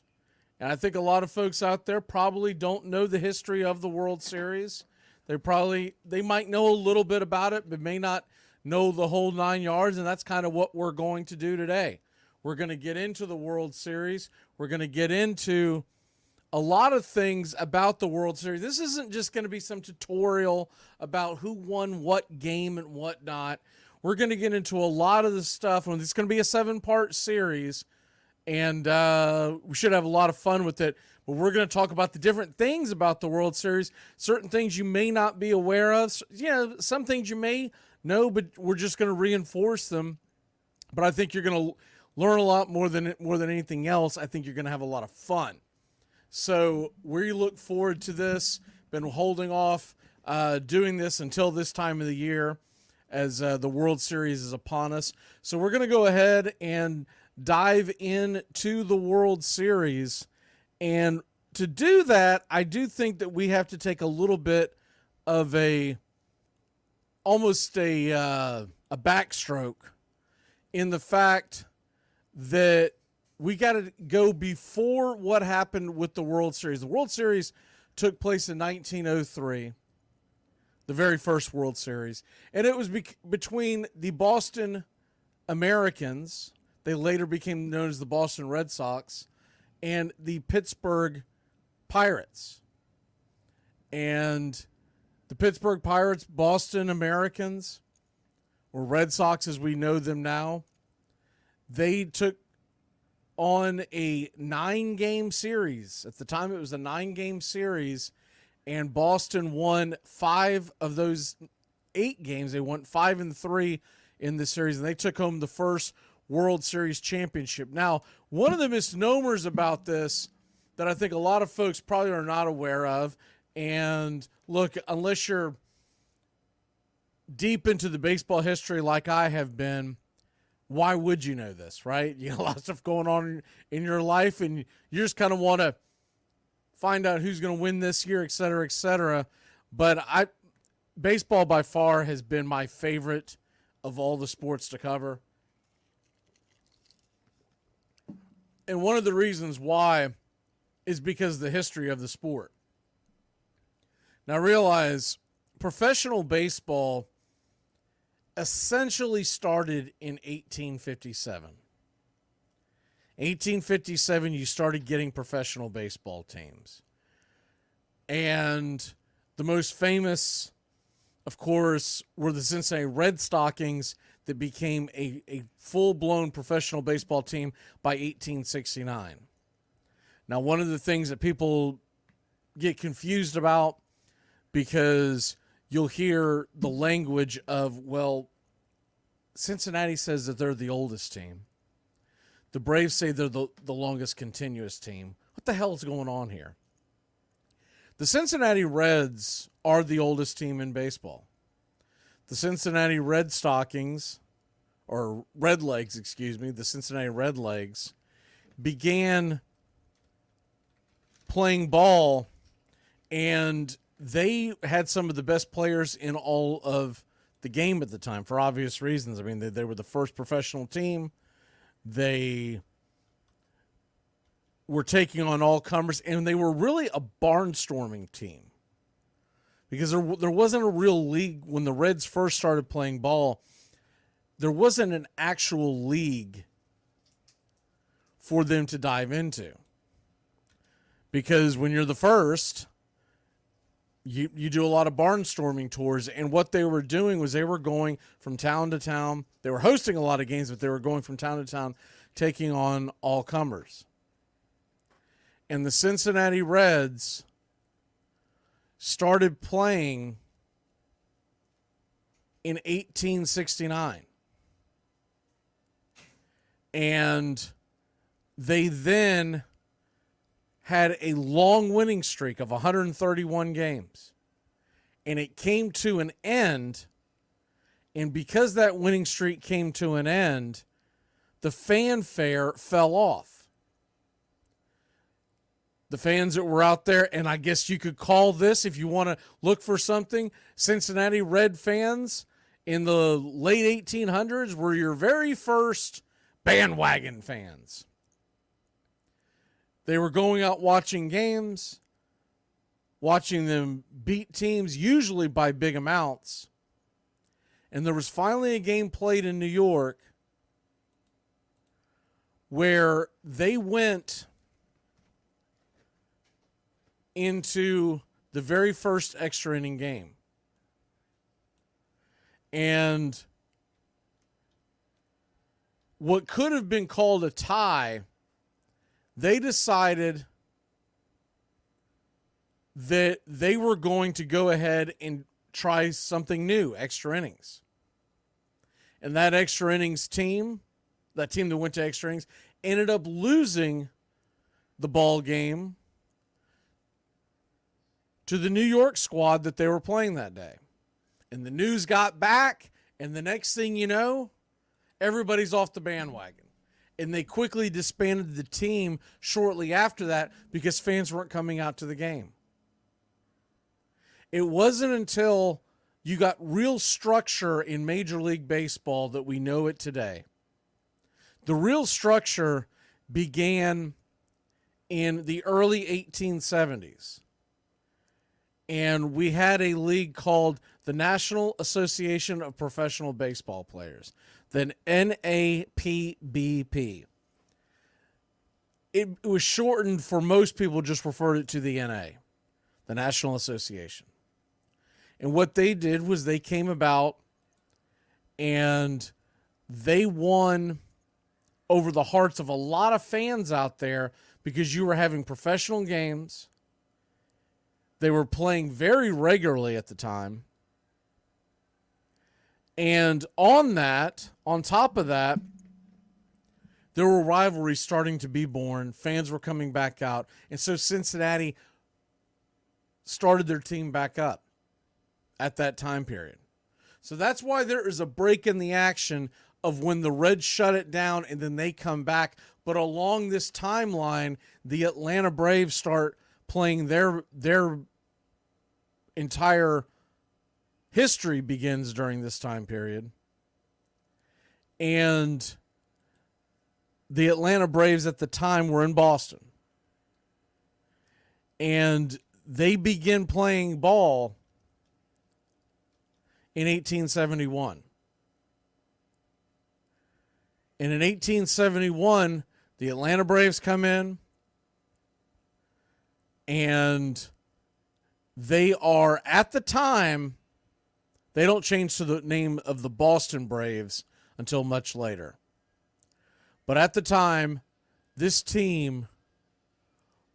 And I think a lot of folks out there probably don't know the history of the World Series. They might know a little bit about it, but may not know the whole 9 yards, and that's kind of what we're going to do today. We're going to get into the World Series. We're going to get into a lot of things about the World Series. This isn't just going to be some tutorial about who won what game and whatnot. We're going to get into a lot of the stuff, and it's going to be a 7-part series, and we should have a lot of fun with it. But we're going to talk about the different things about the World Series, certain things you may not be aware of. Some things you may know, but we're just going to reinforce them. But I think you're going to learn a lot more than anything else. I think you're going to have a lot of fun. So we look forward to this. Been holding off doing this until this time of the year as the World Series is upon us. So we're going to go ahead and dive into the World Series. And to do that, I do think that we have to take a little bit of almost a backstroke in the fact that we got to go before what happened with the World Series. The World Series took place in 1903, the very first World Series, and it was between the Boston Americans, they later became known as the Boston Red Sox, and the Pittsburgh Pirates. And the Pittsburgh Pirates, Boston Americans, or Red Sox as we know them now, they took on a 9-game series. At the time, it was a 9-game series, and Boston won 5 of those 8 games. They won 5-3 in the series, and they took home the first World Series championship. Now, one of the misnomers about this that I think a lot of folks probably are not aware of, and look, unless you're deep into the baseball history like I have been, why would you know this, right? You got a lot of stuff going on in your life, and you just kind of want to find out who's going to win this year, et cetera, et cetera. But baseball by far has been my favorite of all the sports to cover. And one of the reasons why is because of the history of the sport. Now realize professional baseball essentially started in 1857. 1857, you started getting professional baseball teams. And the most famous, of course, were the Cincinnati Red Stockings that became a full-blown professional baseball team by 1869. Now, one of the things that people get confused about, because you'll hear the language of, well, Cincinnati says that they're the oldest team. The Braves say they're the longest continuous team. What the hell is going on here? The Cincinnati Reds are the oldest team in baseball. The Cincinnati Red Stockings, or Redlegs, the Cincinnati Redlegs, began playing ball, and they had some of the best players in all of the game at the time for obvious reasons. I mean, they were the first professional team. They were taking on all comers, and they were really a barnstorming team because there wasn't a real league when the Reds first started playing ball. There wasn't an actual league for them to dive into, because when you're the first, you do a lot of barnstorming tours, and what they were doing was they were going from town to town. They were hosting a lot of games, but they were going from town to town, taking on all comers. And the Cincinnati Reds started playing in 1869. And they then had a long winning streak of 131 games. And it came to an end. And because that winning streak came to an end, the fanfare fell off. The fans that were out there, and I guess you could call this, if you want to look for something, Cincinnati Red fans in the late 1800s were your very first bandwagon fans. They were going out watching games, watching them beat teams, usually by big amounts. And there was finally a game played in New York where they went into the very first extra inning game. And what could have been called a tie, they decided that they were going to go ahead and try something new, extra innings. And that extra innings team, that team that went to extra innings, ended up losing the ball game to the New York squad that they were playing that day. And the news got back, and the next thing you know, everybody's off the bandwagon. And they quickly disbanded the team shortly after that because fans weren't coming out to the game. It wasn't until you got real structure in Major League Baseball that we know it today. The real structure began in the early 1870s. And we had a league called the National Association of Professional Baseball Players, the NAPBP. It was shortened for most people, just referred it to the NA, the National Association. And what they did was they came about and they won over the hearts of a lot of fans out there because you were having professional games. They were playing very regularly at the time. And on top of that, there were rivalries starting to be born. Fans were coming back out. And so Cincinnati started their team back up at that time period. So that's why there is a break in the action of when the Reds shut it down and then they come back. But along this timeline, the Atlanta Braves start playing their entire history begins during this time period. And the Atlanta Braves at the time were in Boston. And they begin playing ball in 1871. And in 1871, the Atlanta Braves come in and they are, at the time, they don't change to the name of the Boston Braves until much later. But at the time, this team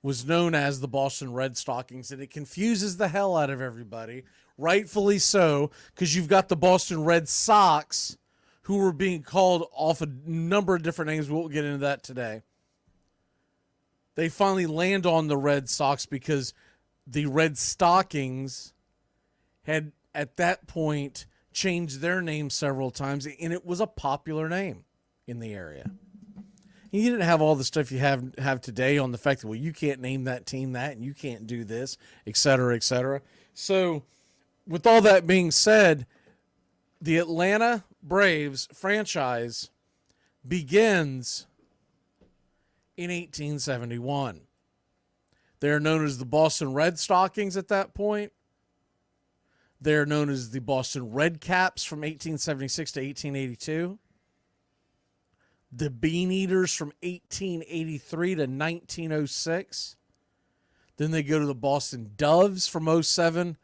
was known as the Boston Red Stockings, and it confuses the hell out of everybody, rightfully so, because you've got the Boston Red Sox, who were being called off a number of different names. We won't get into that today. They finally land on the Red Sox because the Red Stockings had, at that point, changed their name several times, and it was a popular name in the area. You didn't have all the stuff you have today on the fact that, well, you can't name that team that, and you can't do this, et cetera, et cetera. So with all that being said, the Atlanta Braves franchise begins in 1871. They're known as the Boston Red Stockings at that point. They're known as the Boston Red Caps from 1876 to 1882. The Bean Eaters from 1883 to 1906. Then they go to the Boston Doves from 07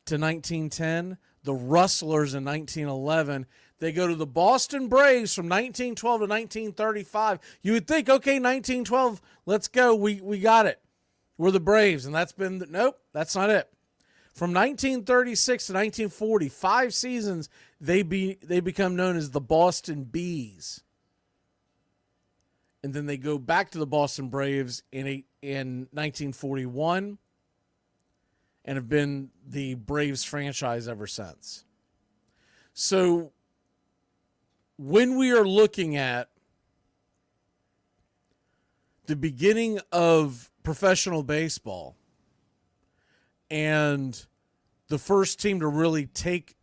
to 1910. The Rustlers in 1911. They go to the Boston Braves from 1912 to 1935. You would think, okay, 1912, let's go. We got it. We're the Braves, and that's been nope, that's not it. From 1936 to 1940, 5 seasons, they become known as the Boston Bees. And then they go back to the Boston Braves in 1941 and have been the Braves franchise ever since. So when we are looking at
the beginning of professional baseball and the first team to really take